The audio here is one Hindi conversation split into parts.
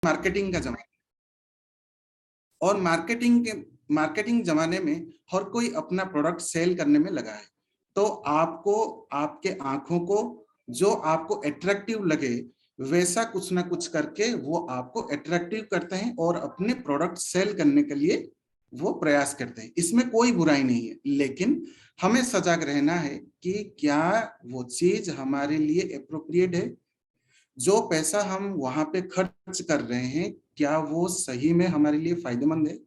मार्केटिंग का जमाना, और मार्केटिंग जमाने में हर कोई अपना प्रोडक्ट सेल करने में लगा है। तो आपको आपके आंखों को जो आपको अट्रैक्टिव लगे वैसा कुछ ना कुछ करके वो आपको अट्रैक्टिव करते हैं और अपने प्रोडक्ट सेल करने के लिए वो प्रयास करते हैं। इसमें कोई बुराई नहीं है, लेकिन हमें सजग रहना है कि क्या वो चीज हमारे लिए एप्रोप्रिएट है, जो पैसा हम वहां पे खर्च कर रहे हैं क्या वो सही में हमारे लिए फायदेमंद है।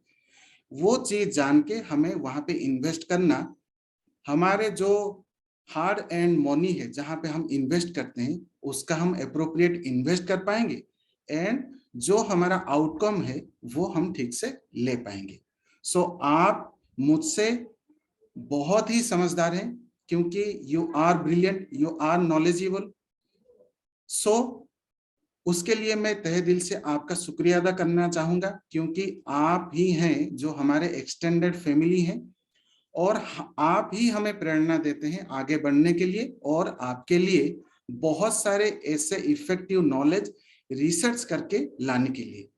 वो चीज जान के हमें वहां पे इन्वेस्ट करना, हमारे जो हार्ड एंड मनी है जहां पे हम इन्वेस्ट करते हैं उसका हम अप्रोप्रिएट इन्वेस्ट कर पाएंगे, एंड जो हमारा आउटकम है वो हम ठीक से ले पाएंगे। सो आप मुझसे बहुत ही समझदार हैं, क्योंकि you are brilliant, you are knowledgeable. So उसके लिए मैं तहे दिल से आपका शुक्रिया अदा करना चाहूंगा, क्योंकि आप ही हैं जो हमारे एक्सटेंडेड फैमिली हैं, और आप ही हमें प्रेरणा देते हैं आगे बढ़ने के लिए, और आपके लिए बहुत सारे ऐसे इफेक्टिव नॉलेज रिसर्च करके लाने के लिए।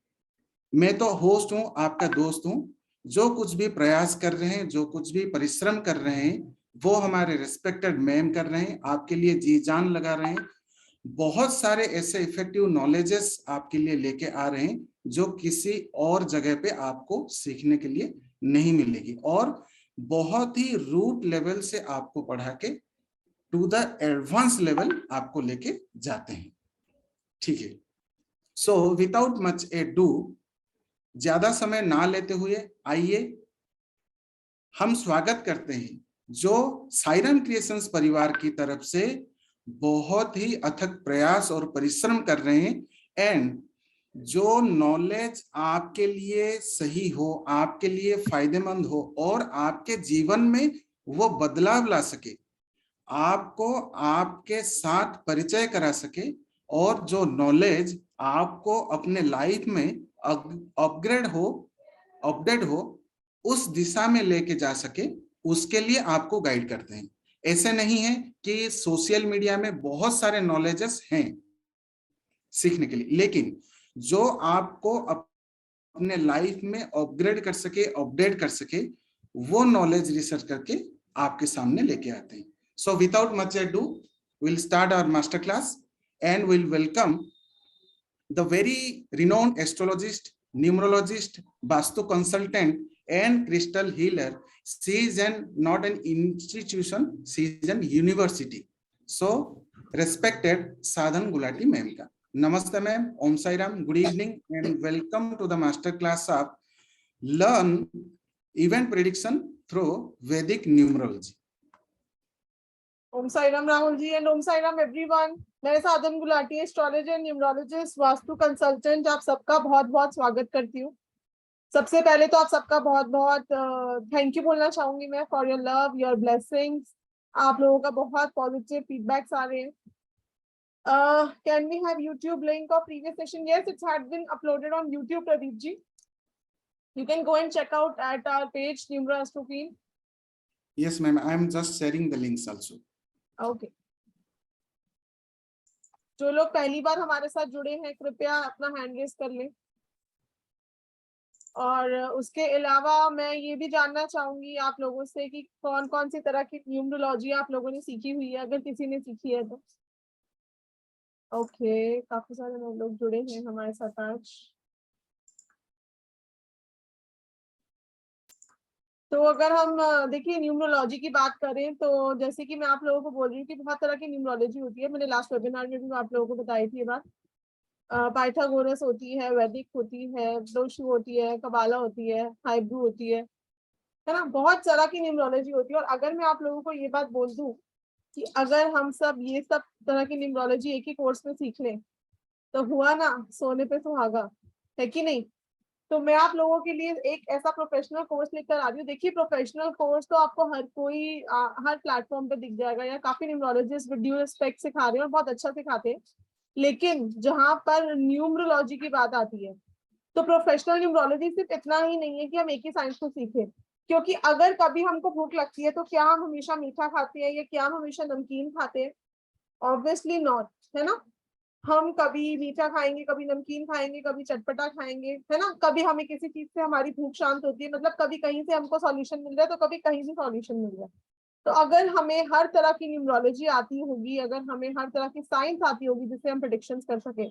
मैं तो होस्ट हूं, आपका दोस्त हूं। जो कुछ भी प्रयास कर रहे हैं, जो कुछ भी परिश्रम कर रहे हैं, वो हमारे रिस्पेक्टेड मैम कर रहे हैं, आपके लिए जी जान लगा रहे हैं। बहुत सारे ऐसे इफेक्टिव नॉलेजेस आपके लिए लेके आ रहे हैं जो किसी और जगह पे आपको सीखने के लिए नहीं मिलेगी, और बहुत ही रूट लेवल से आपको पढ़ा के टू द एडवांस लेवल आपको लेके जाते हैं। ठीक है, so without much A do, ज्यादा समय ना लेते हुए आइए हम स्वागत करते हैं जो सायरन क्रिएशंस परिवार की तरफ से बहुत ही अथक प्रयास और परिश्रम कर रहे हैं, एंड जो नॉलेज आपके लिए सही हो, आपके लिए फायदेमंद हो और आपके जीवन में वो बदलाव ला सके, आपको आपके साथ परिचय करा सके, और जो नॉलेज आपको अपने लाइफ में अपग्रेड हो, अपडेट हो, उस दिशा में लेके जा सके, उसके लिए आपको गाइड करते हैं। ऐसे नहीं है कि सोशल मीडिया में बहुत सारे नॉलेजेस हैं सीखने के लिए, लेकिन जो आपको अपने लाइफ में अपग्रेड कर सके, अपडेट कर सके, वो नॉलेज रिसर्च करके आपके सामने लेके आते हैं। So without much ado, we'll start our master class and we'll welcome the very renowned astrologist, numerologist, vastu consultant and crystal healer. She is not an institution, she is an university. So respected Sadhan Gulati ma'am ka namaste ma'am, om sai ram, good evening and welcome to the master class of learn event prediction through Vedic numerology. Om Sai Ram Rahul ji and Om Sai Ram everyone. मैं Sadhan Gulati, astrologer, numerologist, vastu consultant, आप सबका बहुत बहुत स्वागत करती हूँ। सबसे पहले तो आप सबका बहुत बहुत थैंक यू बोलना चाहूंगी मैं for your love, your blessings. आप लोगों का बहुत पॉजिटिव फीडबैक्स आ रहे हैं। Can we have YouTube link of previous session? Yes, it's had been uploaded on YouTube Pradeep ji. You can go and check out at our page Numero Astro Queen. Yes ma'am, I am just sharing the links also. Okay. जो लोग पहली बार हमारे साथ जुड़े हैं कृपया अपना हैंड रेज कर लें। और उसके अलावा मैं ये भी जानना चाहूंगी आप लोगों से कि कौन कौन सी तरह की न्यूमरोलॉजी आप लोगों ने सीखी हुई है, अगर किसी ने सीखी है तो। ओके, काफी सारे लोग जुड़े हैं हमारे साथ आज। तो अगर हम देखिए न्यूमरोलॉजी की बात करें तो जैसे कि मैं आप लोगों को बोल रही हूँ कि बहुत तरह की न्यूमरोलॉजी होती है। मैंने लास्ट वेबिनार में भी आप लोगों को बताई थी ये बात। पाइथागोरस होती है, वैदिक होती है, दोषु होती है, कबाला होती है, हाइब्रू होती है ना। बहुत तरह की न्यूमरोलॉजी होती है। और अगर मैं आप लोगों को ये बात बोल दूं कि अगर हम सब ये सब तरह की न्यूमरोलॉजी एक ही कोर्स में सीख लें तो हुआ ना सोने पे सुहागा, है कि नहीं। तो मैं आप लोगों के लिए एक ऐसा प्रोफेशनल कोर्स लेकर आ रही हूँ। देखिए प्रोफेशनल कोर्स तो आपको हर कोई हर प्लेटफॉर्म पे दिख जाएगा, या काफी न्यूमरोलॉजिस्ट विद रिस्पेक्ट सिखा रहे हैं और बहुत अच्छा सिखाते हैं। लेकिन जहां पर न्यूमरोलॉजी की बात आती है तो प्रोफेशनल न्यूमरोलॉजी सिर्फ इतना ही नहीं है कि हम एक ही साइंस को सीखें। क्योंकि अगर कभी हमको भूख लगती है तो क्या हम हमेशा मीठा खाते हैं या क्या हम हमेशा नमकीन खाते हैं? ऑब्वियसली नॉट, है ना। हम कभी मीठा खाएंगे, कभी नमकीन खाएंगे, कभी चटपटा खाएंगे, है ना। कभी हमें किसी चीज से हमारी भूख शांत होती है, मतलब कभी कहीं से हमको सॉल्यूशन मिल रहा है तो कभी कहीं से सॉल्यूशन मिल रहा है। तो अगर हमें हर तरह की न्यूमरोलॉजी आती होगी, अगर हमें हर तरह की साइंस आती होगी जिससे हम प्रेडिक्शन कर सके,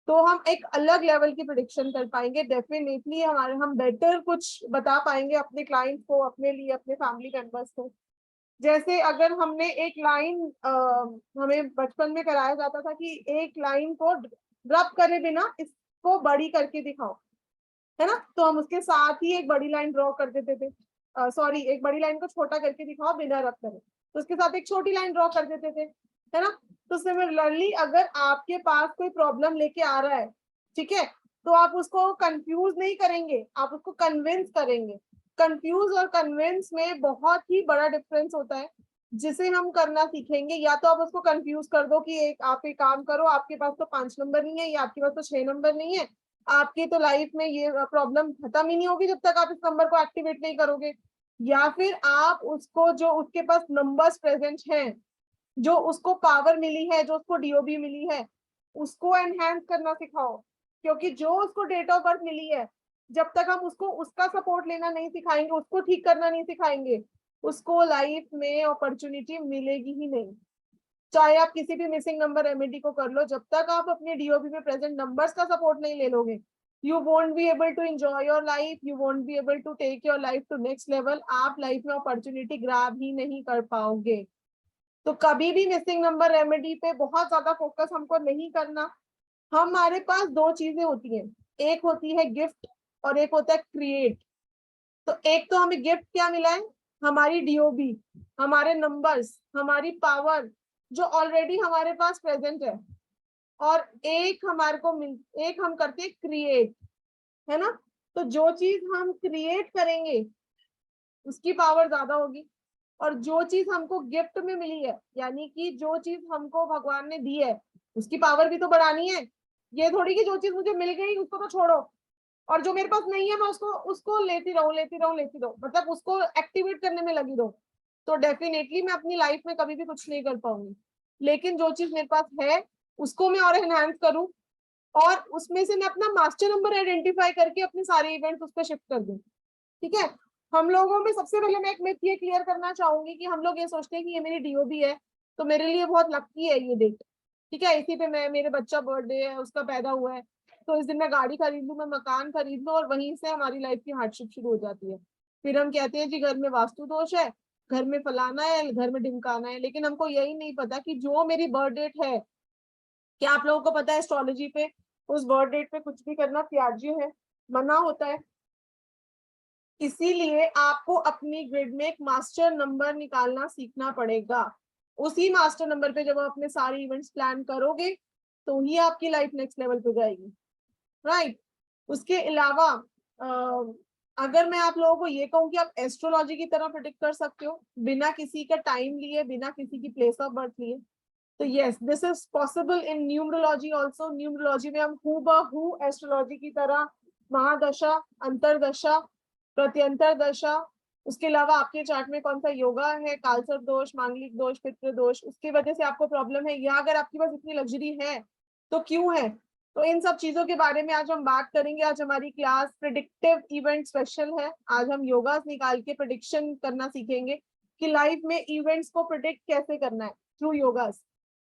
तो हम एक अलग लेवल की प्रेडिक्शन कर पाएंगे। डेफिनेटली हम बेटर कुछ बता पाएंगे अपने क्लाइंट को, अपने लिए, अपने फैमिली मेंबर्स को। जैसे अगर हमने एक लाइन, हमें बचपन में कराया जाता था कि एक लाइन को ड्रॉप करे बिना इसको बड़ी करके दिखाओ, है ना। तो हम उसके साथ ही एक बड़ी लाइन ड्रॉ कर देते थे। सॉरी, एक बड़ी लाइन को छोटा करके दिखाओ बिना रब करे, तो उसके साथ एक छोटी लाइन ड्रॉ कर देते थे, है ना। तो सिमिलरली अगर आपके पास कोई प्रॉब्लम लेके आ रहा है, ठीक है, तो आप उसको कंफ्यूज नहीं करेंगे, आप उसको कन्विंस करेंगे। कंफ्यूज और कन्विंस में बहुत ही बड़ा डिफरेंस होता है, जिसे हम करना सीखेंगे। या तो आप उसको कंफ्यूज कर दो कि आप एक काम करो, आपके पास तो 5 नंबर नहीं है, या आपके पास तो 6 नंबर नहीं है, आपकी तो लाइफ में ये प्रॉब्लम खत्म ही नहीं होगी जब तक आप इस नंबर को एक्टिवेट नहीं करोगे। या फिर आप उसको, जो उसके पास नंबर्स प्रेजेंट हैं, जो उसको पावर मिली है, जो उसको डीओबी मिली है, उसको एनहेंस करना सिखाओ। क्योंकि जो उसको डेट ऑफ बर्थ मिली है, जब तक हम उसको उसका सपोर्ट लेना नहीं सिखाएंगे, उसको ठीक करना नहीं सिखाएंगे, उसको लाइफ में अपॉर्चुनिटी मिलेगी ही नहीं। चाहे आप किसी भी मिसिंग नंबर रेमेडी को कर लो, जब तक आप अपने डीओबी में प्रेजेंट नंबर्स का सपोर्ट नहीं ले लोगे, you won't be able to enjoy your life, you won't be able to take your life to next level. आप लाइफ में अपॉर्चुनिटी ग्रैब ही नहीं कर पाओगे। तो कभी भी मिसिंग नंबर रेमेडी पे बहुत ज्यादा फोकस हमको नहीं करना। हमारे पास दो चीजें होती हैं, एक होती है गिफ्ट और एक होता है क्रिएट। तो एक तो हमें गिफ्ट क्या मिला है, हमारी डीओबी, हमारे नंबर्स, हमारी पावर, जो ऑलरेडी हमारे पास प्रेजेंट है। और एक हमारे को एक हम करते हैं क्रिएट, है ना। तो जो चीज हम क्रिएट करेंगे उसकी पावर ज्यादा होगी। और जो चीज हमको गिफ्ट में मिली है, यानी कि जो चीज हमको भगवान ने दी है, उसकी पावर भी तो बढ़ानी है। ये थोड़ी कि जो चीज मुझे मिल गई उसको तो छोड़ो, और जो मेरे पास नहीं है मैं उसको उसको लेती रहूं, लेती रहूं, लेती रहूं, मतलब उसको एक्टिवेट करने में लगी रहूं। तो डेफिनेटली मैं अपनी लाइफ में कभी भी कुछ नहीं कर पाऊंगी। लेकिन जो चीज मेरे पास है उसको मैं और एनहांस करूं, और उसमें से मैं अपना मास्टर नंबर आइडेंटिफाई करके अपने सारे इवेंट्स उस पर शिफ्ट कर दूं। ठीक है। हम लोगों में सबसे पहले मैं एक मिथ ये क्लियर करना चाहूंगी कि हम लोग ये सोचते हैं कि ये मेरी डीओबी है, तो मेरे लिए बहुत लकी है ये डेट। ठीक है, इसी पे मैं, मेरे बच्चा बर्थडे है, उसका पैदा हुआ है, तो इस दिन मैं गाड़ी खरीद लूं, मैं मकान खरीद लूं, और वहीं से हमारी लाइफ की हार्डशिप शुरू हो जाती है। फिर हम कहते हैं जी घर में वास्तु दोष है, घर में फलाना है, घर में ढिमकाना है। लेकिन हमको यही नहीं पता कि जो मेरी बर्थ डेट है, क्या आप लोगों को पता है एस्ट्रोलॉजी पे उस बर्थ डेट पे कुछ भी करना त्याज्य है, मना होता है। इसीलिए आपको अपनी ग्रिड में एक मास्टर नंबर निकालना सीखना पड़ेगा। उसी मास्टर नंबर पे जब आप अपने सारे इवेंट्स प्लान करोगे तो ही आपकी लाइफ नेक्स्ट लेवल पे जाएगी, राइट। उसके अलावा अगर मैं आप लोगों को ये कहूँ कि आप एस्ट्रोलॉजी की तरह प्रिडिक्ट कर सकते हो बिना किसी का टाइम लिए, बिना किसी की प्लेस ऑफ बर्थ लिए, तो yes, this is possible in numerology also. Numerology में हम हूबहू एस्ट्रोलॉजी की तरह महादशा, अंतरदशा, प्रत्यंतर दशा, उसके अलावा आपके चार्ट में कौन सा योगा है, कालसर्प दोष, मांगलिक दोष, पितृ दोष, उसकी वजह से आपको प्रॉब्लम है, या अगर आपके पास इतनी लग्जरी है तो क्यों है। तो इन सब चीजों के बारे में आज हम बात करेंगे। आज हमारी क्लास प्रिडिक्टिव इवेंट स्पेशल है। आज हम योगा निकाल के प्रिडिक्शन करना सीखेंगे कि लाइफ में इवेंट्स को प्रिडिक्ट कैसे करना है थ्रू योगास।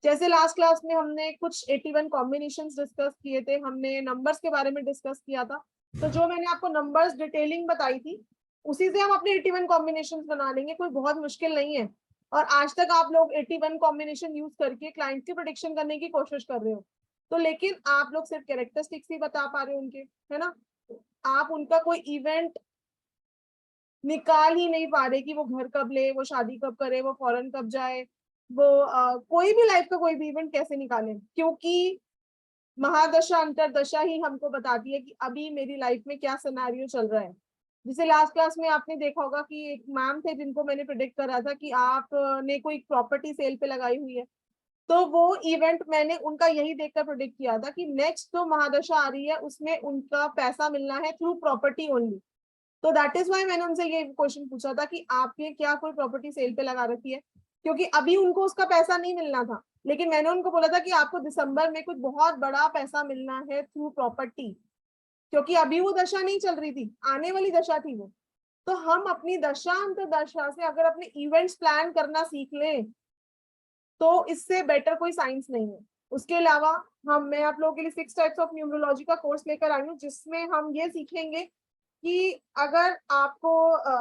जैसे लास्ट क्लास में हमने कुछ 81 कॉम्बिनेशंस डिस्कस किए थे, हमने नंबर्स के बारे में डिस्कस किया था। तो जो मैंने आपको नंबर्स डिटेलिंग बताई थी, उसी से हम अपने 81 कॉम्बिनेशंस बना लेंगे, कोई बहुत मुश्किल नहीं है। और आज तक आप लोग 81 कॉम्बिनेशन यूज करके क्लाइंट की प्रेडिक्शन करने की कोशिश कर रहे हो। तो लेकिन आप लोग सिर्फ कैरेक्टरिस्टिक्स ही बता पा रहे हो उनके, है ना। आप उनका कोई इवेंट निकाल ही नहीं पा रहे कि वो घर कब ले, वो शादी कब करे, वो फॉरेन कब जाए, वो कोई भी लाइफ का कोई भी इवेंट कैसे निकालें, क्योंकि महादशा अंतरदशा ही हमको बताती है कि अभी मेरी लाइफ में क्या सिनेरियो चल रहा है। जैसे लास्ट क्लास में आपने देखा होगा कि एक मैम थे जिनको मैंने प्रेडिक्ट करा था कि आप ने कोई प्रॉपर्टी सेल पे लगाई हुई है, तो वो इवेंट मैंने उनका यही देखकर प्रेडिक्ट किया था कि नेक्स्ट जो महादशा आ रही है उसमें उनका पैसा मिलना है थ्रू प्रॉपर्टी ओनली। तो दैट इज वाई मैंने उनसे ये क्वेश्चन पूछा था कि आपने क्या कोई प्रॉपर्टी सेल पे लगा रखी है। क्योंकि अभी उनको उसका पैसा नहीं मिलना था, लेकिन मैंने उनको बोला था कि आपको दिसंबर में कुछ बहुत बड़ा पैसा मिलना है थ्रू प्रॉपर्टी, क्योंकि अभी वो दशा नहीं चल रही थी, आने वाली दशा थी वो। तो हम अपनी दशा अंतर्दशा से अगर अपने इवेंट्स प्लान करना सीख लें तो इससे बेटर कोई साइंस नहीं है। उसके अलावा मैं आप लोगों के लिए 6 टाइप्स ऑफ न्यूमरोलॉजी का कोर्स लेकर आई हूँ, जिसमें हम ये सीखेंगे कि अगर आपको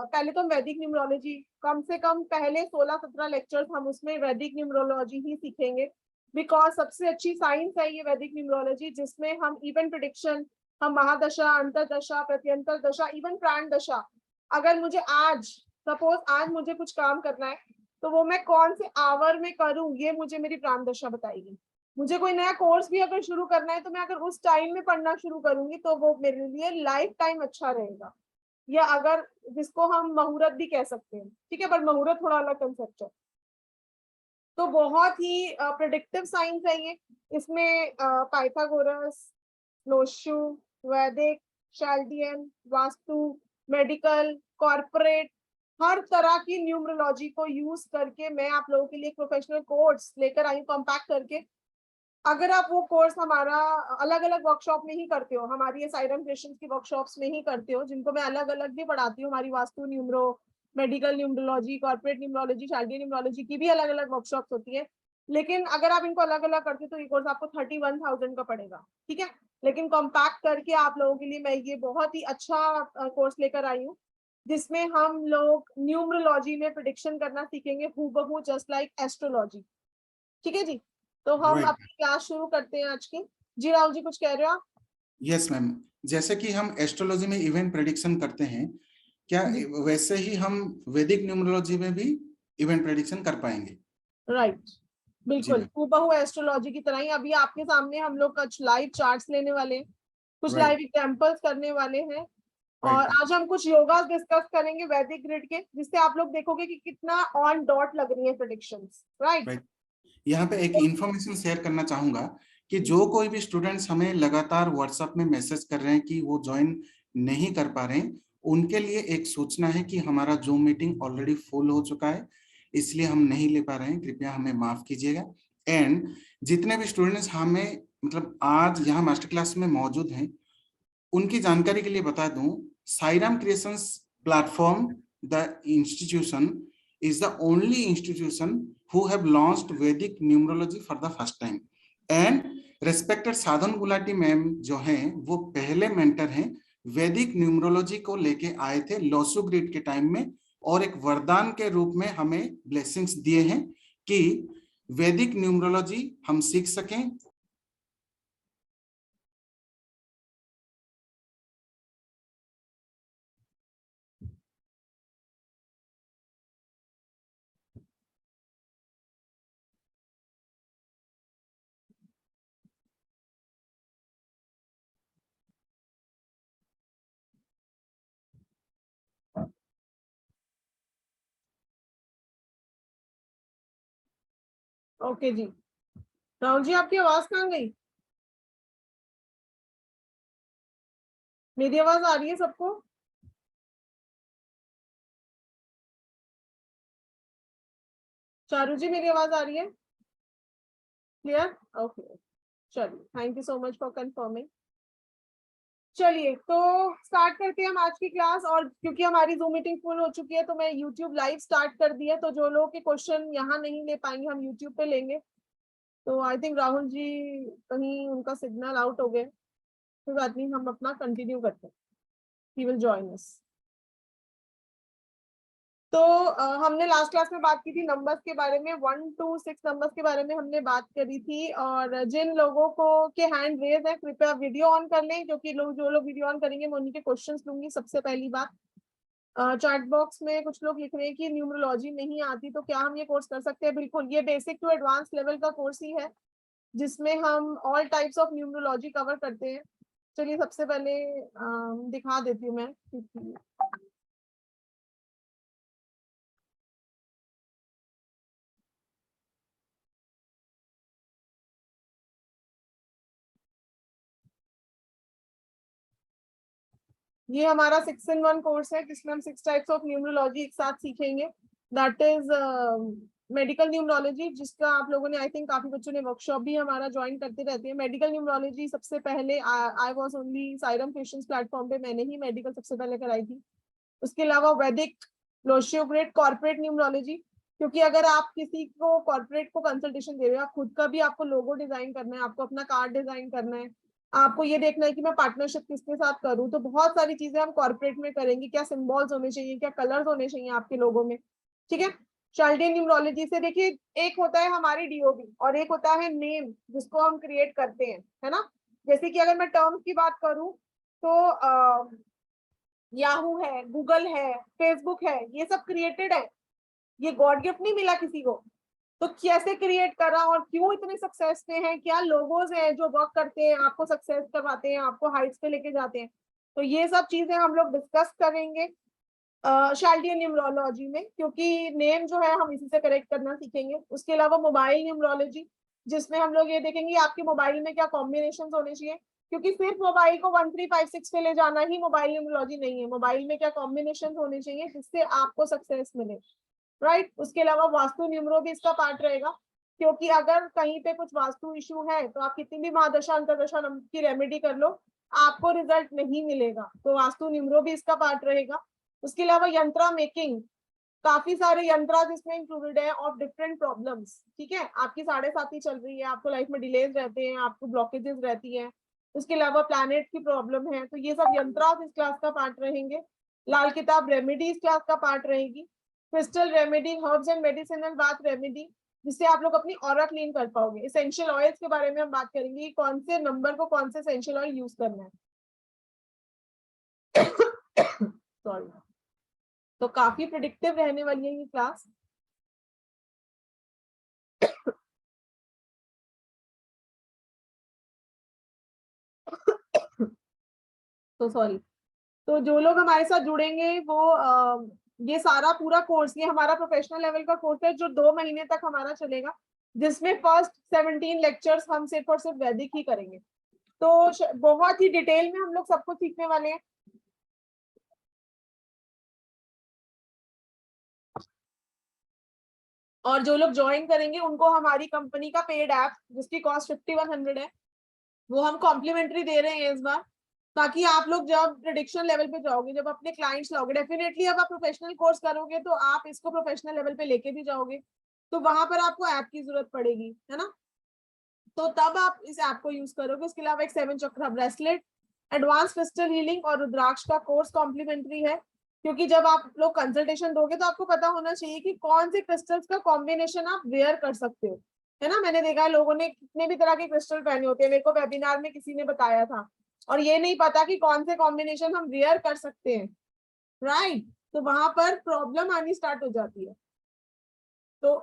पहले तो वैदिक न्यूमरोलॉजी, कम से कम पहले 16-17 लेक्चर्स हम उसमें वैदिक न्यूमरोलॉजी ही सीखेंगे, बिकॉज सबसे अच्छी साइंस है ये वैदिक न्यूमरोलॉजी, जिसमें हम इवेंट प्रिडिक्शन, हम महादशा, अंतरदशा, प्रत्यंतर दशा, इवन प्राण दशा, अगर मुझे आज सपोज आज मुझे कुछ काम करना है तो वो मैं कौन से आवर में करूं, ये मुझे मेरी प्राण दशा बताएगी। मुझे कोई नया कोर्स भी अगर शुरू करना है तो मैं अगर उस टाइम में पढ़ना शुरू करूंगी तो वो मेरे लिए लाइफ टाइम अच्छा रहेगा। या अगर, जिसको हम मुहूर्त भी कह सकते हैं, ठीक है, पर मुहूर्त थोड़ा अलग कंसेप्ट है। तो बहुत ही प्रेडिक्टिव साइंस है ये। इसमें पाइथागोरस, लोशु, वैदिक, शाल्डियन, वास्तु, मेडिकल, कॉर्पोरेट, हर तरह की न्यूमरोलॉजी को यूज करके मैं आप लोगों के लिए प्रोफेशनल कोर्स लेकर आई हूँ, कॉम्पैक्ट करके। अगर आप वो कोर्स हमारा अलग अलग वर्कशॉप में ही करते हो, हमारी ये साइरम क्रिएशंस की वर्कशॉप्स में ही करते हो, जिनको मैं अलग अलग भी पढ़ाती हूँ, हमारी vastu numero, medical numerology, corporate numerology, Chaldean numerology की भी अलग अलग वर्कशॉप्स होती है। लेकिन अगर आप इनको अलग अलग करते हो तो ये कोर्स आपको 31,000 का पड़ेगा, ठीक है। लेकिन कॉम्पैक्ट करके आप लोगों के लिए मैं ये बहुत ही अच्छा कोर्स लेकर आई हूँ, जिसमें हम लोग न्यूमरोलॉजी में प्रिडिक्शन करना सीखेंगे हूबहू, जस्ट लाइक एस्ट्रोलॉजी। ठीक है जी, तो हम राइट। अपनी क्लास शुरू करते हैं आज की। जी राहुल जी, कुछ कह रहे हो आप? यस मैम, जैसे कि हम एस्ट्रोलॉजी में इवेंट प्रेडिक्शन करते हैं, क्या जी, वैसे ही हम वैदिक न्यूमरोलॉजी में भी इवेंट प्रेडिक्शन कर पाएंगे? राइट, जी बिल्कुल मैम। हूबहू एस्ट्रोलॉजी की तरह ही। अभी आपके सामने हम लोग कुछ लाइव चार्ट्स लेने वाले हैं, कुछ लाइव राइट। एग्जांपल्स करने वाले हैं, राइट और मैम। आज हम कुछ योगा डिस्कस करेंगे वैदिक ग्रिड के, जिससे आप लोग देखोगे कि कितना ऑन डॉट लग रही है प्रेडिक्शंस, राइट। राइट। यहाँ पे एक इंफॉर्मेशन शेयर करना चाहूंगा कि जो कोई भी स्टूडेंट्स हमें लगातार व्हाट्सएप में मैसेज कर रहे हैं कि वो ज्वाइन नहीं कर पा रहे हैं, उनके लिए एक सूचना है कि हमारा जूम मीटिंग ऑलरेडी फुल हो चुका है, इसलिए हम नहीं ले पा रहे हैं, कृपया हमें माफ कीजिएगा। एंड जितने भी स्टूडेंट्स हमें मतलब आज यहाँ मास्टर क्लास में मौजूद हैं, उनकी जानकारी के लिए बता दूं, Sairam creations platform, the institution is the only institution who have launched Vedic numerology for the first time. And respected साधन गुलाटी मैम जो हैं वो पहले मेंटर हैं, वैदिक न्यूमरोलॉजी को लेके आए थे लॉसू ग्रिड के टाइम में, और एक वरदान के रूप में हमें ब्लेसिंग्स दिए हैं कि वैदिक न्यूमरोलॉजी हम सीख सकें। ओके जी, राहुल जी आपकी आवाज कहाँ गई? मेरी आवाज आ रही है सबको? चारू जी मेरी आवाज आ रही है? क्लियर? ओके, चलिए, thank you so much for confirming. चलिए तो स्टार्ट करते हैं हम आज की क्लास। और क्योंकि हमारी जूम मीटिंग फुल हो चुकी है तो मैं यूट्यूब लाइव स्टार्ट कर दिया, तो जो लोग के क्वेश्चन यहाँ नहीं ले पाएंगे हम यूट्यूब पे लेंगे। तो आई थिंक राहुल जी कहीं उनका सिग्नल आउट हो गए, कोई बात नहीं, हम अपना कंटिन्यू करते हैं। He will join us. तो हमने लास्ट क्लास में बात की थी नंबर्स के बारे में, 1 to 6 नंबर्स के बारे में हमने बात करी थी। और जिन लोगों को के हैंड रेज है कृपया वीडियो ऑन कर लें, क्योंकि जो लोग वीडियो ऑन करेंगे मैं उन्हीं के क्वेश्चंस लूंगी। सबसे पहली बात, चैट बॉक्स में कुछ लोग लिख रहे हैं कि न्यूमरोलॉजी नहीं आती तो क्या हम ये कोर्स कर सकते हैं? बिल्कुल, ये बेसिक टू एडवांस लेवल का कोर्स ही है, जिसमें हम all types of numerology cover करते हैं। चलिए सबसे पहले दिखा देती हूँ मैं। ये हमारा 6-in-1 कोर्स है, जिसमें हम 6 टाइप्स ऑफ न्यूमरोलॉजी एक साथ सीखेंगे। दैट इज मेडिकल न्यूमरोलॉजी, जिसका आप लोगों ने आई थिंक काफी बच्चों ने वर्कशॉप भी हमारा ज्वाइन करते रहते हैं। मेडिकल न्यूमरोलॉजी सबसे पहले I was only Sairam Christians platform पे मैंने ही मेडिकल सबसे पहले कराई थी। उसके अलावा वैदिक, लोशियोग्रेड, कॉर्पोरेट न्यूमरोलॉजी, क्योंकि अगर आप किसी को कॉर्पोरेट को कंसल्टेशन दे रहे हो, आप खुद का भी आपको लोगो डिजाइन करना है, आपको अपना कार्ड डिजाइन करना है, आपको ये देखना है कि मैं पार्टनरशिप किसके साथ करूं, तो बहुत सारी चीजें हम कॉर्पोरेट में करेंगे। क्या सिंबल्स होने चाहिए, क्या कलर्स होने चाहिए आपके लोगो में, ठीक है। चार्ल्डियन न्यूमरोलॉजी से देखिए, एक होता है हमारी डीओबी और एक होता है नेम जिसको हम क्रिएट करते हैं, है ना। जैसे कि अगर मैं टर्म्स की बात करूं तो याहू है, गूगल है, फेसबुक है, ये सब क्रिएटेड है, ये गॉड गिफ्ट नहीं मिला किसी को। तो कैसे क्रिएट करा और क्यों इतने सक्सेस पे हैं, क्या लोगोज हैं जो वर्क करते हैं, आपको सक्सेस करवाते हैं, आपको हाइट्स पे लेके जाते हैं, तो ये सब चीजें हम लोग डिस्कस करेंगे चार्ल्डियन न्यूमरोलॉजी में, क्योंकि नेम जो है हम इसी से करेक्ट करना सीखेंगे। उसके अलावा मोबाइल न्यूमरोलॉजी, जिसमें हम लोग ये देखेंगे आपके मोबाइल में क्या कॉम्बिनेशन होने चाहिए, क्योंकि सिर्फ मोबाइल को 1356 पे ले जाना ही मोबाइल न्यूमरोलॉजी नहीं है, मोबाइल में क्या कॉम्बिनेशन होने चाहिए जिससे आपको सक्सेस मिले, राइट। उसके अलावा वास्तु न्यूमरो भी इसका पार्ट रहेगा, क्योंकि अगर कहीं पे कुछ वास्तु इशू है तो आप कितनी भी महादशा अंतरदशा की रेमेडी कर लो, आपको रिजल्ट नहीं मिलेगा, तो वास्तु न्यूमरो भी इसका पार्ट रहेगा। उसके अलावा यंत्रा मेकिंग, काफी सारे यंत्र इसमें इंक्लूडेड है ऑफ डिफरेंट प्रॉब्लम्स, ठीक है। आपकी 7.5 चल रही है, आपको लाइफ में डिलेज रहते हैं, आपको ब्लॉकेजेस रहती है, उसके अलावा प्लैनेट की प्रॉब्लम है, तो ये सब यंत्र इस क्लास का पार्ट रहेंगे। लाल किताब रेमेडी इस क्लास का पार्ट रहेगी। Crystal remedy, herbs and medicinal bath remedy, जिससे आप लोग अपनी ऑरा क्लीन कर पाओगे। एसेंशियल ऑयल्स के बारे में हम बात करेंगे, कौन से नंबर को कौन से एसेंशियल ऑयल यूज करना है। सॉरी, तो काफी प्रेडिक्टिव रहने वाली है ये क्लास। तो सॉरी, तो जो लोग हमारे साथ जुड़ेंगे वो ये सारा पूरा कोर्स, ये हमारा प्रोफेशनल लेवल का कोर्स है जो 2 महीने तक हमारा चलेगा, जिसमें फर्स्ट 17 लेक्चर्स हम सिर्फ और सिर्फ वैदिक ही करेंगे। तो बहुत ही डिटेल में हम लोग सब कुछ सीखने वाले हैं। और जो लोग ज्वाइन करेंगे उनको हमारी कंपनी का पेड ऐप, जिसकी कॉस्ट 5100 है, वो हम कॉम्प्लीमेंट्री दे रहे हैं इस बार, ताकि आप लोग जब प्रेडिक्शन लेवल पे जाओगे, जब अपने क्लाइंट्स लाओगे, डेफिनेटली अब आप प्रोफेशनल कोर्स करोगे तो आप इसको प्रोफेशनल लेवल पे लेके भी जाओगे, तो वहां पर आपको ऐप की जरूरत पड़ेगी, है ना, तो तब आप इस ऐप को यूज करोगे। उसके अलावा एक 7 चक्रा ब्रेसलेट, एडवांस क्रिस्टल हीलिंग और रुद्राक्ष का कोर्स कॉम्प्लीमेंट्री है, क्योंकि जब आप लोग कंसल्टेशन दोगे तो आपको पता होना चाहिए कि कौन से क्रिस्टल्स का कॉम्बिनेशन आप वेयर कर सकते हो, है ना। मैंने देखा है लोगों ने कितने भी तरह के क्रिस्टल पहने होते हैं, मेरे को वेबिनार में किसी ने बताया था, और ये नहीं पता कि कौन से कॉम्बिनेशन हम वेयर कर सकते हैं, राइट। तो वहां पर प्रॉब्लम आनी स्टार्ट हो जाती है। तो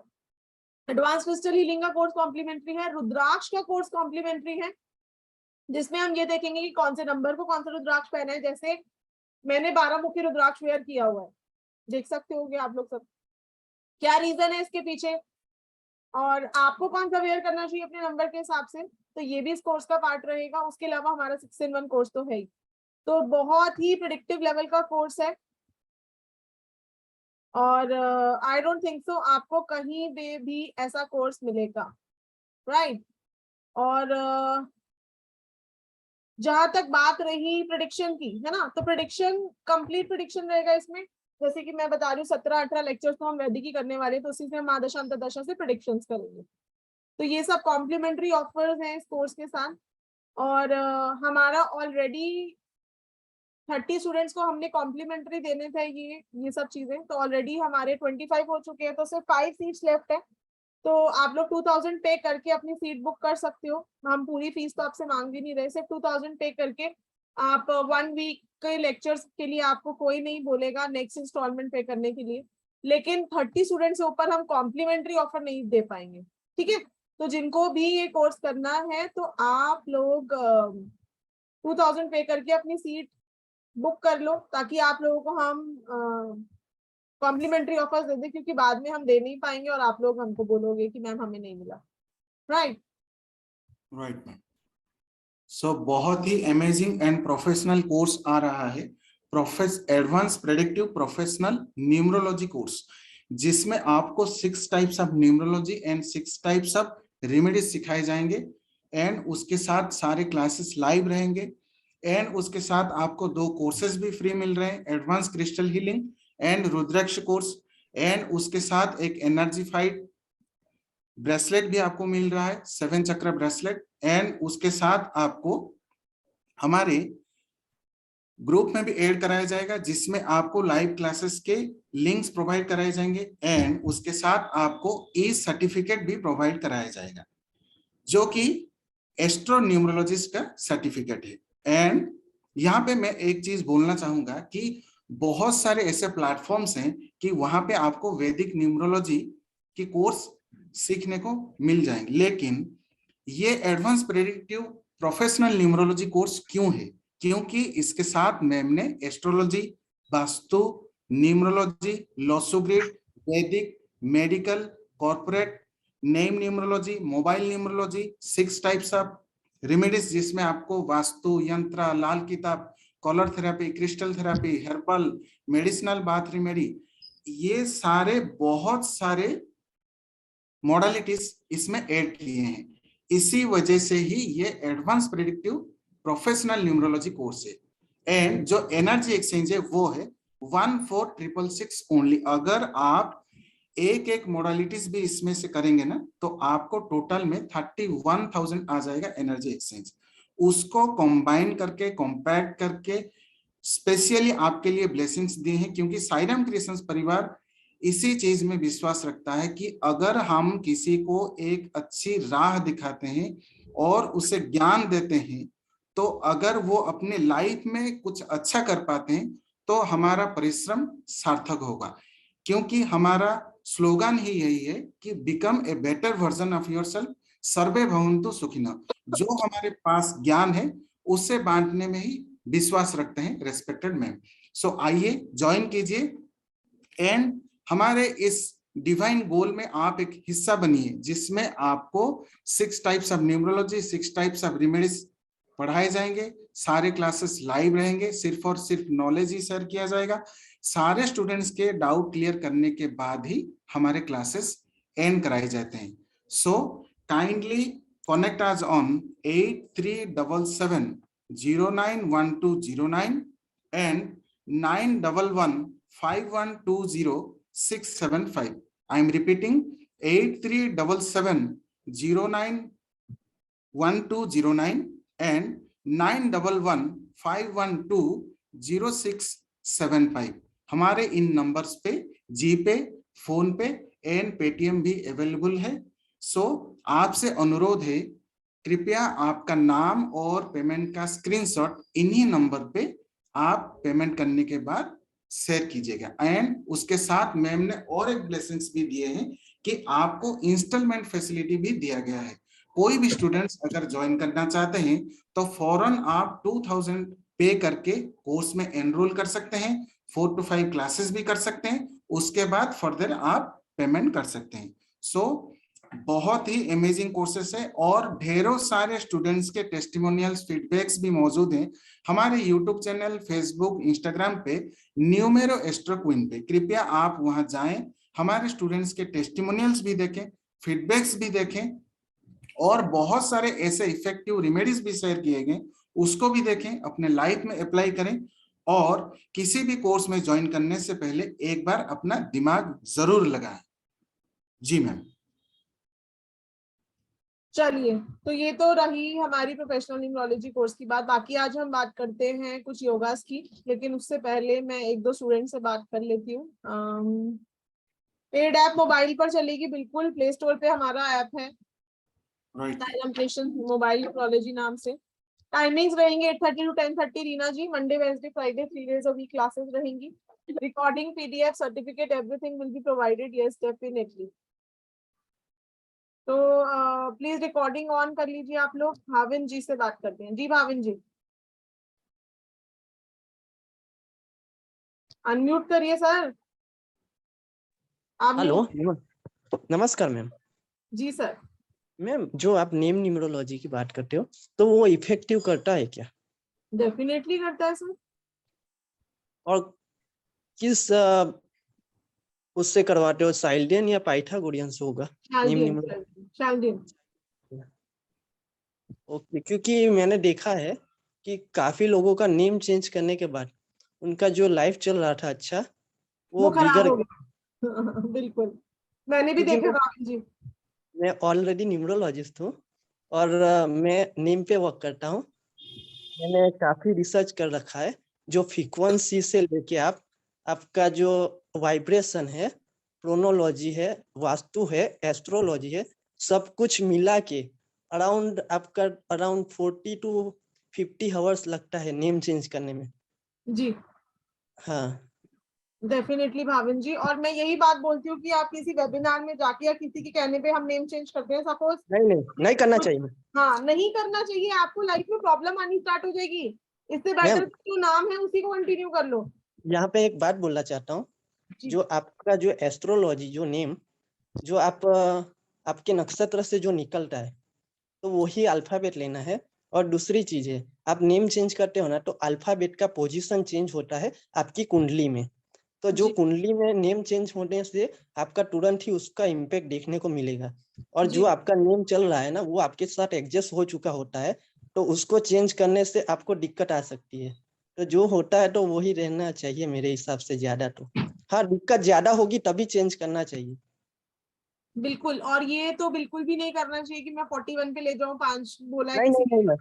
एडवांस क्रिस्टल हीलिंग का कोर्स कॉम्प्लीमेंट्री है, रुद्राक्ष का कोर्स कॉम्प्लीमेंट्री है, जिसमें हम ये देखेंगे कि कौन से नंबर को कौन सा रुद्राक्ष पहना है। जैसे मैंने 12 मुखी रुद्राक्ष वेयर किया हुआ है, देख सकते होंगे आप लोग सब, क्या रीजन है इसके पीछे, और आपको कौन सा वेयर करना चाहिए अपने नंबर के हिसाब से, तो ये भी इस कोर्स का पार्ट रहेगा। उसके अलावा हमारा 6-in-1 कोर्स तो है ही, तो बहुत ही प्रेडिक्टिव लेवल का कोर्स है, और आई डोंट थिंक सो आपको कहीं पे भी ऐसा कोर्स मिलेगा, राइट। और जहां तक बात रही प्रेडिक्शन की, है ना, तो प्रेडिक्शन कंप्लीट प्रेडिक्शन रहेगा इसमें। जैसे कि मैं बता रही हूँ 17-18 लेक्चर्स तो हम वैदिक ही करने वाले हैं, तो उसी से हम महादशा अंतरदशा से प्रेडिक्शंस करेंगे। तो ये सब कॉम्प्लीमेंट्री ऑफर्स हैं इस कोर्स के साथ। और हमारा ऑलरेडी 30 स्टूडेंट्स को हमने कॉम्प्लीमेंट्री देने थे ये सब चीजें, तो ऑलरेडी हमारे 25 हो चुके हैं, तो सिर्फ 5 सीट्स लेफ्ट है। तो आप लोग 2000 पे करके अपनी सीट बुक कर सकते हो, हम पूरी फीस तो आपसे मांग भी नहीं रहे, सिर्फ 2000 पे करके आप 1 वीक के लेक्चर्स के लिए आपको कोई नहीं बोलेगा नेक्स्ट इंस्टॉलमेंट पे करने के लिए, लेकिन 30 स्टूडेंट से ऊपर हम कॉम्प्लीमेंट्री ऑफर नहीं दे पाएंगे, ठीक है। तो जिनको भी ये कोर्स करना है तो आप लोग 2000 पे करके अपनी सीट बुक कर लो, ताकि आप लोगों को हम कॉम्प्लीमेंट्री ऑफर्स दे दें, क्योंकि बाद में हम दे नहीं पाएंगे और आप लोग हमको बोलोगे कि मैम हमें नहीं मिला, राइट मैम। सो बहुत ही अमेजिंग एंड प्रोफेशनल कोर्स आ रहा है, advance predictive professional numerology course. जिसमें आपको 6 types of numerology and 6 types of remedies सिखाए जाएंगे। एंड उसके साथ सारे क्लासेस लाइव रहेंगे। एंड उसके साथ आपको 2 कोर्सेज भी फ्री मिल रहे हैं, advance crystal healing and rudraksha course. And उसके साथ एक एनर्जीफाइड ब्रेसलेट भी आपको मिल रहा है, 7 चक्र ब्रेसलेट। एंड उसके साथ आपको हमारे ग्रुप में भी ऐड कराया जाएगा, जिसमें आपको लाइव क्लासेस के लिंक्स प्रोवाइड कराए जाएंगे। एंड उसके साथ आपको ई सर्टिफिकेट भी प्रोवाइड कराया जाएगा, जो कि एस्ट्रो न्यूमरोलॉजिस्ट का सर्टिफिकेट है। एंड यहाँ पे मैं एक चीज बोलना चाहूंगा कि बहुत सारे ऐसे प्लेटफॉर्म्स हैं कि वहां पे आपको वैदिक न्यूमरोलॉजी की कोर्स सीखने को मिल जाएंगे, लेकिन ये advance predictive professional numerology course क्यों है? क्योंकि इसके साथ मैम ने एस्ट्रोलॉजी, वास्तु, न्यूमरोलॉजी, लोसोग्रिड, Vedic, medical, corporate, name numerology, mobile numerology, 6 types of remedies, जिसमें आपको vastu, yantra, Lal Kitab, colour therapy, crystal therapy, herbal, medicinal bath remedy, ये सारे बहुत सारे मॉडलिटीज इसमें ऐड किए हैं। इसी वजह से ही ये advance predictive professional numerology course है। एंड जो एनर्जी एक्सचेंज है वो है 14,666 ओनली। अगर आप एक मॉडलिटीज भी इसमें से करेंगे ना, तो आपको टोटल में 31,000 आ जाएगा एनर्जी एक्सचेंज। उसको कंबाइन करके, कॉम्पैक्ट करके स्पेशली आपके लिए ब्लेसिंग्स दिए हैं, क्योंकि साईराम क्रिएशंस परिवार इसी चीज में विश्वास रखता है कि अगर हम किसी को एक अच्छी राह दिखाते हैं और उसे ज्ञान देते हैं, तो अगर वो अपने लाइफ में कुछ अच्छा कर पाते हैं तो हमारा परिश्रम सार्थक होगा। क्योंकि हमारा स्लोगन ही यही है कि become a better version of yourself, सर्वे भवन्तु सुखिनः। जो हमारे पास ज्ञान है उसे बांटने में ही विश्वास रखते हैं रेस्पेक्टेड मैम। सो आइए ज्वाइन कीजिए एंड हमारे इस डिवाइन गोल में आप एक हिस्सा बनिए, जिसमें आपको 6 types of numerology, 6 types of remedies पढ़ाए जाएंगे। सारे क्लासेस लाइव रहेंगे, सिर्फ और सिर्फ नॉलेज ही शेयर किया जाएगा। सारे स्टूडेंट्स के डाउट क्लियर करने के बाद ही हमारे क्लासेस एंड कराए जाते हैं। So kindly connect us on 8377091209 and 9115120675. I am repeating 8377091209 and 9115120675. हमारे इन नंबर्स पे GPay, PhonePe and Paytm भी अवेलेबल है। सो आपसे अनुरोध है, कृपया आपका नाम और पेमेंट का स्क्रीनशॉट इन्हीं नंबर पे आप पेमेंट करने के बाद शेयर कीजिएगा। एंड उसके साथ मैम ने और एक ब्लेसिंग्स भी दिए हैं कि आपको इंस्टॉलमेंट फैसिलिटी भी दिया गया है। कोई भी स्टूडेंट्स अगर ज्वाइन करना चाहते हैं तो फौरन आप 2000 पे करके कोर्स में एनरोल कर सकते हैं, 4 to 5 क्लासेस भी कर सकते हैं, उसके बाद फर्दर आप पेमेंट कर सकते हैं। सो बहुत ही अमेजिंग कोर्सेस है और ढेरों सारे स्टूडेंट्स के टेस्टिमोनियल्स, फीडबैक्स भी मौजूद हैं हमारे यूट्यूब चैनल, फेसबुक, इंस्टाग्राम पे, न्यूमेरो एस्ट्रो क्वीन पे। कृपया आप वहां जाएं, हमारे स्टूडेंट्स के टेस्टिमोनियल्स भी देखें, फीडबैक्स भी देखें और बहुत सारे ऐसे इफेक्टिव रेमेडीज भी शेयर किए गए, उसको भी देखें, अपने लाइफ में अप्लाई करें। और किसी भी कोर्स में ज्वाइन करने से पहले एक बार अपना दिमाग जरूर लगाएं। जी मैम। चलिए, तो ये तो रही हमारी प्रोफेशनल न्यूमरोलॉजी कोर्स की बात। बाकी आज हम बात करते हैं कुछ योगास की, लेकिन उससे पहले मैं 1-2 स्टूडेंट से बात कर लेती हूँ। पेड ऐप मोबाइल पर चलेगी, बिल्कुल प्ले स्टोर पे हमारा ऐप है मोबाइल न्यूमरोलॉजी नाम से। टाइमिंग्स रहेंगे 8:30 to 10:30 Reena ji, Monday, Wednesday, Friday, 3 days a week classes रहेंगी। Recording, PDF, certificate, everything will be provided. Yes, definitely. तो प्लीज रिकॉर्डिंग ऑन कर लीजिए आप लोग। भाविन जी से बात करते हैं। जी भाविन जी, अनम्यूट करिए सर। आप हेलो, नमस्कार मैम। जी सर। मैम, जो आप नेम न्यूमरोलॉजी की बात करते हो, तो वो इफेक्टिव करता है क्या? डेफिनेटली करता है सर। और किस उससे करवाते हो, साइल्डियन या पाइथागोरियंस होगा नेम न्यूमरोलॉजी? शाल्डियन। ओके, क्योंकि मैंने देखा है कि काफी लोगों का नेम चेंज करने के बाद उनका जो लाइफ चल रहा था अच्छा, वो वो खराब बिगड़ हो गया। गया। बिल्कुल, मैंने भी क्योंकि देखा राहुल जी। मैं ऑलरेडी न्यूमरोलॉजिस्ट हूँ और मैं नेम पे वर्क करता हूँ। मैंने काफी रिसर्च कर रखा है, जो फ्रीक्वेंसी से लेके आपका जो वाइब्रेशन है, प्रोनोलॉजी है, वास्तु है, एस्ट्रोलॉजी है, सब कुछ मिला के आपका अराउंड 40 to 50 आवर्स लगता है नेम चेंज करने में। जी हाँ डेफिनेटली भाविन जी, और मैं यही बात बोलती हूँ कि आप किसी वेबिनार में जाके या किसी के कहने पे हम नेम चेंज करते हैं, सपोज नहीं करना चाहिए। हाँ नहीं करना चाहिए, आपको लाइफ में प्रॉब्लम आनी स्टार्ट हो जाएगी। इससे बेटर मैम जो नाम है उसी को कंटिन्यू कर लो। यहाँ पे एक बात बोलना चाहता हूँ, जी जो आपका जो एस्ट्रोलॉजी जो नेम जो आपके नक्षत्र से जो निकलता है, तो वही अल्फाबेट लेना है। और दूसरी चीज है, आप नेम चेंज करते हो ना, तो अल्फाबेट का पोजीशन चेंज होता है आपकी कुंडली में। तो जो जी कुंडली में नेम चेंज होने से आपका तुरंत ही उसका इम्पैक्ट देखने को मिलेगा। और जो जी आपका नेम चल रहा है ना, वो आपके साथ एडजस्ट हो चुका होता है, तो उसको चेंज करने से आपको दिक्कत आ सकती है। तो जो होता है तो वही रहना चाहिए मेरे हिसाब से, ज्यादा तो हाँ, दिक्कत ज्यादा होगी तभी चेंज करना चाहिए। बिल्कुल, और ये तो बिल्कुल भी नहीं करना चाहिए कि मैं 41 पे ले जाऊं, 5 बोला है नहीं किसी नहीं नहीं,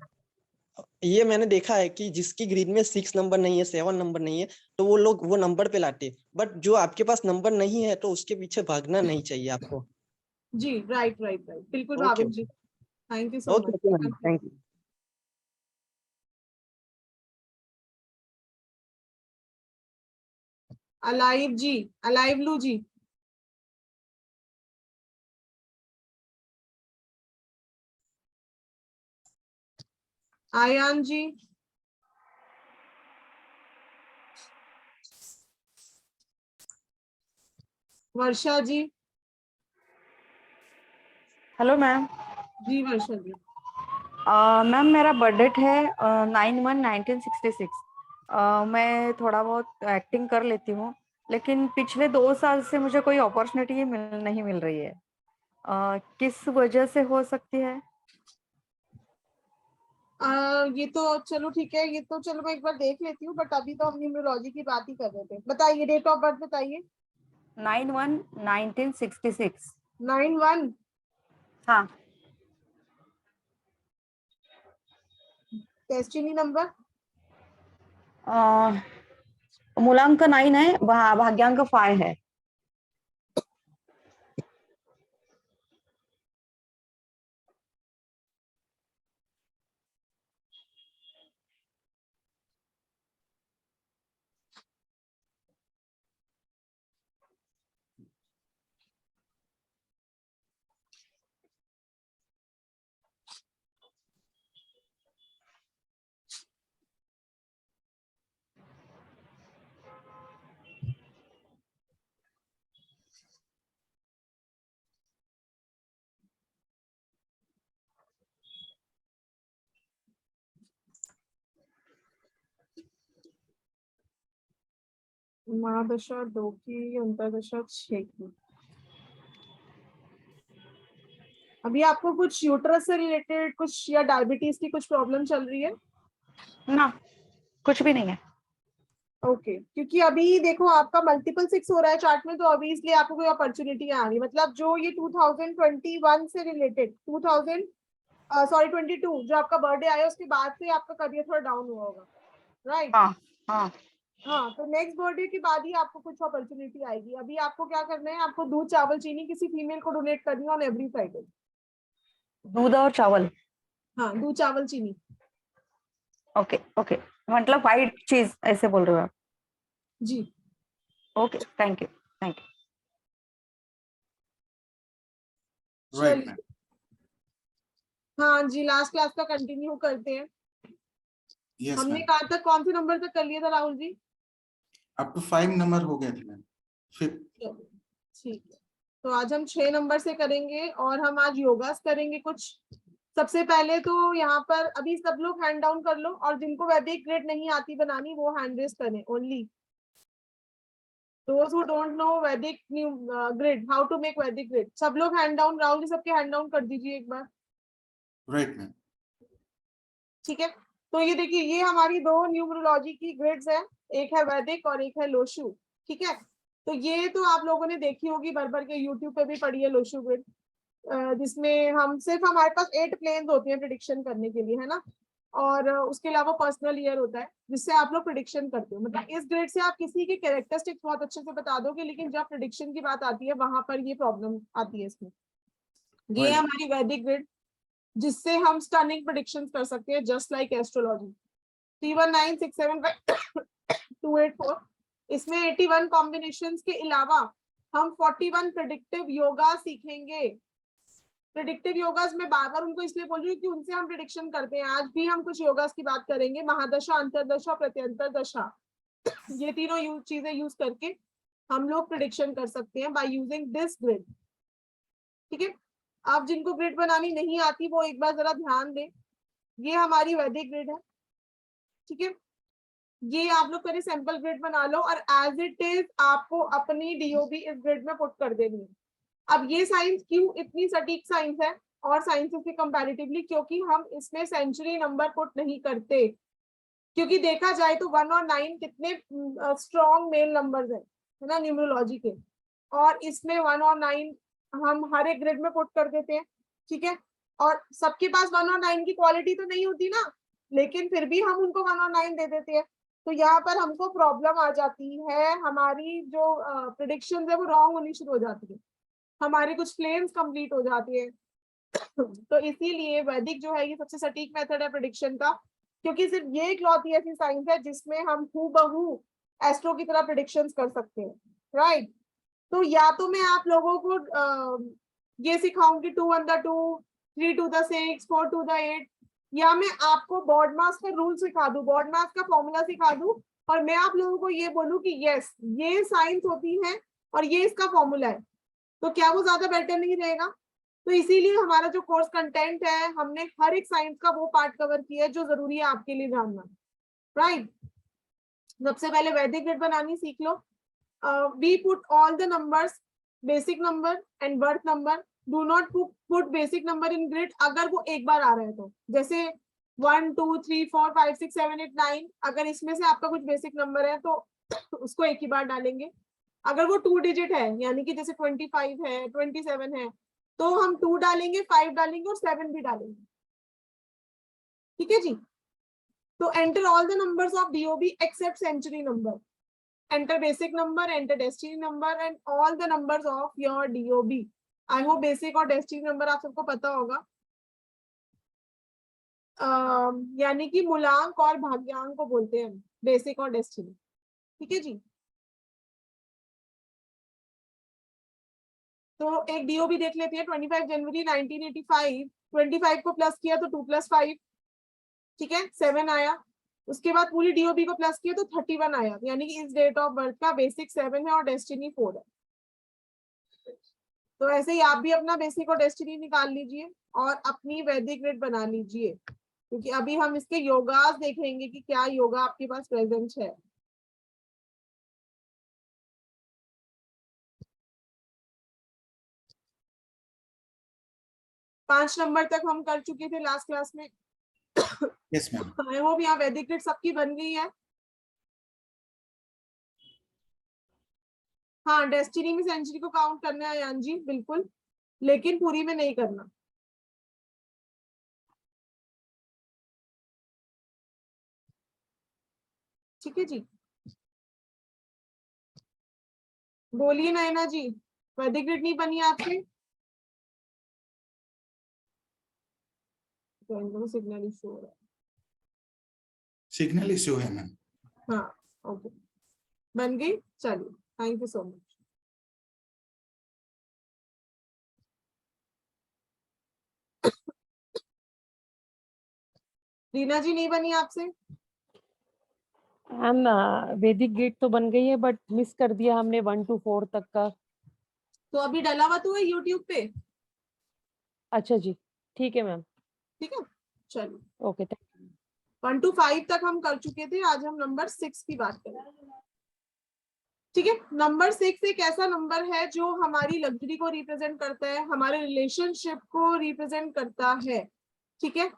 ये मैंने देखा है कि जिसकी ग्रिड में 6 नंबर नहीं है, 7 नंबर नहीं है, तो वो लोग वो नंबर पे लाते हैं। बट जो आपके पास नंबर नहीं है तो उसके पीछे भागना नहीं चाहिए आपको। जी राइट राइट राइट, बिल्कुल okay Bhavin ji, thank you so okay much. Okay ma'am, thank you. अलाइव जी, अलाइव लू जी, आयान जी, वर्षा जी। Hello ma'am. जी वर्षा जी। मैम मेरा बर्थडेट है 9/1/1966। मैं थोड़ा बहुत एक्टिंग कर लेती हूँ, लेकिन पिछले 2 साल से मुझे कोई अपॉर्चुनिटी नहीं मिल रही है। किस वजह से हो सकती है? ये तो चलो ठीक है, ये तो चलो मैं एक बार देख लेती हूँ, बट अभी तो हम न्यूमरोलॉजी की बात ही कर रहे थे। बताइए डेट ऑफ बर्थ बताइए। 9/1/1966। 9/1। हाँ। Destiny number. अ, मूलांक 9 है, भाग्यांक 5 है। महादशा 2 की, अंतरदशा 6 की। अभी आपको कुछ यूट्रस से रिलेटेड कुछ या डायबिटीज की कुछ प्रॉब्लम चल रही है? ना, कुछ भी नहीं है। ओके क्योंकि अभी देखो आपका मल्टीपल 6 हो रहा है चार्ट में, तो अभी इसलिए आपको कोई अपॉर्चुनिटी आ रही, मतलब जो ये 2021 से रिलेटेड 2000 सॉरी 22 जो आपका बर्थडे आया उसके बाद से आपका करियर थोड़ा डाउन हुआ होगा, राइट? हाँ हाँ। हाँ, तो नेक्स्ट बर्थडे के बाद ही आपको कुछ अपॉर्चुनिटी आएगी। अभी आपको क्या करना है, आपको दूध चावल चीनी किसी फीमेल को डोनेट करनी है ऑन एवरी फ्राइडे। दूध और चावल। हाँ, दूध चावल चीनी। ओके ओके, मतलब वाइट चीज ऐसे बोल रहे हो आप? जी okay, thank you thank you. Right ma'am. चलिए, हाँ जी, लास्ट क्लास का कंटिन्यू करते हैं। यस हमने मैम। कहाँ तक, कौन से नंबर तक कर लिया था Rahul ji? Up to 5 number हो गए थे मैम। 5th। चलो, ठीक है, तो आज हम 6 नंबर से करेंगे और हम आज योगास करेंगे कुछ। सबसे पहले तो यहाँ पर अभी सब लोग हैंड डाउन कर लो, और जिनको वैदिक ग्रेड नहीं आती बनानी वो हैंड रेस करें only. Those who don't know Vedic grid, how to make Vedic grid, सब लोग हैंड डाउन, राहुल जी सबके हैंड डाउन कर दीजिए एक बार। Right ma'am. ठीक है, तो ये देखिए, ये हमारी दो न्यूमरोलॉजी की ग्रिड्स है, एक है वैदिक और एक है लोशु। ठीक है, तो ये तो आप लोगों ने देखी होगी, भर के यूट्यूब पे भी पढ़ी है लोशु ग्रिड, जिसमें हम सिर्फ, हमारे पास 8 प्लेन्स होती हैं प्रिडिक्शन करने के लिए, है ना, और उसके अलावा पर्सनल ईयर होता है जिससे आप लोग प्रिडिक्शन करते हो। मतलब इस ग्रिड से आप किसी के कैरेक्टरिस्टिक्स बहुत अच्छे से बता दोगे, लेकिन जब प्रिडिक्शन की बात आती है वहां पर ये प्रॉब्लम आती है इसमें। ये Right. हमारी वैदिक ग्रिड, जिससे हम स्टनिंग प्रेडिक्शंस कर सकते हैं, जस्ट लाइक एस्ट्रोलॉजी। 319675284, इसमें 81 कॉम्बिनेशंस के अलावा हम 41 प्रेडिक्टिव योगा सीखेंगे। प्रेडिक्टिव योगास में बार बार उनको इसलिए बोल रही हूँ कि उनसे हम प्रेडिक्शन करते हैं। आज भी हम कुछ योगास की बात करेंगे, महादशा, अंतरदशा, प्रत्यंतर दशा, ये तीनों चीजें यूज करके हम लोग प्रेडिक्शन कर सकते हैं बाय यूजिंग दिस ग्रिड। ठीक है, आप जिनको ग्रिड बनानी नहीं आती वो एक बार जरा ध्यान दें, ये हमारी वैदिक ग्रिड है। ठीक है, ये आप लोग पहले सैंपल ग्रिड बना लो और एज इट इज आपको अपनी डीओबी इस ग्रिड में पुट कर देनी है। अब ये साइंस क्यों इतनी सटीक साइंस है और साइंसेस के कंपैरेटिवली, क्योंकि हम इसमें सेंचुरी नंबर पुट नहीं करते, क्योंकि देखा जाए तो 1 और 9 कितने स्ट्रॉन्ग मेल नंबर्स है ना न्यूमरोलॉजी के, और इसमें 1 और 9 हम हर एक ग्रिड में पुट कर देते हैं। ठीक है, और सबके पास 1 और 9 की क्वालिटी तो नहीं होती ना, लेकिन फिर भी हम उनको 1 और 9 दे देते हैं, तो यहाँ पर हमको प्रॉब्लम आ जाती है, हमारी जो प्रेडिक्शंस है वो रॉन्ग होनी शुरू हो जाती है, हमारे कुछ क्लेम्स कंप्लीट हो जाती है। तो इसीलिए वैदिक जो है ये सबसे सटीक मेथड है प्रेडिक्शन का, क्योंकि सिर्फ ये इकलौती ऐसी साइंस है जिसमें हम हूबहू एस्ट्रो की तरह प्रेडिक्शंस कर सकते हैं। राइट, तो या तो मैं आप लोगों को ये सिखाऊंगी 2 1 2 3 2 6 4 2 8, या मैं आपको बॉड मास का रूल सिखा दूं, बॉड मास का फॉर्मूला सिखा दूं, और मैं आप लोगों को ये बोलूं कि यस ये साइंस होती है और ये इसका फॉर्मूला है, तो क्या वो ज्यादा बेटर नहीं रहेगा? तो इसीलिए हमारा जो कोर्स कंटेंट है, हमने हर एक साइंस का वो पार्ट कवर किया है जो जरूरी है आपके लिए जानना। राइट, सबसे पहले वैदिक ग्रिड बनानी सीख लो। we put all the numbers, basic number and birth number. Do not put basic number in grid अगर वो एक बार आ रहा है तो, जैसे 1 2 3 4 5 6 7 8 9, अगर इसमें से आपका कुछ बेसिक नंबर है तो उसको एक ही बार डालेंगे। अगर वो 2 डिजिट है, यानी कि जैसे 25 है, 27 है, तो हम 2 डालेंगे, 5 डालेंगे और 7 भी डालेंगे। ठीक है जी, तो enter all the numbers of DOB except century number, enter basic number, enter destiny number and all the numbers of your DOB. I hope basic और destiny number आप सबको पता होगा, यानी कि मूलांक और भाग्यांक को बोलते हैं बेसिक और डेस्टिनी। ठीक है जी, तो एक डीओबी देख लेते हैं। 25 जनवरी 1985, 25 को प्लस किया तो 2 + 5, ठीक है 7 आया। उसके बाद पूरी डीओबी को प्लस किया तो 31 आया, यानी कि इस डेट ऑफ बर्थ का बेसिक 7 है और डेस्टिनी 4 है। तो ऐसे ही आप भी अपना बेसिक और डेस्टिनी निकाल लीजिए और अपनी वैदिक ग्रिड बना लीजिए, क्योंकि अभी हम इसके योगास देखेंगे कि क्या योगा आपके पास प्रेजेंट है। पांच नंबर तक हम कर चुके थे लास्ट क्लास में। Yes ma'am. आई होप यहाँ वैदिक ग्रिड सबकी बन गई है। हाँ, डेस्टिनी में सेंचुरी को काउंट करना है यान जी, बिल्कुल, लेकिन पूरी में नहीं करना। ठीक है जी, बोलिए नैना जी, वैदिक ग्रिड नहीं बनी आपसे? सिग्नल इशू हो रहा है। सिग्नल इश्यू है मैम। हाँ ओके, बन गई, चलिए thank you so much. Reena ji नहीं बनी आपसे? मैम वैदिक ग्रिड तो बन गई है, बट मिस कर दिया हमने 1 to 4 तक का। तो अभी डला हुआ तो है यूट्यूब पे। अच्छा जी, ठीक है मैम। ठीक है, चलिए ओके, 1 to 5 तक हम कर चुके थे, आज हम नंबर 6 की बात करें। ठीक है। नंबर 6 एक ऐसा नंबर है जो हमारी लग्जरी को रिप्रेजेंट करता है, हमारे रिलेशनशिप को रिप्रेजेंट करता है। ठीक है,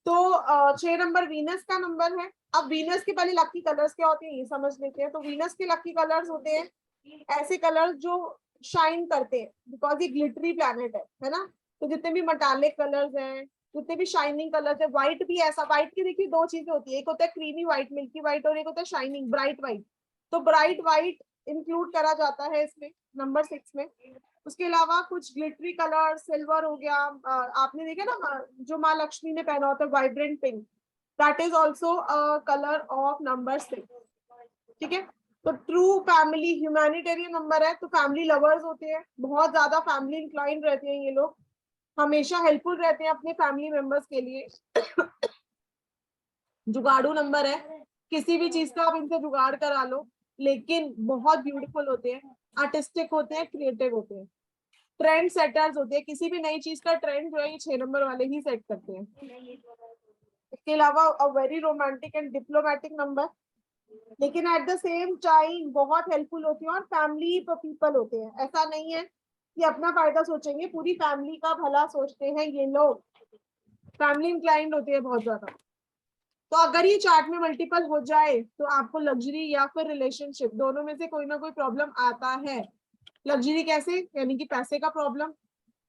तो 6 नंबर वीनस का नंबर है। अब वीनस के पहले लकी कलर्स क्या होते हैं ये समझ लेते हैं। तो वीनस के लकी कलर्स होते हैं ऐसे कलर्स जो शाइन करते हैं, बिकॉज ये ग्लिटरी प्लैनेट है ना। तो जितने भी मेटालिक कलर्स हैं, जितने भी शाइनिंग कलर्स है, व्हाइट भी ऐसा, व्हाइट की देखिए दो चीजें होती है, एक होता है क्रीमी व्हाइट, मिल्की व्हाइट, और एक होता है शाइनिंग ब्राइट व्हाइट। तो ब्राइट व्हाइट इंक्लूड करा जाता है इसमें नंबर 6 में। उसके अलावा कुछ ग्लिटरी कलर, सिल्वर हो गया, आपने देखा ना जो माँ लक्ष्मी ने पहना होता है vibrant pink, that is also a colour of number 6। ठीक है, तो ट्रू फैमिली ह्यूमैनिटेरियन नंबर है, तो फैमिली लवर्स होते हैं, बहुत ज्यादा फैमिली इंक्लाइंड रहते हैं ये लोग, हमेशा हेल्पफुल रहते हैं अपने फैमिली मेंबर्स के लिए। जुगाड़ू नंबर है, किसी भी चीज का आप इनसे जुगाड़ करा लो, लेकिन बहुत ब्यूटीफुल होते हैं, आर्टिस्टिक होते हैं, क्रिएटिव होते हैं, ट्रेंड सेटर्स होते हैं। किसी भी नई चीज का ट्रेंड जो है ये 6 नंबर वाले ही सेट करते हैं। इसके अलावा a very romantic and diplomatic number, लेकिन एट द सेम टाइम बहुत हेल्पफुल होती है और फैमिली पीपल होते हैं। ऐसा नहीं है कि अपना फायदा सोचेंगे, पूरी फैमिली का भला सोचते हैं ये लोग, फैमिली इंक्लाइंड होते हैं बहुत ज्यादा। तो अगर ये चार्ट में मल्टीपल हो जाए तो आपको लग्जरी या फिर रिलेशनशिप दोनों में से कोई ना कोई प्रॉब्लम आता है। लग्जरी कैसे, यानी कि पैसे का प्रॉब्लम।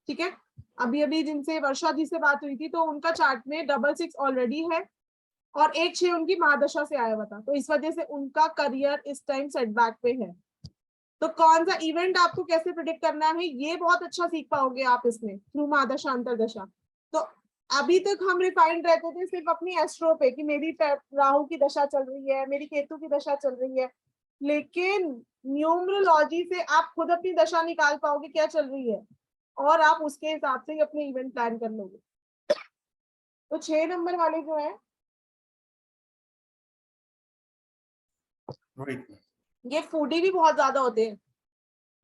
ठीक है, अभी अभी जिनसे वर्षा जी से बात हुई थी तो उनका चार्ट में 666 ऑलरेडी है और 1 6 उनकी महादशा से आया हुआ था, तो इस वजह से उनका करियर इस टाइम सेटबैक पे है। तो कौन सा इवेंट आपको कैसे प्रिडिक्ट करना है ये बहुत अच्छा सीख पाओगे आप इसमें थ्रू महादशा अंतरदशा। तो अभी तक हम रिफाइंड रहते थे सिर्फ अपनी एस्ट्रो पे कि मेरी राहु की दशा चल रही है, मेरी केतु की दशा चल रही है, लेकिन न्यूमरोलॉजी से आप खुद अपनी दशा निकाल पाओगे क्या चल रही है और आप उसके हिसाब से ही अपने इवेंट प्लान कर लोगे। तो 6 नंबर वाले जो है ये फूडी भी बहुत ज्यादा होते हैं,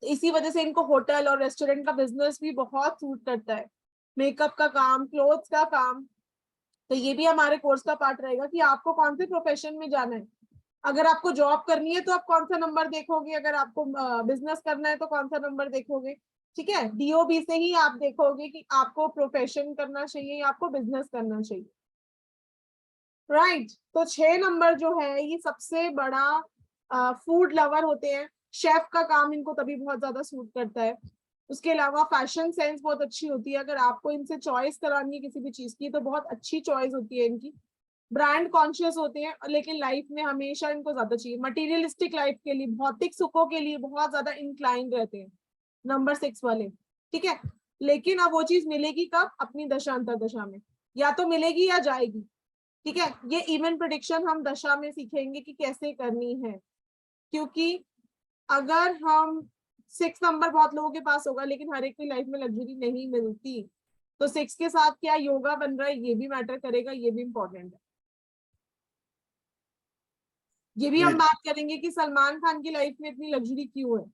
इसी वजह से इनको होटल और रेस्टोरेंट का बिजनेस भी बहुत सूट करता है, मेकअप का काम, क्लोथ्स का काम। तो ये भी हमारे कोर्स का पार्ट रहेगा कि आपको कौन से प्रोफेशन में जाना है। अगर आपको जॉब करनी है तो आप कौन सा नंबर देखोगे, अगर आपको बिजनेस करना है तो कौन सा नंबर देखोगे। ठीक है, डीओबी से ही आप देखोगे कि आपको प्रोफेशन करना चाहिए या आपको बिजनेस करना चाहिए। राइट, तो 6 नंबर जो है ये सबसे बड़ा फूड लवर होते हैं, शेफ का काम इनको तभी बहुत ज्यादा सूट करता है। उसके अलावा फैशन सेंस बहुत अच्छी होती है, अगर आपको इनसे चॉइस करानी है किसी भी चीज की तो बहुत अच्छी चॉइस होती है इनकी। ब्रांड कॉन्शियस होते हैं, लेकिन लाइफ में हमेशा इनको ज्यादा चाहिए, मटीरियलिस्टिक लाइफ के लिए, भौतिक सुखों के लिए बहुत ज्यादा इंक्लाइंड रहते हैं नंबर 6 वाले। ठीक है, लेकिन अब वो चीज मिलेगी कब, अपनी दशा अंतरदशा में, या तो मिलेगी या जाएगी। ठीक है, ये इवेंट प्रेडिक्शन हम दशा में सीखेंगे कि कैसे करनी है, क्योंकि अगर हम 6 नंबर बहुत लोगों के पास होगा लेकिन हर एक की लाइफ में लग्जरी नहीं मिलती, तो 6 के साथ क्या योगा बन रहा है ये भी मैटर करेगा, ये भी इंपॉर्टेंट है। ये भी हम बात करेंगे कि सलमान खान की लाइफ में इतनी लग्जरी क्यों है।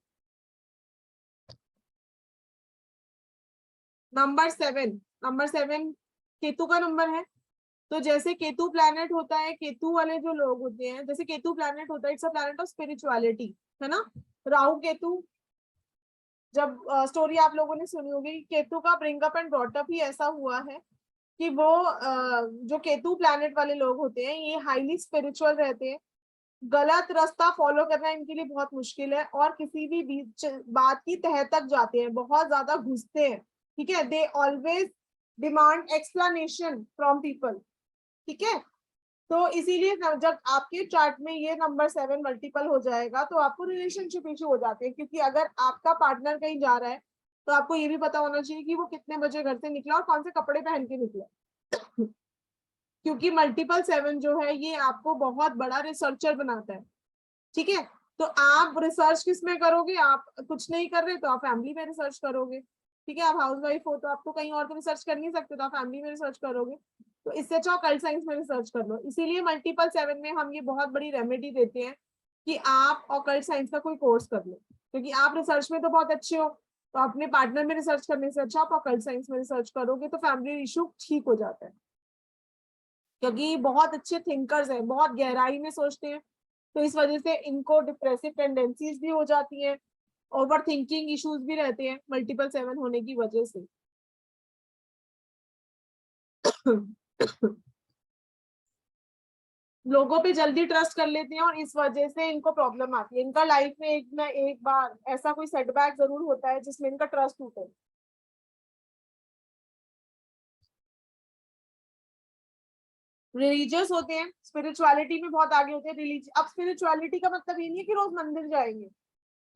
नंबर 7 केतु का नंबर है। तो जैसे केतु प्लैनेट होता है, केतु वाले जो लोग होते हैं, जैसे केतु प्लैनेट होता है, it's a planet of spirituality, है ना। राहु केतु, जब स्टोरी आप लोगों ने सुनी होगी, केतु का ब्रिंगअप एंड ब्रॉटअप ही ऐसा हुआ है कि वो जो केतु प्लैनेट वाले लोग होते हैं ये हाईली स्पिरिचुअल रहते हैं, गलत रास्ता फॉलो करना इनके लिए बहुत मुश्किल है और किसी भी बात की तह तक जाते हैं, बहुत ज्यादा घुसते हैं। ठीक है, they always demand explanation from people. ठीक है, तो इसीलिए जब आपके चार्ट में ये नंबर 7 मल्टीपल हो जाएगा तो आपको रिलेशनशिप इशू हो जाते हैं, क्योंकि अगर आपका पार्टनर कहीं जा रहा है तो आपको ये भी पता होना चाहिए कि वो कितने बजे घर से निकला और कौन से कपड़े पहन के निकला। क्योंकि मल्टीपल 7 जो है ये आपको बहुत बड़ा रिसर्चर बनाता है। ठीक है, तो आप रिसर्च किस में करोगे, आप कुछ नहीं कर रहे तो आप फैमिली में रिसर्च करोगे। ठीक है, आप हाउसवाइफ हो तो आपको कहीं और तो रिसर्च कर नहीं सकते, तो आप फैमिली में रिसर्च करोगे। तो इससे अच्छा ऑकल्ट साइंस में रिसर्च कर लो। इसीलिए मल्टीपल 7 में हम ये बहुत बड़ी रेमेडी देते हैं कि आप ऑकल्ट साइंस का कोई कोर्स कर लो, क्योंकि आप रिसर्च में तो बहुत अच्छे हो, तो अपने पार्टनर में रिसर्च करने से अच्छा आप ऑकल्ट साइंस में रिसर्च करोगे तो फैमिली इशू ठीक हो जाता है, क्योंकि बहुत अच्छे थिंकर्स हैं, बहुत गहराई में सोचते हैं, तो इस वजह से इनको डिप्रेसिव टेंडेंसीज भी हो जाती हैं, ओवर थिंकिंग इश्यूज भी रहते हैं मल्टीपल 7 होने की वजह से। लोगों पे जल्दी ट्रस्ट कर लेते हैं और इस वजह से इनको प्रॉब्लम आती है। इनका लाइफ में एक ना एक बार ऐसा कोई सेटबैक जरूर होता है जिसमें इनका ट्रस्ट टूटे। रिलीजियस होते हैं, स्पिरिचुअलिटी में बहुत आगे होते हैं। अब स्पिरिचुअलिटी का मतलब ये नहीं है कि रोज मंदिर जाएंगे,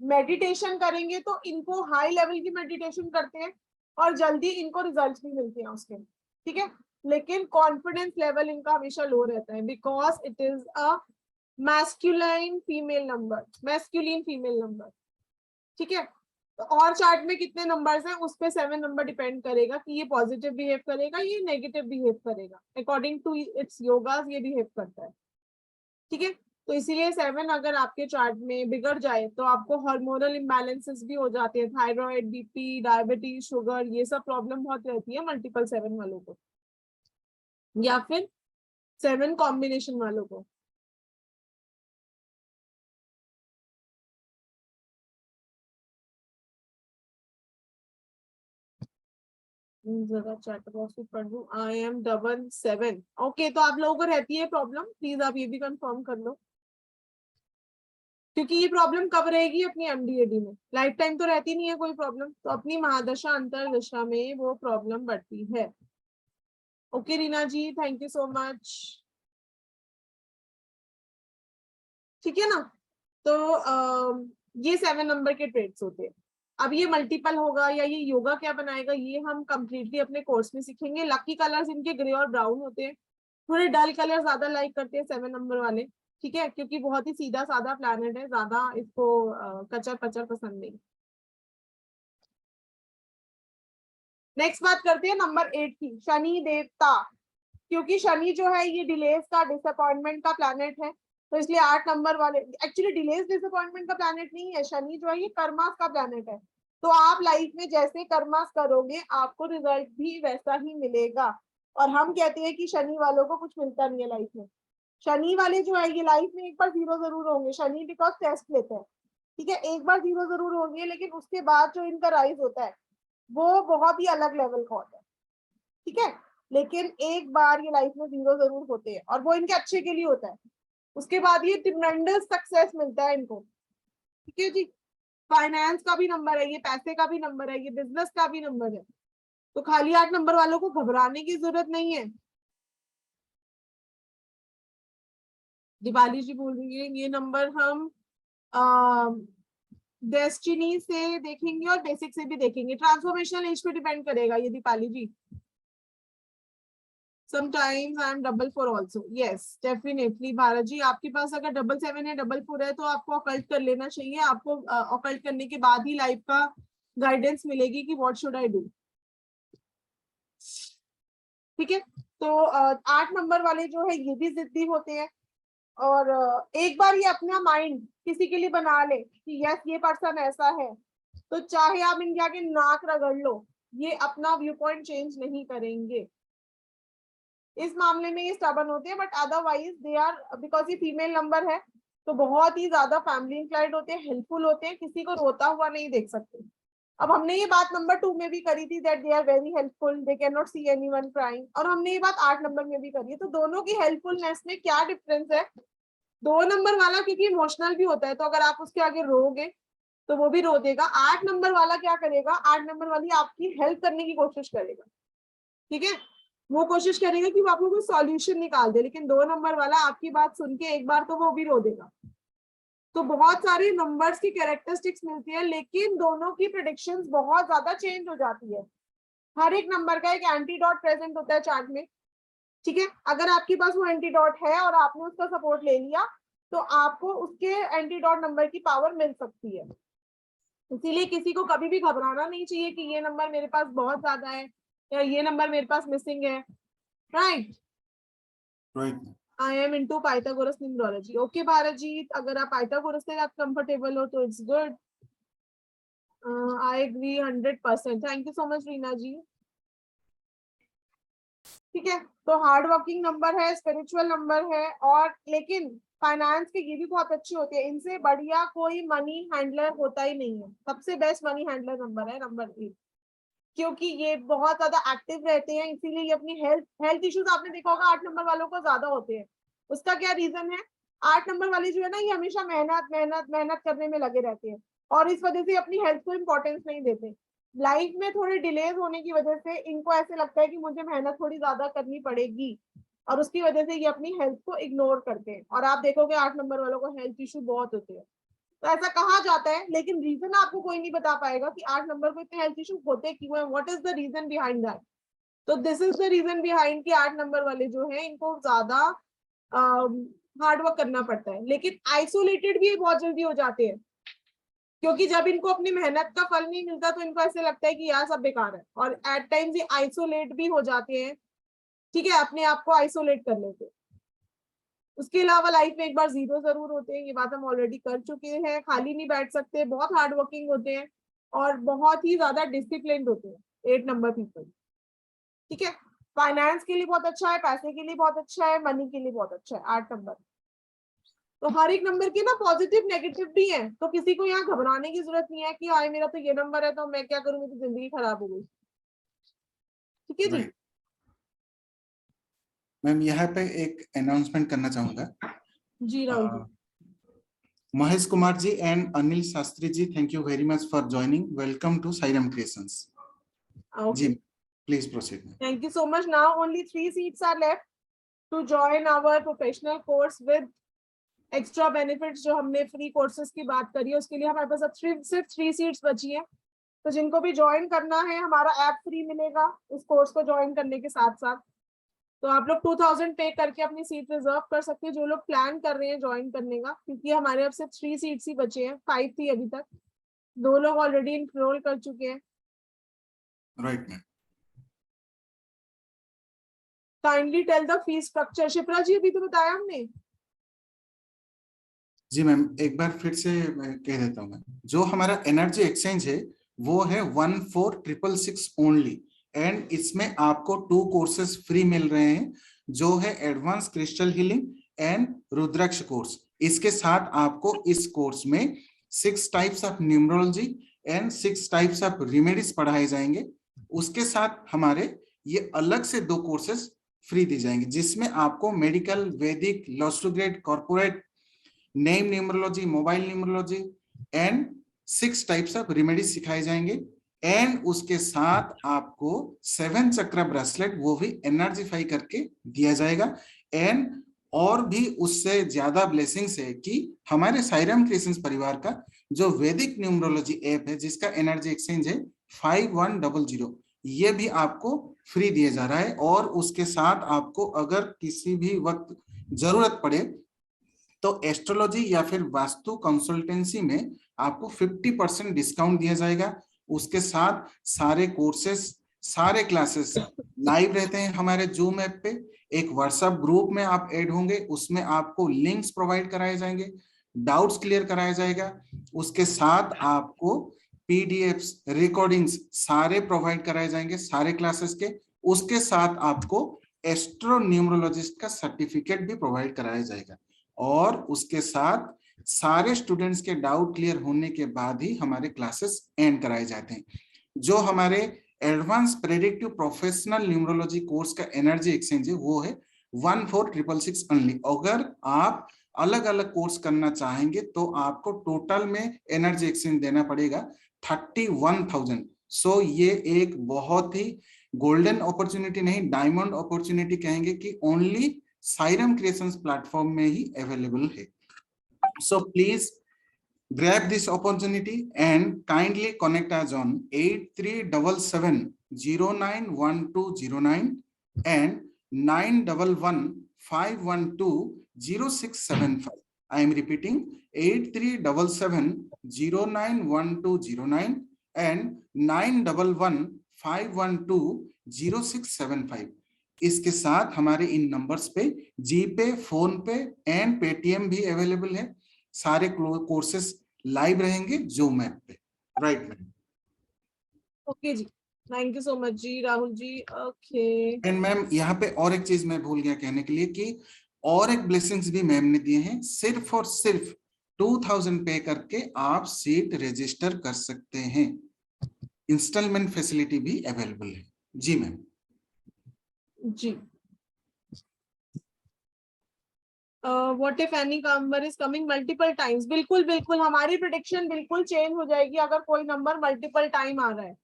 मेडिटेशन करेंगे तो इनको हाई लेवल की मेडिटेशन करते हैं और जल्दी इनको रिजल्ट्स भी मिलते हैं उसके, ठीक है। लेकिन कॉन्फिडेंस लेवल इनका हमेशा लो रहता है because it is a masculine female number, ठीक है। तो और चार्ट में कितने नंबर्स हैं उस पे 7 नंबर डिपेंड करेगा कि ये पॉजिटिव बिहेव करेगा, ये नेगेटिव बिहेव करेगा। अकॉर्डिंग टू इट्स योगास ये बिहेव करता है, ठीक है। तो इसीलिए 7 अगर आपके चार्ट में बिगड़ जाए तो आपको हार्मोनल इम्बैलेंसेस भी हो जाते हैं, थायराइड, बीपी, डायबिटीज, शुगर, ये सब प्रॉब्लम बहुत रहती है मल्टीपल 7 वालों को या फिर 7 कॉम्बिनेशन वालों को। जरा चैट बॉक्स में पढ़ लूं। I am 777 okay. तो आप लोगों को रहती है प्रॉब्लम, प्लीज आप ये भी कंफर्म कर लो, क्योंकि ये प्रॉब्लम कब रहेगी अपनी एमडीएडी में, लाइफ टाइम तो रहती नहीं है कोई प्रॉब्लम, तो अपनी महादशा अंतरदशा में वो प्रॉब्लम बढ़ती है। Okay Reena ji, thank you so much, ठीक है ना। तो ये 7 नंबर के ट्रेड्स होते हैं। अब ये मल्टीपल होगा या ये योगा क्या बनाएगा ये हम कंप्लीटली अपने कोर्स में सीखेंगे। लकी कलर्स इनके ग्रे और ब्राउन होते हैं, थोड़े डल कलर ज्यादा लाइक करते हैं 7 नंबर वाले, ठीक है, क्योंकि बहुत ही सीधा साधा प्लैनेट है, ज्यादा इसको कचर पचर पसंद नहीं। नेक्स्ट बात करते हैं नंबर 8 की, शनि देवता। क्योंकि शनि जो है ये डिलेस का, डिसअपॉइंटमेंट का प्लैनेट है, तो इसलिए 8 नंबर वाले, एक्चुअली डिलेस डिसअपॉइंटमेंट का प्लैनेट नहीं है शनि जो है, ये कर्मास का प्लैनेट है। तो आप लाइफ में जैसे कर्मास करोगे आपको रिजल्ट भी वैसा ही मिलेगा। और हम कहते हैं कि शनि वालों को कुछ मिलता नहीं है लाइफ में। शनि वाले जो है ये लाइफ में एक बार 0 जरूर होंगे, शनि बिकॉज टेस्ट लेते हैं, ठीक है, एक बार 0 जरूर होंगे, लेकिन उसके बाद जो इनका राइज होता है वो बहुत ही अलग लेवल का होता है, ठीक है। लेकिन एक बार ये लाइफ में 0 जरूर होते हैं और वो इनके अच्छे के लिए होता है, उसके बाद ये ट्रिमेंडस सक्सेस मिलता है इनको, ठीक है जी। फाइनेंस का भी नंबर है ये, पैसे का भी नंबर है ये, बिजनेस का भी नंबर है, तो खाली 8 नंबर वालों को घबराने की जरूरत नहीं है। दीपाली जी बोल रही है ये नंबर हम डेस्टिनी से देखेंगे और बेसिक से भी देखेंगे, ट्रांसफॉर्मेशनल एज पे डिपेंड करेगा ये दीपाली जी। Sometimes I am 4 also. Yes, definitely Bharat जी, आपके पास अगर 7 है 4 है तो आपको ऑकल्ट कर लेना चाहिए। आपको ऑकल्ट करने के बाद ही लाइफ का गाइडेंस मिलेगी कि व्हाट शुड आई डू, ठीक है। तो 8 नंबर वाले जो है ये भी जिद्दी होते हैं और एक बार ये अपना माइंड किसी के लिए बना ले कि यस ये पर्सन ऐसा है, तो चाहे आप इनके आगे नाक रगड़ लो ये अपना व्यू पॉइंट चेंज नहीं करेंगे। इस मामले में ये स्टबर्न होते हैं, but otherwise they are, because ये फीमेल नंबर है तो बहुत ही ज्यादा फैमिली इंक्लाइंड होते हैं, हेल्पफुल होते हैं, किसी को रोता हुआ नहीं देख सकते। अब हमने ये बात नंबर 2 में भी करी थी, that they are very helpful, they can not see anyone crying, और हमने ये बात 8 नंबर में भी करी है। तो दोनों की हेल्पफुलनेस में क्या डिफरेंस है, 2 नंबर वाला क्योंकि इमोशनल भी होता है तो अगर आप उसके आगे रोगे तो वो भी रो देगा। 8 नंबर वाला क्या करेगा, 8 नंबर वाली आपकी हेल्प करने की कोशिश करेगा, ठीक है, वो कोशिश करेगा कि वो आपको कोई सॉल्यूशन निकाल दे, लेकिन 2 नंबर वाला आपकी बात सुन के एक बार तो वो भी रो देगा। तो बहुत सारे नंबर्स की कैरेक्टरिस्टिक्स मिलती है, लेकिन दोनों की प्रेडिक्शंस बहुत ज्यादा चेंज हो जाती है। हर एक नंबर का एक एंटीडॉट प्रेजेंट होता है चार्ट में, ठीक है। अगर आपके पास वो एंटीडॉट है और आपने उसका सपोर्ट ले लिया तो आपको उसके एंटीडॉट नंबर की पावर मिल सकती है। इसीलिए किसी को कभी भी घबराना नहीं चाहिए कि ये नंबर मेरे पास बहुत ज्यादा है या ये नंबर मेरे पास मिसिंग है, right. I am into Pythagoras numerology. Okay Bharat ji, अगर आप पाइथागोरस से आप कंफर्टेबल हो तो it's good. I agree 100%। Thank you so much Reena ji, ठीक है। तो हार्ड वर्किंग नंबर है, स्पिरिचुअल नंबर है, और लेकिन फाइनेंस के ये भी बहुत अच्छे होते हैं, इनसे बढ़िया कोई मनी हैंडलर होता ही नहीं है। सबसे बेस्ट मनी हैंडलर नंबर है नंबर 8, क्योंकि ये बहुत ज्यादा एक्टिव रहते हैं, इसीलिए ये अपनी हेल्थ इश्यूज आपने देखा होगा 8 नंबर वालों को ज्यादा होते हैं। उसका क्या रीजन है? 8 नंबर वाले जो है ना, ये हमेशा मेहनत मेहनत मेहनत करने में लगे रहते हैं और इस वजह से अपनी हेल्थ को इम्पोर्टेंस नहीं देते। लाइफ में थोड़े डिलेज होने की वजह से इनको ऐसे लगता है कि मुझे मेहनत थोड़ी ज्यादा करनी पड़ेगी और उसकी वजह से ये अपनी हेल्थ को इग्नोर करते हैं। और आप देखोगे 8 नंबर वालों को हेल्थ इश्यू बहुत होते हैं। तो ऐसा कहा जाता है, लेकिन रीजन आपको कोई नहीं बता पाएगा कि 8 नंबर को इतने हेल्थ इश्यू होते क्यों है, what is the reason behind that. तो this is the reason behind कि 8 नंबर वाले जो है इनको ज्यादा हार्ड वर्क करना पड़ता है। लेकिन आइसोलेटेड भी बहुत जल्दी हो जाते हैं, क्योंकि जब इनको अपनी मेहनत का फल नहीं मिलता तो इनको ऐसे लगता है कि यार सब बेकार है, और एट टाइम्स ये आइसोलेट भी हो जाते हैं। ठीक है, अपने आप को आइसोलेट कर लेते हैं। उसके अलावा लाइफ में एक बार जीरो जरूर होते हैं, ये बात हम ऑलरेडी कर चुके हैं। खाली नहीं बैठ सकते, बहुत हार्ड वर्किंग होते हैं और बहुत ही ज्यादा डिसिप्लिन्ड होते हैं 8 नंबर पीपल। ठीक है, फाइनेंस के लिए बहुत अच्छा है, पैसे के लिए बहुत अच्छा है, मनी के लिए बहुत अच्छा है 8 नंबर। तो हर एक नंबर के ना पॉजिटिव नेगेटिव भी है, तो किसी को यहाँ घबराने की जरूरत नहीं है कि हाय मेरा तो ये नंबर है तो मैं क्या करूँ, मेरी जिंदगी खराब हो गई। ठीक है जी। मैम यहाँ पे एक अनाउंसमेंट करना चाहूंगा। जी Rahul ji. Mahesh Kumar ji and Anil Shastri ji, thank you very much for joining. Welcome to Sairam creations. जी please proceed. Thank you so much. Now only 3 seats are left to join our professional course with extra benefits। जो हमने फ्री कोर्सेज की बात करी है उसके लिए हमारे पास अब सिर्फ 3 सीट्स बची हैं। तो जिनको भी ज्वाइन करना है, हमारा ऐप फ्री मिलेगा उस कोर्स को ज्वाइन करने के साथ साथ। तो आप लोग 2000 पे करके अपनी सीट रिजर्व कर सकते हैं, जो लोग प्लान कर रहे हैं ज्वाइन करने का, क्योंकि हमारे अब सिर्फ 3 सीट्स ही बचे हैं। 5 थी अभी तक, 2 लोग ऑलरेडी इनरोल कर चुके हैं। Right ma'am. Kindly tell the fees structure. Shipra ji अभी तो बताया हमने। जी मैम, एक बार फिर से मैं कह देता हूँ। जो हमारा एनर्जी एक्सचेंज है वो है 14666 ओनली, एंड इसमें आपको 2 कोर्सेज फ्री मिल रहे हैं, जो है advance crystal healing and rudraksha course. इसके साथ आपको इस कोर्स में 6 types of numerology and 6 types of remedies पढ़ाए जाएंगे। उसके साथ हमारे ये अलग से 2 कोर्सेज फ्री दी जाएंगे, जिसमें आपको मेडिकल, वैदिक, लॉस्टोग्रेड, corporate, name numerology, mobile numerology and 6 types of remedies सिखाए जाएंगे। एंड उसके साथ आपको 7 चक्र ब्रेसलेट वो भी एनर्जीफाई करके दिया जाएगा। एंड और भी उससे ज्यादा ब्लेसिंग्स है कि हमारे साईराम क्रिएशंस परिवार का जो वैदिक न्यूमरोलॉजी ऐप है, जिसका एनर्जी एक्सचेंज है 5100, ये भी आपको फ्री दिया जा रहा है। और उसके साथ आपको अगर किसी भी वक्त जरूरत पड़े तो एस्ट्रोलॉजी या फिर वास्तु कंसल्टेंसी में आपको 50% डिस्काउंट दिया जाएगा। उसके साथ सारे कोर्सेस, सारे क्लासेस लाइव रहते हैं हमारे जूम ऐप पे। एक व्हाट्सएप ग्रुप में आप ऐड होंगे, उसमें आपको लिंक्स प्रोवाइड कराए जाएंगे, डाउट्स क्लियर कराया जाएगा। उसके साथ आपको पीडीएफ्स, रिकॉर्डिंग्स सारे प्रोवाइड कराए जाएंगे सारे क्लासेस के। उसके साथ आपको एस्ट्रो न्यूमरोलॉजिस्ट का सर्टिफिकेट भी प्रोवाइड कराया जाएगा। और उसके साथ सारे स्टूडेंट्स के डाउट क्लियर होने के बाद ही हमारे क्लासेस एंड कराए जाते हैं। जो हमारे advance predictive professional numerology course का एनर्जी एक्सचेंज है वो है 14666 ओनली। अगर आप अलग अलग कोर्स करना चाहेंगे तो आपको टोटल में एनर्जी एक्सचेंज देना पड़ेगा 31,000। सो ये एक बहुत ही गोल्डन अपॉर्चुनिटी नहीं, डायमंड अपॉर्चुनिटी कहेंगे कि ओनली साईराम क्रिएशंस प्लेटफॉर्म में ही अवेलेबल है। So please grab this opportunity and kindly connect us on 8377091209 and 9115120675. I am repeating 8377091209 and 9115120675। इसके साथ हमारे इन नंबर्स पे GPay, PhonePe and Paytm भी अवेलेबल है। सारे कोर्सेस लाइव रहेंगे जूम ऐप पे। Right ma'am. Okay ji, thank you so much ji Rahul ji. Okay and ma'am यहाँ पे और एक चीज मैं भूल गया कहने के लिए कि और एक ब्लेसिंग्स भी मैम ने दिए हैं, सिर्फ और सिर्फ 2000 पे करके आप सीट रजिस्टर कर सकते हैं। इंस्टॉलमेंट फैसिलिटी भी अवेलेबल है। जी मैम। जी। What if any number is coming multiple times, बिल्कुल बिल्कुल हमारी प्रिडिक्शन बिल्कुल चेंज हो जाएगी अगर कोई नंबर मल्टीपल टाइम आ रहा है।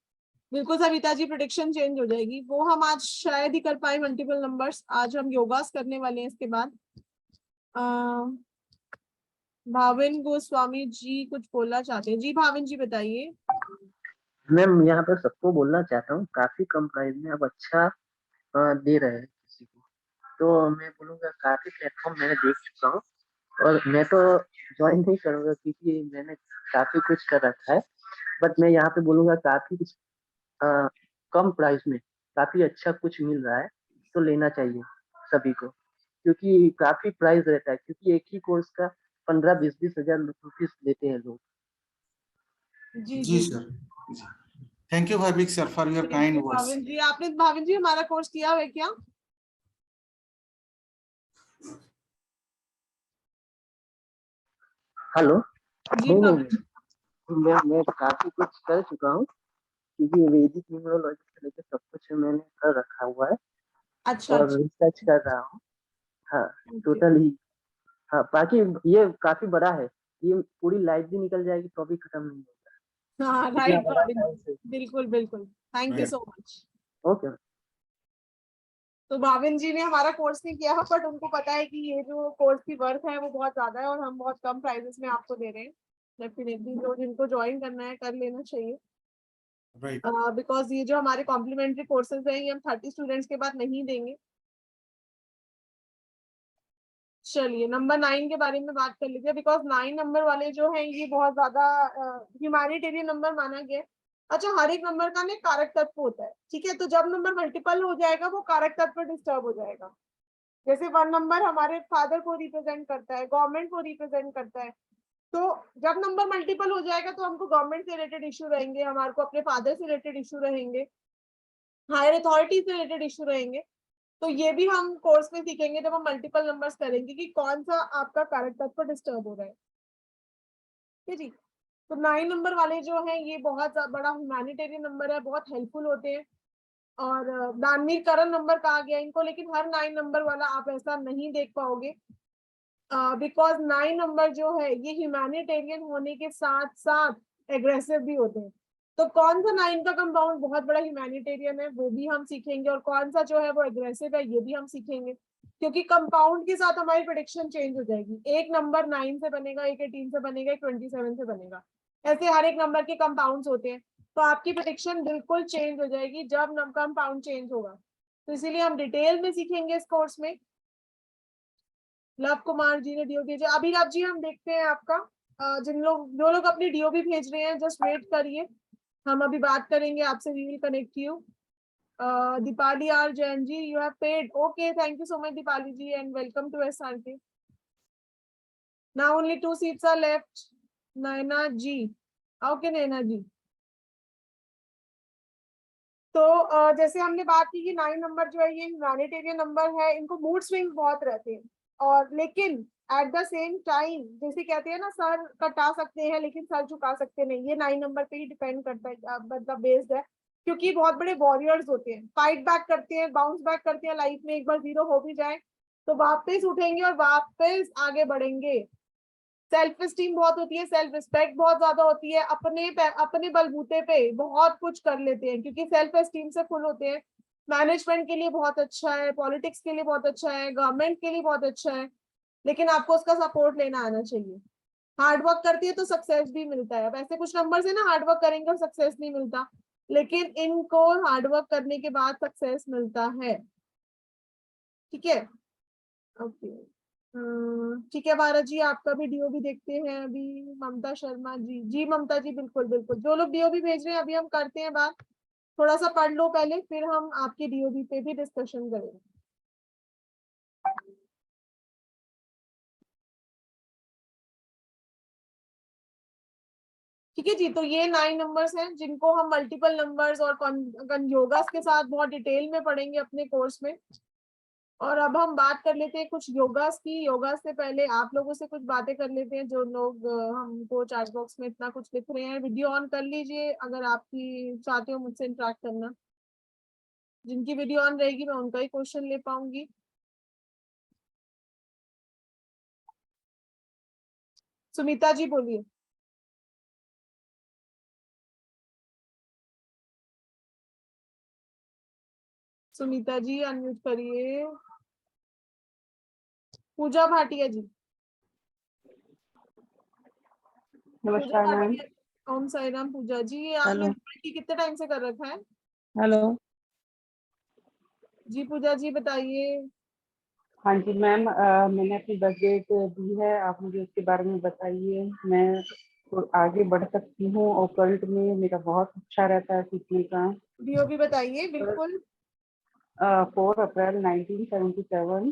बिल्कुल सविता जी, प्रिडिक्शन चेंज हो जाएगी। वो हम आज शायद ही कर पाए मल्टीपल नंबर्स, आज हम योगास करने वाले हैं इसके बाद। भाविन गोस्वामी जी कुछ बोलना चाहते हैं। जी भाविन जी बताइए। मैम यहाँ पर सबको बोलना चाहता हूँ, काफी कम प्राइस में अब अच्छा दे रहे हैं किसी को, तो मैं बोलूँगा काफी प्लेटफॉर्म मैंने देख चुका हूँ और मैं तो ज्वाइन नहीं करूँगा क्योंकि मैंने काफी कुछ कर रखा है, बट मैं यहाँ पे बोलूँगा काफी कम प्राइस में काफी अच्छा कुछ मिल रहा है, तो लेना चाहिए सभी को, क्योंकि काफी प्राइस रहता है, क्योंकि एक ही कोर्स का 15-20 हजार रुपीज लेते हैं लोग। जी जी सर। जी, thank you Bhavik sir for your kind words. Bhavin ji, आपने भाविन जी हमारा कोर्स किया है क्या? हेलो। जी नहीं भाविन। मैं काफी कुछ कर चुका हूँ, क्योंकि वैदिक न्यूमरोलॉजी से लेकर सब कुछ मैंने कर रखा हुआ है अच्छा और रिसर्च कर रहा हूँ। हाँ, टोटली। हाँ, बाकी ये काफी बड़ा है, ये पूरी लाइफ भी निकल जाएगी तो भी खत्म नहीं होगा। हाँ इतना राइट बड़ा भाविन कोर्स जी, है। बिल्कुल बिल्कुल, thank you so much. Okay. तो भाविन जी ने हमारा कोर्स नहीं किया है, बट उनको पता है कि ये जो कोर्स की वर्थ है वो बहुत ज्यादा है और हम बहुत कम प्राइसेस में आपको दे रहे हैं। डेफिनेटली जो जिनको ज्वाइन करना है कर लेना चाहिए, राइट। बिकॉज ये जो हमारे कॉम्प्लीमेंट्री कोर्सेज हैं ये हम 30 स्टूडेंट्स के बाद नहीं देंगे। चलिए नंबर 9 के बारे में बात कर लीजिए, बिकॉज 9 नंबर वाले जो हैं ये बहुत ज्यादा ह्यूमैनिटेरियन नंबर माना गया है। अच्छा, हर एक नंबर का ना कारक तत्व होता है, ठीक है? तो जब नंबर मल्टीपल हो जाएगा वो कारक तत्व डिस्टर्ब हो जाएगा। जैसे 1 नंबर हमारे फादर को रिप्रेजेंट करता है, गवर्नमेंट को रिप्रेजेंट करता है, तो जब नंबर मल्टीपल हो जाएगा तो हमको गवर्नमेंट से रिलेटेड इशू रहेंगे, हमारे को अपने फादर से रिलेटेड इशू रहेंगे, हायर अथॉरिटी से रिलेटेड इशू रहेंगे। तो ये भी हम कोर्स में सीखेंगे जब हम मल्टीपल नंबर्स करेंगे कि कौन सा आपका कारक तत्व डिस्टर्ब हो रहा है। ठीक है जी। तो 9 नंबर वाले जो हैं ये बहुत बड़ा ह्यूमैनिटेरियन नंबर है, बहुत हेल्पफुल होते हैं और दानवीर करण नंबर कहा गया इनको, लेकिन हर 9 नंबर वाला आप ऐसा नहीं देख पाओगे, बिकॉज 9 नंबर जो है ये ह्यूमैनिटेरियन होने के साथ साथ एग्रेसिव भी होते हैं। तो कौन सा 9 का कंपाउंड बहुत बड़ा ह्यूमैनिटेरियन है वो भी हम सीखेंगे, और कौन सा जो है वो एग्रेसिव है ये भी हम सीखेंगे, क्योंकि कंपाउंड के साथ हमारी प्रेडिक्शन चेंज हो जाएगी। एक नंबर 9 से बनेगा, एक 18 से बनेगा, एक 27 से बनेगा, ऐसे हर एक नंबर के कंपाउंड्स होते हैं। तो आपकी प्रेडिक्शन बिल्कुल चेंज हो जाएगी जब कंपाउंड चेंज होगा। तो इसीलिए हम डिटेल में सीखेंगे इस कोर्स में। लव कुमार जी ने डीओ भेजा। अभिलाभ जी हम देखते हैं आपका, जो लोग अपनी डीओ भी भेज रहे हैं जस्ट वेट करिए, हम अभी बात करेंगे आपसे, we will connect you. Deepali R Jain ji, you have paid, okay, thank you so much Deepali ji and welcome to SRK. Now only 2 seats are left. Naina ji, okay Naina ji. तो जैसे हमने बात की कि 9 नंबर जो है ये ह्यूमैनिटेरियन नंबर है, इनको मूड स्विंग्स बहुत रहते हैं, और लेकिन एट द सेम टाइम जैसे कहते हैं ना, सर कटा सकते हैं लेकिन सर झुका सकते नहीं, ये 9 नंबर पे ही डिपेंड करता है, मतलब बेस्ड है, क्योंकि बहुत बड़े वॉरियर्स होते हैं, फाइट बैक करते हैं, बाउंस बैक करते हैं लाइफ में। एक बार 0 हो भी जाए तो वापस उठेंगे और वापस आगे बढ़ेंगे। सेल्फ स्टीम बहुत होती है, सेल्फ रिस्पेक्ट बहुत ज्यादा होती है, अपने बलबूते पे बहुत कुछ कर लेते हैं क्योंकि सेल्फ स्टीम से फुल होते हैं। मैनेजमेंट के लिए बहुत अच्छा है, पॉलिटिक्स के लिए बहुत अच्छा है, गवर्नमेंट के लिए बहुत अच्छा है, लेकिन आपको उसका सपोर्ट लेना आना चाहिए। हार्डवर्क करती है तो सक्सेस भी मिलता है। अब ऐसे कुछ नंबर है ना, हार्डवर्क करेंगे और सक्सेस नहीं मिलता, लेकिन इनको हार्डवर्क करने के बाद सक्सेस मिलता है। ठीक है, ओके, ठीक है भारत जी, आपका भी डीओ भी देखते हैं अभी। ममता शर्मा जी, जी ममता जी, बिल्कुल बिल्कुल, जो लोग डीओ भी भेज रहे हैं अभी हम करते हैं बात, थोड़ा सा पढ़ लो पहले फिर हम आपकी डीओ पे भी डिस्कशन करेंगे। ठीक है जी। तो ये 9 नंबर्स हैं जिनको हम मल्टीपल नंबर्स और योगास के साथ बहुत डिटेल में पढ़ेंगे अपने कोर्स में। और अब हम बात कर लेते हैं कुछ योगास की। योगा से पहले आप लोगों से कुछ बातें कर लेते हैं। जो लोग हमको चैट बॉक्स में इतना कुछ लिख रहे हैं, वीडियो ऑन कर लीजिए अगर आपकी चाहते हो मुझसे इंटरेक्ट करना। जिनकी वीडियो ऑन रहेगी मैं उनका ही क्वेश्चन ले पाऊंगी। सुमिता जी बोलिए। सुमिता जी अनम्यूट करिए। पूजा भाटिया जी। पूजा नमस्कार मैम। भाटिया, ओम साई राम। पूजा जी, ये आपने हेलो। DMLT कितने टाइम से कर रखा है? हेलो। जी पूजा जी बताइए। हाँ जी मैम, मैंने अपनी बर्थ डेट दी है, आप मुझे उसके बारे में बताइए। मैं तो आगे बढ़ सकती हूँ और कल्ट में मेरा बहुत अच्छा रहता है सीखने का। DOB बताइए बिल्कुल। 4 अप्रैल 1977।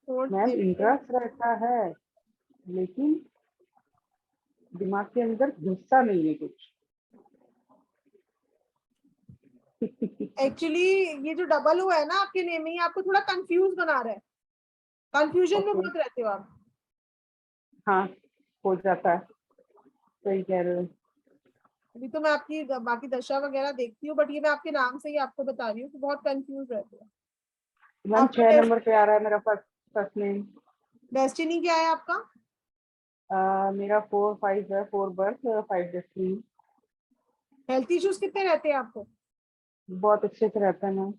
मैम 4 अप्रैल। इंटरेस्ट रहता है लेकिन दिमाग के अंदर घुसता नहीं है कुछ। एक्चुअली ये जो डबल हुआ है ना आपके नेम में, ये आपको थोड़ा कंफ्यूज बना रहा है। कंफ्यूजन में ओके। बहुत रहते हो आप। हाँ, हो जाता है, सही कह रहे हो। अभी तो मैं आपकी बाकी दशा वगैरह देखती हूँ, बट ये मैं आपके नाम से ही आपको बता रही हूँ कि बहुत कंफ्यूज रहते हो। मैम आपका 6 नंबर पे आ रहा है मेरा फर्स्ट नेम। डेस्टिनी क्या है आपका? मेरा 4-5 है, 4 बर्थ 5 डेस्टिनी। हेल्थ इश्यूज कितने रहते हैं आपको? बहुत अच्छे से रहता है मैम।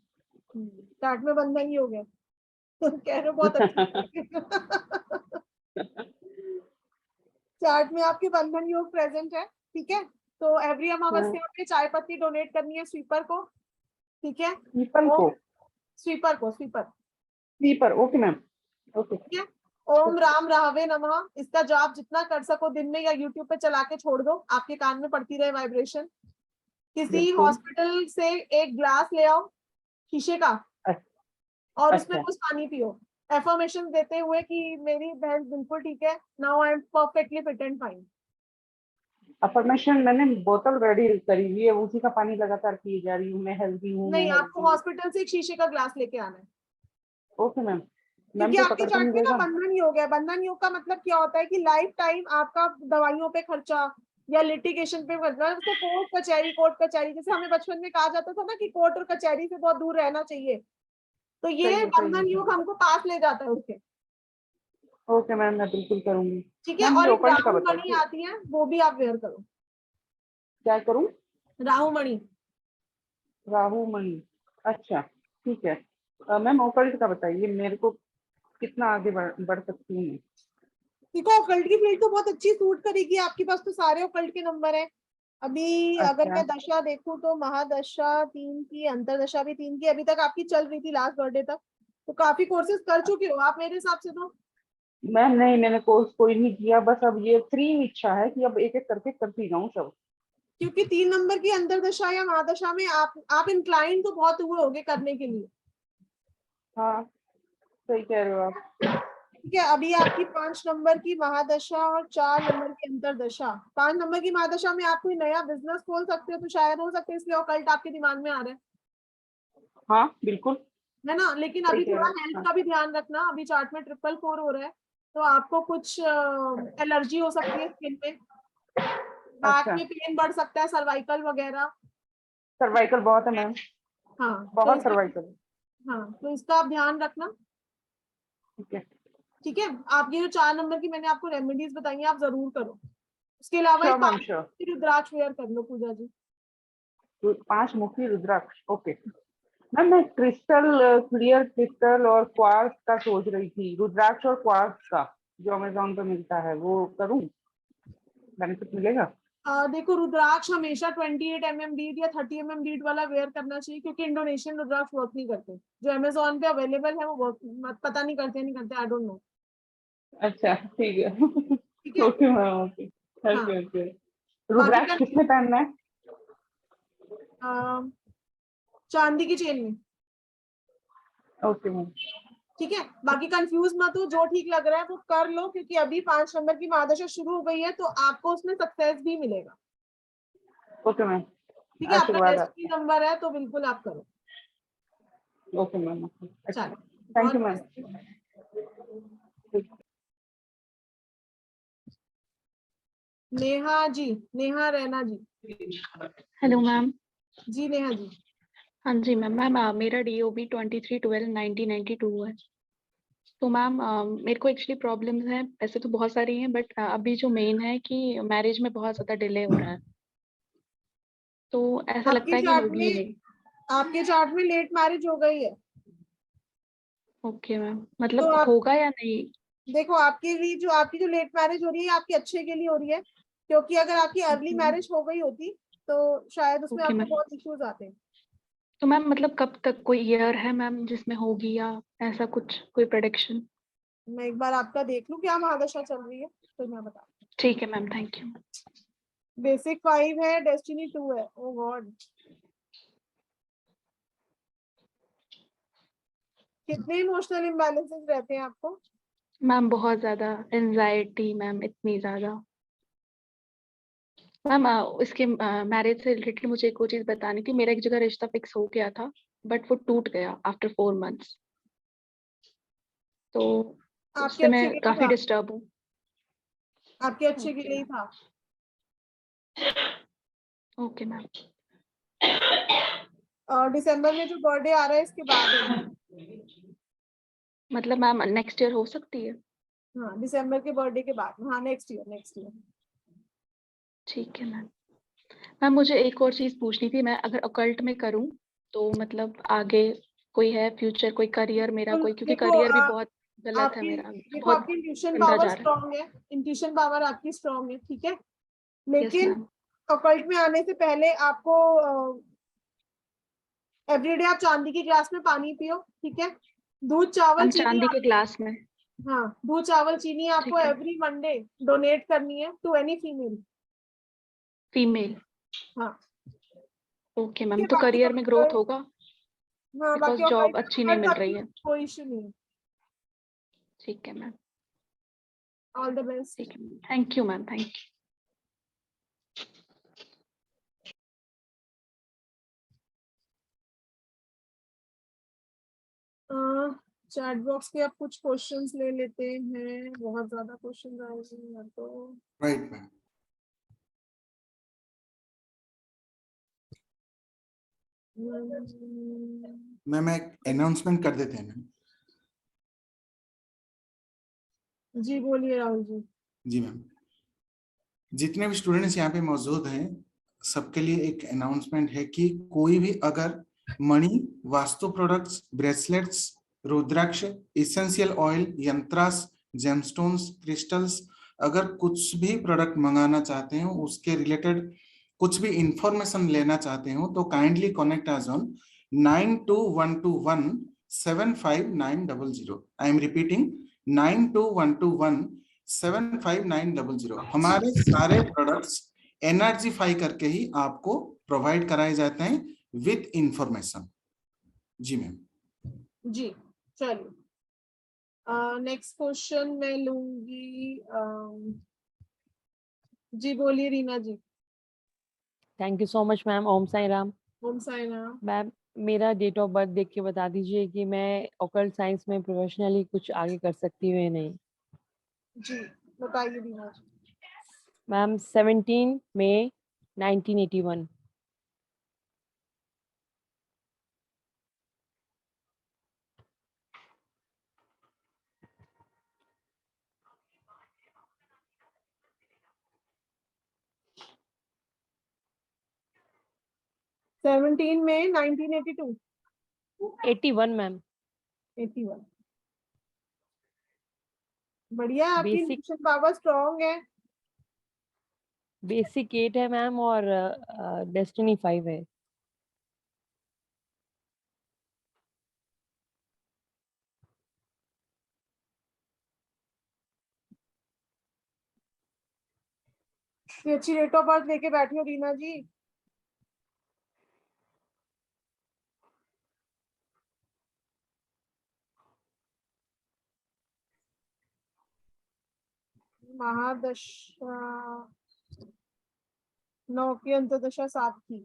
चार्ट में बंधन ही हो गए। कह रहे हो बहुत अच्छे। चार्ट में आपके बंधन योग प्रेजेंट है, ठीक है। तो एवरी अमावस्या पे चाय पत्ती डोनेट करनी है स्वीपर को, ठीक है। पीपल को। स्वीपर को, sweeper, sleeper, okay ma'am, okay. ठीक है। ओम राम राहवे नमः, इसका जाप जितना कर सको दिन में या यूट्यूब पे चला के छोड़ दो, आपके कान में पड़ती रहे वाइब्रेशन। किसी बिल्कुल। हॉस्पिटल से एक ग्लास ले आओ शीशे का, और उसमें अच्छा। कुछ पानी पियो, एफर्मेशन देते हुए कि मेरी बहन बिल्कुल ठीक है, now I am perfectly fit and fine. Affirmation मैंने बोतल रेडी करी हुई है, उसी का पानी लगातार पी जा रही हूँ। मैं हेल्दी हूँ, मैं नहीं, आपको हेल्दी हूँ। हॉस्पिटल से एक शीशे का ग्लास लेके आना है, ओके मैम। मैम क्योंकि पे आपके पकड़ के चार्ट में ना मिलेगा? बंधन योग है। बंधन योग का मतलब क्या होता है कि लाइफ टाइम आपका दवाइयों पे खर्चा या लिटिगेशन पे खर्चा, उसको कोर्ट कचहरी, जैसे हमें बचपन में कहा जाता था ना कि कोर्ट और कचहरी से बहुत दूर रहना चाहिए, तो सही ये है, सही बंधन है। योग हमको पास ले जाता है उसके, ओके मैम, मैं बिल्कुल करूंगी। ठीक है। मैम और मुझे एक ओकल्ट का राहु मणि बताइए, आती है, वो भी आप वेयर करो। क्या करूँ? राहु मणि। राहु मणि, अच्छा ठीक है। मैम ओकल्ट का बताइए, मेरे को कितना आगे बढ़ सकती हूँ मैं? देखो ऑकल्ट की फील्ड तो बहुत अच्छी सूट करेगी, आपके पास तो सारे ऑकल्ट के नंबर है। अभी अगर अच्छा। मैं दशा देखूं तो महादशा 3 की, अंतरदशा भी 3 की अभी तक आपकी चल रही थी लास्ट बर्थडे तक, तो काफी कोर्सेज कर चुके हो आप मेरे हिसाब से तो। मैम नहीं, मैंने कोर्स कोई नहीं किया, बस अब ये फ्री इच्छा है कि अब एक एक करके करती जाऊँ सब। क्योंकि 3 नंबर की अंतरदशा या महादशा में आप इंक्लाइन तो बहुत हुए होगे करने के लिए, हाँ, सही कह रहे हो आप। ठीक है। अभी आपकी 5 नंबर की महादशा और 4 नंबर की अंतरदशा। 5 नंबर की महादशा में आप कोई नया बिजनेस खोल सकते हो, तो शायद हो सकते है, इसलिए ऑकल्ट आपके दिमाग में आ रहा हाँ बिल्कुल, है ना। लेकिन सही अभी कह थोड़ा रहे हो। हेल्थ हाँ। का भी ध्यान रखना, अभी चार्ट में 444 हो रहा है, तो आपको कुछ एलर्जी हो सकती है स्किन में, बैक अच्छा, में पेन बढ़ सकता है, सर्वाइकल वगैरह। सर्वाइकल बहुत है मैम, हाँ तो बहुत इसका, सर्वाइकल। हाँ तो इसका आप ध्यान रखना, ठीक है। ठीक है। आप ये जो 4 नंबर की मैंने आपको रेमेडीज बताई हैं आप जरूर करो। उसके अलावा एक श्योर मैम, 5 श्योर। की रुद्राक्ष वेयर कर लो पूजा जी। तो 5 मुखी रुद्राक्ष, ओके। मैम मैं क्रिस्टल, क्लियर क्रिस्टल और क्वार्ट्ज का सोच रही थी, रुद्राक्ष और क्वार्ट्ज का जो अमेजोन पे मिलता है वो करूं? बेनिफिट मिलेगा? देखो रुद्राक्ष हमेशा 28 mm लीड या 30 mm लीड वाला वेयर करना चाहिए, क्योंकि इंडोनेशियन रुद्राक्ष वर्क नहीं करते। जो अमेजोन पे अवेलेबल है वो वर्क पता नहीं करते, नहीं करते, आई डोंट नो। अच्छा ठीक है। ठीक है। ओके मैम, ओके हाँ ओके ओके। बाकी रुद्राक्ष किसमें पहनना है? चांदी की चेन में, ओके मैम। ठीक है। बाकी कंफ्यूज मत हो, जो ठीक लग रहा है वो कर लो, क्योंकि अभी 5 नंबर की महादशा शुरू हो गई है, तो आपको उसमें सक्सेस भी मिलेगा, ओके मैम, ठीक है। आपका आशीर्वाद डेस्टिनी आपका। नंबर है तो बिल्कुल आप करो। ओके मैम, अच्छा, चलो, थैंक यू बहुत ma'am. Neha ji, Neha Raina ji. Hello ma'am. जी नेहा जी। हाँ जी मैम। मेरा DOB 23/12/1992 है। तो मैम मेरे को एक्चुअली प्रॉब्लम्स हैं, ऐसे तो बहुत सारी हैं, बट अभी जो मेन है कि मैरिज में बहुत ज़्यादा डिले हो रहा है, तो ऐसा लगता है कि होगी ही नहीं। आपके चार्ट में लेट मैरिज हो गई है। ओके मैम, तो मतलब आप होगा या नहीं? देखो, आपकी जो लेट मैरिज हो रही है, आपके अच्छे के लिए हो रही है, क्योंकि अगर आपकी अर्ली मैरिज हो गई होती तो शायद उसमें ओके आपको मैम। बहुत इश्यूज आते। तो मैम मतलब कब तक, कोई ईयर है मैम जिसमें होगी, या ऐसा कुछ कोई प्रेडिक्शन? मैं एक बार आपका देख लूं क्या महादशा चल रही है, तो मैं बता। ठीक है मैम, थैंक यू। बेसिक 5 है, डेस्टिनी 2 है। ओ गॉड, कितने इमोशनल इम्बैलेंसेस रहते हैं आपको? मैम बहुत ज़्यादा एंजाइटी मैम, इतनी ज़्यादा। मैम इसके मैरिज से रिलेटेड मुझे एक और चीज़ बतानी थी। मेरा एक जगह रिश्ता फिक्स हो गया था, बट वो टूट गया आफ्टर 4 months। तो आपके उससे मैं अच्छे के लिए काफ़ी था, डिस्टर्ब हूँ। आपके अच्छे के ओके लिए ही मैम। था। Okay ma'am. और दिसंबर में जो बर्थडे आ रहा है इसके बाद होगा। मतलब मैम नेक्स्ट ईयर हो सकती है? हाँ, दिसंबर के बर्थडे के बाद, हाँ नेक्स्ट ईयर, नेक्स्ट ईयर। ठीक है मैम। मैम मुझे एक और चीज़ पूछनी थी। मैं अगर अकल्ट में करूँ तो मतलब आगे कोई है फ्यूचर, कोई करियर मेरा कोई, क्योंकि देखो, करियर भी बहुत गलत है आपकी मेरा, देखो बहुत आपकी इंट्यूशन गंदा पावर जा रहा है। स्ट्रांग है, इंट्यूशन पावर आपकी स्ट्रांग है, ठीक है। यस लेकिन मैम। अकल्ट में आने से पहले आपको एवरीडे आप चांदी की ग्लास में पानी पियो, ठीक है। दूध चावल मैम चीनी चांदी के ग्लास में? हाँ, दूध चावल चीनी आपको ठीक है। एवरी मंडे डोनेट करनी है टू एनी फीमेल। फीमेल? हाँ, ओके ठीक मैम, है। तो बाकी करियर में ग्रोथ तो होगा? हाँ, बिकॉज बाकी जॉब अकल्ट अच्छी नहीं मिल रही है। कोई इशू नहीं है। ठीक है मैम। All the best. ठीक है, thank you ma'am, thank you. Chat box के अब कुछ क्वेश्चंस ले लेते हैं, बहुत ज्यादा क्वेश्चन आए हैं तो। Right ma'am. मैम एक अनाउंसमेंट कर देते हैं मैम। जी बोलिए राहुल जी। जी मैम, जितने भी स्टूडेंट्स यहाँ पे मौजूद हैं सबके लिए एक अनाउंसमेंट है कि कोई भी अगर मणि, वास्तु प्रोडक्ट्स, ब्रेसलेट्स, रुद्राक्ष, इसेंशियल ऑयल, यंत्रास, जेमस्टोन्स, क्रिस्टल्स, अगर कुछ भी प्रोडक्ट मंगाना चाहते हैं, उसके रिलेटेड कुछ भी इंफॉर्मेशन लेना चाहते हो, तो kindly contact us on 9212175900। I am repeating 9212175900। हमारे सारे प्रोडक्ट्स एनर्जीफाई करके ही आपको प्रोवाइड कराए जाते हैं विद इंफॉर्मेशन। जी मैम। जी चलिए, नेक्स्ट क्वेश्चन मैं लूंगी। जी बोलिए Reena ji. Thank you so much ma'am. Om Sai Ram. Om Sai Ram. Ma'am मेरा डेट ऑफ बर्थ देख के बता दीजिए कि मैं ऑकल्ट साइंस में प्रोफेशनली कुछ आगे कर सकती हूँ या नहीं। जी बताइए रीना जी। मैम 17 मई 1981। सेवनटीन में 1982। 81 मैम। 81। बढ़िया, आपकी बेसिक इंट्यूशन पावर स्ट्रांग है। बेसिक 8 है मैम, और डेस्टिनी 5 है। ये अच्छी डेट ऑफ बर्थ लेके बैठी हो रीना जी। महादशा 9 की, अंतदशा 7 की।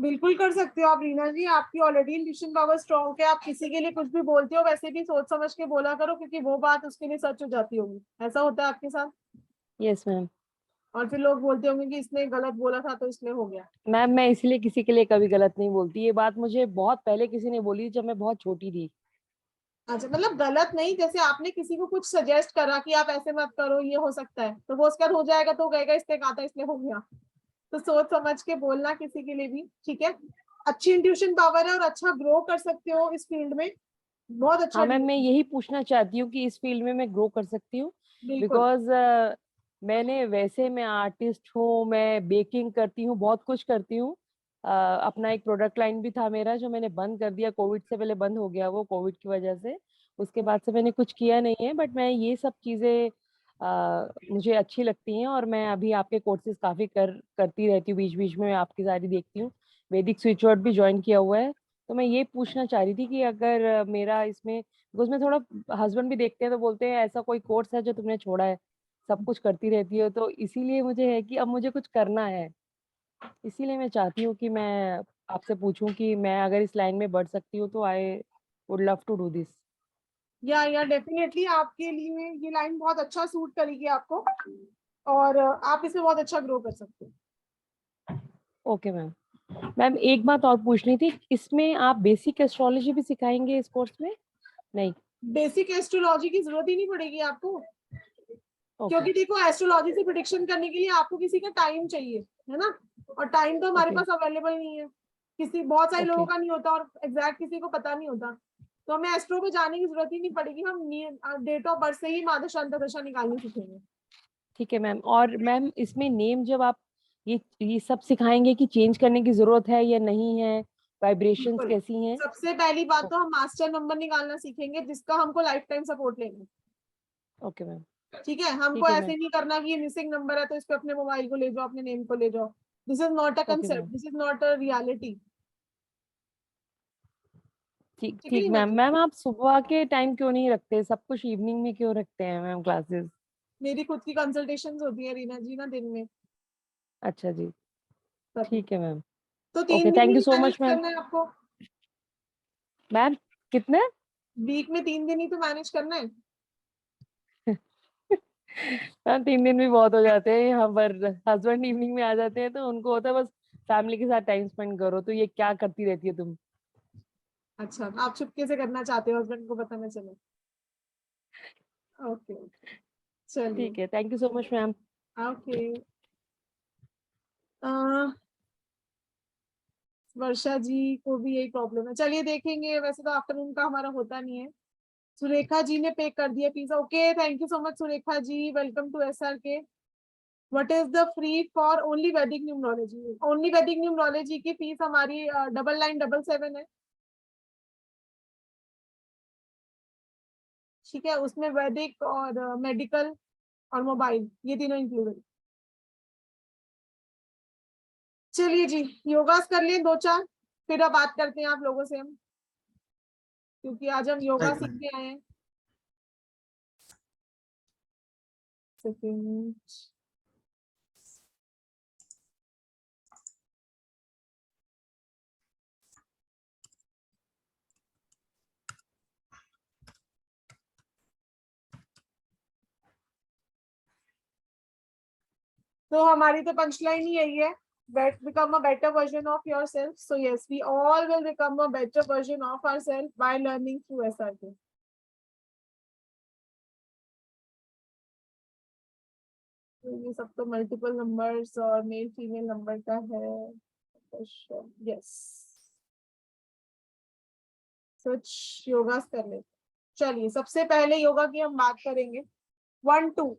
बिल्कुल कर सकते हो आप रीना जी, आपकी ऑलरेडी इंट्यूशन पावर स्ट्रॉन्ग है, आप किसी के लिए कुछ भी बोलते हो वैसे भी सोच समझ के बोला करो, क्योंकि वो बात उसके लिए सच हो जाती होगी। ऐसा होता है आपके साथ? Yes ma'am. और फिर लोग बोलते होंगे कि इसने गलत बोला था तो इसलिए हो गया। मैम मैं इसलिए किसी के लिए कभी गलत नहीं बोलती, ये बात मुझे बहुत पहले किसी ने बोली जब मैं बहुत छोटी थी। अच्छा, मतलब गलत नहीं, जैसे आपने किसी को कुछ सजेस्ट करा कि आप ऐसे मत करो, ये हो सकता है, तो वो उसका हो जाएगा तो कहेगा इसने कहा था इसलिए हो गया। तो सोच समझ के बोलना किसी के लिए भी, ठीक है। अच्छी इंट्यूशन पावर है और अच्छा ग्रो कर सकते हो इस फील्ड में, बहुत अच्छा। हाँ मैम, मैं यही पूछना चाहती हूँ कि इस फील्ड में मैं ग्रो कर सकती हूँ? बिल्कुल। बिकॉज मैंने वैसे मैं आर्टिस्ट हूँ, मैं बेकिंग करती हूँ, बहुत कुछ करती हूँ। अपना एक प्रोडक्ट लाइन भी था मेरा जो मैंने बंद कर दिया, कोविड से पहले बंद हो गया वो, कोविड की वजह से। उसके बाद से मैंने कुछ किया नहीं है, बट मैं ये सब चीज़ें मुझे अच्छी लगती हैं, और मैं अभी आपके कोर्सेज काफ़ी करती रहती हूँ, बीच बीच में मैं आपकी सारी देखती हूँ। वैदिक स्विच वर्ड भी ज्वाइन किया हुआ है। तो मैं ये पूछना चाह रही थी कि अगर मेरा इसमें, बिकॉज मैं थोड़ा, हस्बैंड भी देखते हैं तो बोलते हैं ऐसा कोई कोर्स है जो तुमने छोड़ा है, सब कुछ करती रहती हो, तो इसीलिए मुझे है कि अब मुझे कुछ करना है। इसीलिए मैं चाहती हूँ कि मैं आपसे पूछूं कि मैं अगर इस लाइन में बढ़ सकती हूँ तो I would love to do this. या डेफिनेटली आपके लिए ये लाइन बहुत अच्छा सूट करेगी आपको, और आप इसमें बहुत अच्छा ग्रो कर सकते हो। Okay ma'am. मैम एक बात और पूछनी थी, इसमें आप बेसिक एस्ट्रोलॉजी भी सिखाएंगे इस कोर्स में? नहीं, बेसिक एस्ट्रोलॉजी की जरूरत ही नहीं पड़ेगी आपको, क्योंकि ओके देखो एस्ट्रोलॉजी से प्रिडिक्शन करने के लिए आपको किसी का टाइम चाहिए, है ना, और टाइम तो हमारे ओके पास अवेलेबल नहीं है, किसी बहुत सारे लोगों ओके का नहीं होता, और एग्जैक्ट किसी को पता नहीं होता। तो हमें एस्ट्रो में जाने की जरूरत ही नहीं पड़ेगी, हम डेट ऑफ बर्थ से ही मादा शांता दशा निकालनी सीखेंगे। ठीक है मैम। और मैम इसमें नेम जब आप ये सब सिखाएंगे कि चेंज करने की जरूरत है या नहीं है, वाइब्रेशंस बिल्कुल। कैसी हैं? सबसे पहली बात तो हम मास्टर नंबर निकालना सीखेंगे जिसका हमको लाइफ टाइम सपोर्ट लेंगे। Okay ma'am. ठीक है, हमको ठीक है मैम। ऐसे नहीं करना कि ये मिसिंग नंबर है तो इस पे अपने मोबाइल को ले जाओ, अपने नेम को ले जाओ। This is not a okay concept, ma'am. This is not a reality. ठीक ठीक है ठीक रीना मैम। जी, मैम आप सुबह के टाइम क्यों नहीं रखते, सब कुछ इवनिंग में क्यों रखते हैं मैम क्लासेस? मेरी खुद की कंसल्टेशंस होती है रीना जी ना दिन में, अच्छा जी, तभी। ठीक है मैम। तो ओके, 3 दिन thank you he so manage much ma'am. करना है आपको, मैम कितने? वीक में 3 दिन ही तो मैनेज करना है। मैम 3 दिन भी बहुत हो जाते हैं, यहाँ पर हस्बैंड इवनिंग में आ जाते हैं तो उनको होता है बस फैमिली के साथ टाइम स्पेंड करो, तो ये क्या करती रहती है तुम? अच्छा, आप चुपके से करना चाहते हो, हस्बैंड को पता ना चले। ओके, चलिए। ठीक है, thank you so much ma'am. Okay, Varsha ji को भी यही प्रॉब्लम है, चलिए देखेंगे, वैसे तो आफ्टरनून का हमारा होता नहीं है। सुरेखा जी ने पे कर दिया pizza, okay, thank you so much Surekha ji, welcome to SRK। What is the free for only Vedic numerology? Only Vedic numerology की फीस हमारी 9977 है, ठीक है, उसमें वैदिक और मेडिकल और मोबाइल ये तीनों इंक्लूडेड। चलिए जी, योगास कर लिए 2-4, फिर अब बात करते हैं आप लोगों से हम, क्योंकि आज हम योगा सीखने आए हैं। सेकंड, तो हमारी तो पंचलाइन ही यही है, become a better version of yourself. So yes, we all will become a better version of ourselves by learning through SRK. तो ये सब तो मल्टीपल नंबर्स और मेल फीमेल नंबर का है, यस। कुछ योगा कर ले। चलिए, सबसे पहले योगा की हम बात करेंगे 1 2।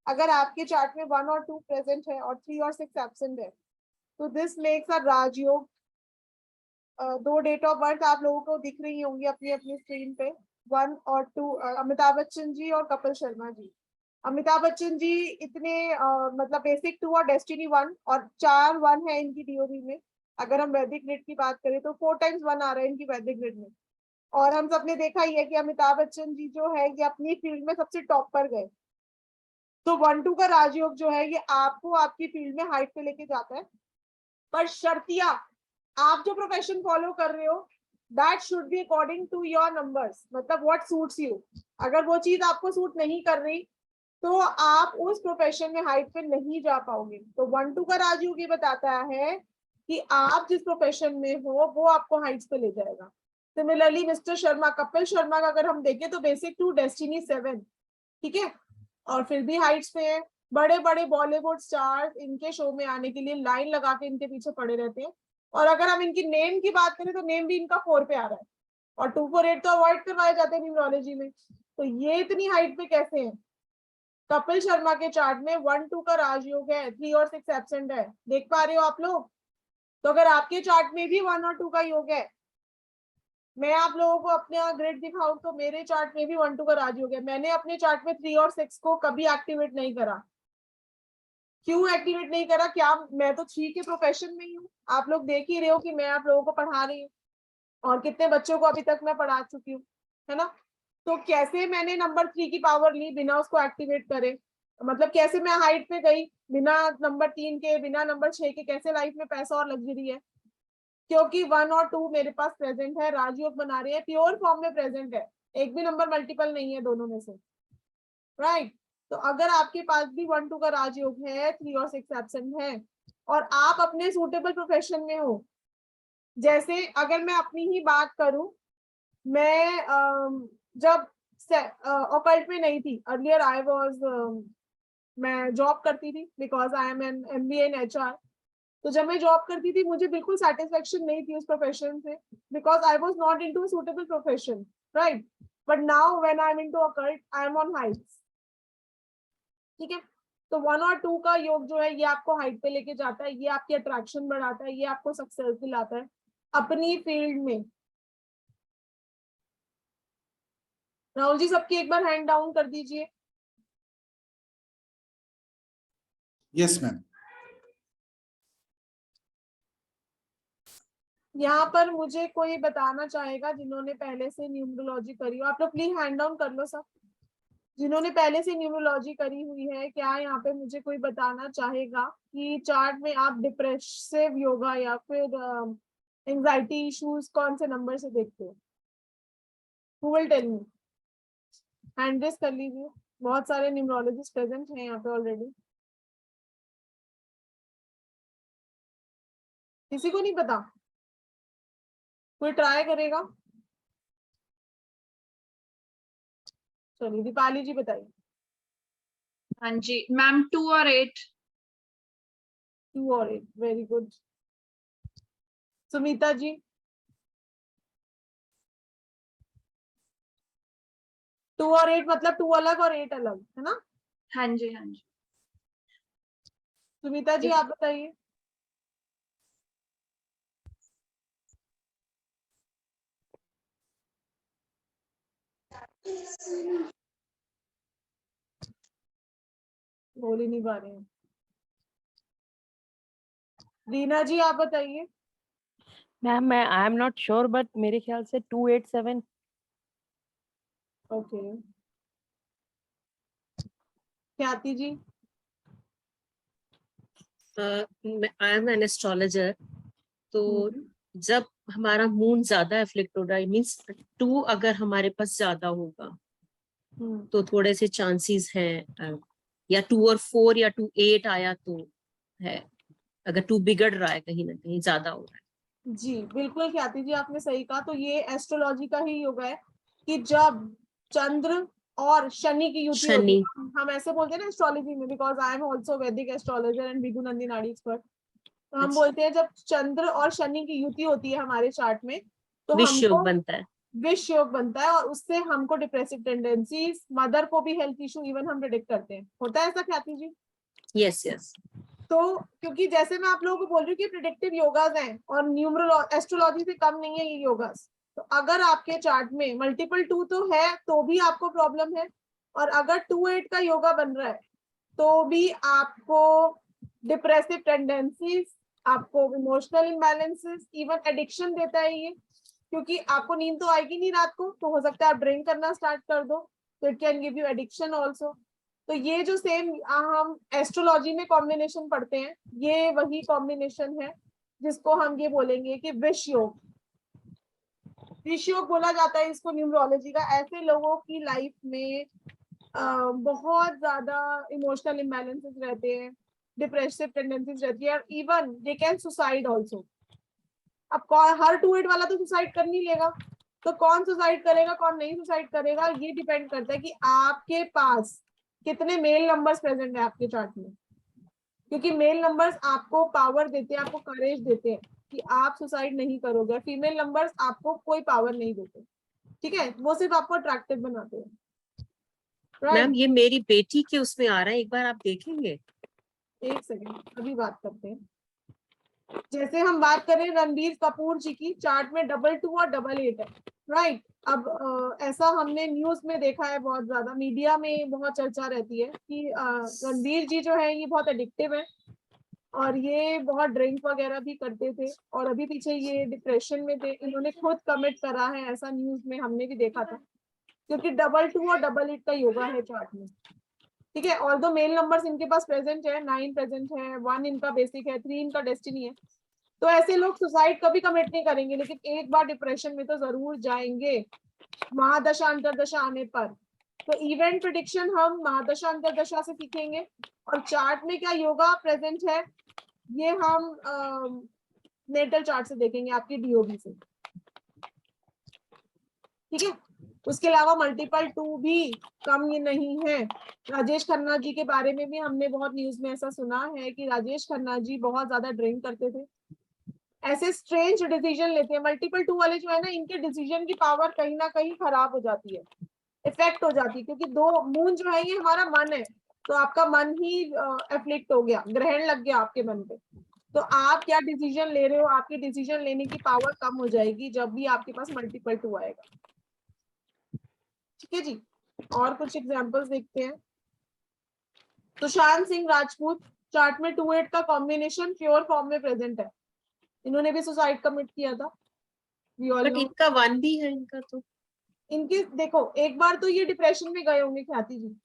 अगर आपके चार्ट में 1 और 2 प्रेजेंट है और 3 और 6 एब्सेंट है, तो this makes a Rajyog. 2 date of birth आप लोगों को दिख रही होंगी अपनी अपनी स्क्रीन पे, 1 और 2, अमिताभ बच्चन जी और कपिल शर्मा जी। अमिताभ बच्चन जी इतने मतलब बेसिक 2 और डेस्टिनी 1, और 4 1 है इनकी डीओबी में। अगर हम वैदिक ग्रिड की बात करें तो 4 टाइम्स 1 आ रहा है इनकी वैदिक ग्रिड में। और हम सबने देखा ही है कि अमिताभ बच्चन जी जो है ये अपनी फील्ड में सबसे टॉप पर गए। तो 1 2 का राजयोग जो है ये आपको आपकी फील्ड में हाइट पे लेके जाता है, पर शर्तिया आप जो प्रोफेशन फॉलो कर रहे हो that should be according to your numbers, मतलब व्हाट सूट्स यू। अगर वो चीज आपको सूट नहीं कर रही तो आप उस प्रोफेशन में हाइट पे नहीं जा पाओगे। तो 1-2 का राजयोग ये बताता है कि आप जिस प्रोफेशन में हो वो आपको हाइट्स पे ले जाएगा। सिमिलरली मिस्टर शर्मा, कपिल शर्मा का अगर हम देखें तो बेसिक 2 डेस्टिनी 7, ठीक है, और फिर भी हाइट्स पे है। बड़े बड़े बॉलीवुड स्टार्स इनके शो में आने के लिए लाइन लगा के इनके पीछे पड़े रहते हैं। और अगर हम इनकी नेम की बात करें तो नेम भी इनका 4 पे आ रहा है, और 2 4 8 तो अवॉइड करवाए जाते हैं न्यूमरोलॉजी में। तो ये इतनी हाइट पे कैसे है? कपिल शर्मा के चार्ट में 1-2 का राजयोग है, 3 और 6 एब्सेंट है, देख पा रहे हो आप लोग? तो अगर आपके चार्ट में भी 1 और 2 का योग है, मैं आप लोगों को अपना ग्रिड दिखाऊं तो मेरे चार्ट में भी 1-2 का राजयोग है। मैंने अपने चार्ट में 3 और 6 को कभी एक्टिवेट नहीं करा। क्यों एक्टिवेट नहीं करा? क्या मैं तो 3 के प्रोफेशन में ही हूँ, आप लोग देख ही रहे हो कि मैं आप लोगों को पढ़ा रही हूँ और कितने बच्चों को अभी तक मैं पढ़ा चुकी हूँ, है ना? तो कैसे मैंने नंबर 3 की पावर ली बिना उसको एक्टिवेट करे? मतलब कैसे मैं हाइट पे गई बिना नंबर 3 के, बिना नंबर 6 के? कैसे लाइफ में पैसा और लग्जरी है? क्योंकि 1 और 2 मेरे पास प्रेजेंट है, राजयोग बना रहे हैं, प्योर फॉर्म में प्रेजेंट है, एक भी नंबर मल्टीपल नहीं है दोनों में से, राइट? तो अगर आपके पास भी 1-2 का राजयोग है, 3 और 6 एब्सेंट है, और आप अपने सूटेबल प्रोफेशन में हो, जैसे अगर मैं अपनी ही बात करूं, मैं जब ऑकल्ट में नहीं थी, अर्लियर आई वाज, मैं जॉब करती थी because I am an MBA in HR। तो जब मैं जॉब करती थी मुझे बिल्कुल सेटिस्फेक्शन नहीं थी उस प्रोफेशन से, because I was not into a suitable profession, right? But now when I am into occult I am on Heights, ठीक है? तो 1 और 2 का योग जो है ये आपको हाइट पे लेके जाता है, ये आपकी अट्रैक्शन बढ़ाता है, ये आपको सक्सेस दिलाता है अपनी फील्ड में। राहुल जी सबकी एक बार हैंड डाउन कर दीजिए। Yes ma'am. यहाँ पर मुझे कोई बताना चाहेगा जिन्होंने पहले से न्यूमरोलॉजी करी हो? आप लोग प्लीज हैंड डाउन कर लो सब, जिन्होंने पहले से न्यूमरोलॉजी करी हुई है। क्या यहाँ पे मुझे कोई बताना चाहेगा कि चार्ट में आप डिप्रेसिव योगा या फिर एंजाइटी इश्यूज कौन से नंबर से देखते हो? Who will tell me? Hand raise कर लीजिए, बहुत सारे न्यूमरोलॉजिस्ट प्रेजेंट हैं यहाँ पे ऑलरेडी। किसी को नहीं पता? कोई ट्राई करेगा? चलिए दीपाली जी बताइए। हाँ जी मैम, 2 और 8। 2 और 8, वेरी गुड। सुमिता जी? 2 और 8 मतलब 2 अलग और 8 अलग, है ना? हाँ जी हाँ जी। सुमिता जी आप बताइए। बोल ही नहीं पा रहे हैं। रीना जी आप बताइए। मैम मैं I am not sure but मेरे ख्याल से 287। Okay. Khyati ji? I am an astrologer. तो जब हमारा मून ज्यादा एफ्लिक्ट हो रहा है, मींस 2 अगर हमारे पास ज्यादा होगा तो थोड़े से चांसेस हैं, या 2 और 4 या 2 8 आया तो है, अगर 2 बिगड़ रहा है कहीं ना कहीं ज्यादा हो रहा है। जी बिल्कुल ख्याति जी आपने सही कहा। तो ये एस्ट्रोलॉजी का ही योग है कि जब चंद्र और शनि की युति होती है, हम ऐसे बोलते हैं ना एस्ट्रोलॉजी में, बिकॉज आई एम आल्सो वैदिक एस्ट्रोलॉजर एंड विदु नंदी नाड़ी एक्सपर्ट। तो हम बोलते हैं जब चंद्र और शनि की युति होती है हमारे चार्ट में तो विष योग हमको बनता है, विष योग बनता है, और उससे हमको डिप्रेसिव टेंडेंसीज, मदर को भी हेल्थ इशू इवन हम प्रेडिक्ट करते हैं। होता है ऐसा ख्याति जी? Yes yes. तो क्योंकि जैसे मैं आप लोगों को बोल रही हूँ कि प्रेडिक्टिव योगास हैं और न्यूमरोलॉजी एस्ट्रोलॉजी से कम नहीं है ये योगास। तो अगर आपके चार्ट में मल्टीपल 2 तो है तो भी आपको प्रॉब्लम है, और अगर 2-8 का योगा बन रहा है तो भी आपको डिप्रेसिव टेंडेंसीज, आपको इमोशनल इम्बैलेंसेस, इवन एडिक्शन देता है ये, क्योंकि आपको नींद तो आएगी नहीं रात को, तो हो सकता है आप ड्रिंक करना स्टार्ट कर दो, तो it can give you addiction also. तो ये जो सेम हम एस्ट्रोलॉजी में कॉम्बिनेशन पढ़ते हैं ये वही कॉम्बिनेशन है जिसको हम ये बोलेंगे कि विष योग, विष योग बोला जाता है इसको न्यूमरोलॉजी का। ऐसे लोगों की लाइफ में बहुत ज्यादा इमोशनल इम्बैलेंसेस रहते हैं, डिप्रेसिव टेंडेंसीज रहती है, और even they can suicide also. अब हर 2-8 वाला तो सुसाइड कर नहीं लेगा, तो कौन सुसाइड करेगा कौन नहीं सुसाइड करेगा ये डिपेंड करता है कि आपके पास कितने मेल नंबर्स प्रेजेंट है आपके चार्ट में, क्योंकि मेल नंबर्स आपको पावर देते हैं, आपको करेज देते हैं कि आप सुसाइड नहीं करोगे। फीमेल नंबर्स आपको कोई पावर नहीं देते, ठीक है, वो सिर्फ आपको अट्रैक्टिव बनाते हैं। मैम ये मेरी बेटी के उसमें आ रहा है, एक बार आप देखेंगे? एक सेकंड, अभी बात करते हैं। जैसे हम बात करें रणबीर कपूर जी की, चार्ट में 22 और 88 है, राइट। अब ऐसा हमने न्यूज में देखा है, बहुत ज्यादा मीडिया में बहुत चर्चा रहती है कि रणबीर जी जो है ये बहुत एडिक्टिव है और ये बहुत ड्रिंक वगैरह भी करते थे, और अभी पीछे ये डिप्रेशन में थे, इन्होंने खुद कमिट करा है, ऐसा न्यूज में हमने भी देखा था, क्योंकि 22 और 88 का योगा है चार्ट में, ठीक है। और दो मेल नंबर्स इनके पास प्रेजेंट है, 9 प्रेजेंट है, 1 इनका बेसिक है, 3 इनका डेस्टिनी है। तो ऐसे लोग सुसाइड कभी कमिट नहीं करेंगे, लेकिन एक बार डिप्रेशन में तो जरूर जाएंगे महादशा अंतरदशा आने पर। तो इवेंट प्रेडिक्शन हम महादशा अंतरदशा से सीखेंगे, और चार्ट में क्या योगा प्रेजेंट है ये हम नेटल चार्ट से देखेंगे, आपकी डीओबी से, ठीक है। उसके अलावा मल्टीपल 2 भी कम ये नहीं है। राजेश खन्ना जी के बारे में भी हमने बहुत न्यूज में ऐसा सुना है कि राजेश खन्ना जी बहुत ज्यादा ड्रिंक करते थे, ऐसे स्ट्रेंज डिसीजन लेते हैं। मल्टीपल 2 वाले जो है ना, इनके डिसीजन की पावर कहीं ना कहीं खराब हो जाती है, इफेक्ट हो जाती है, क्योंकि दो मून जो है ये हमारा मन है, तो आपका मन ही एफ्लिक्ट हो गया, ग्रहण लग गया आपके मन पे, तो आप क्या डिसीजन ले रहे हो, आपकी डिसीजन लेने की पावर कम हो जाएगी जब भी आपके पास मल्टीपल 2 आएगा, ठीक है जी। और कुछ एग्जांपल्स देखते हैं। सुशांत सिंह राजपूत, चार्ट में 2-8 का कॉम्बिनेशन प्योर फॉर्म में प्रेजेंट है, इन्होंने भी सुसाइड कमिट किया था। बट इनका 1 भी है, इनका तो इनके देखो एक बार तो ये डिप्रेशन में गए होंगे ख्याति जी,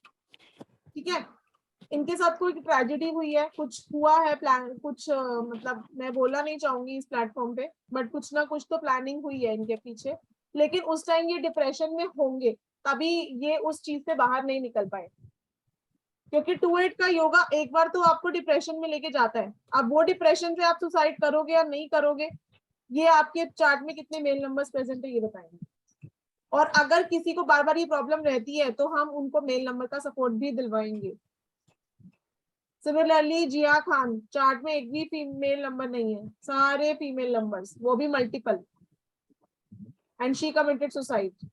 ठीक है, इनके साथ कोई ट्रेजेडी हुई है, कुछ हुआ है प्लान, कुछ मतलब मैं बोलना नहीं चाहूंगी इस प्लेटफॉर्म पे, बट कुछ ना कुछ तो प्लानिंग हुई है इनके पीछे, लेकिन उस टाइम ये डिप्रेशन में होंगे, तभी ये उस चीज से बाहर नहीं निकल पाए, क्योंकि 2-8 का योगा एक बार तो आपको डिप्रेशन में लेके जाता है। अब वो डिप्रेशन से आप सुसाइड करोगे या नहीं करोगे, ये आपके चार्ट में कितने मेल नंबर्स प्रेजेंट है ये बताएंगे। और अगर किसी को बार बार ये प्रॉब्लम रहती है तो हम उनको मेल नंबर का सपोर्ट भी दिलवाएंगे। सिमिलरली जिया खान, चार्ट में एक भी फीमेल नंबर नहीं है, सारे फीमेल नंबर्स, वो भी multiple, and she committed suicide.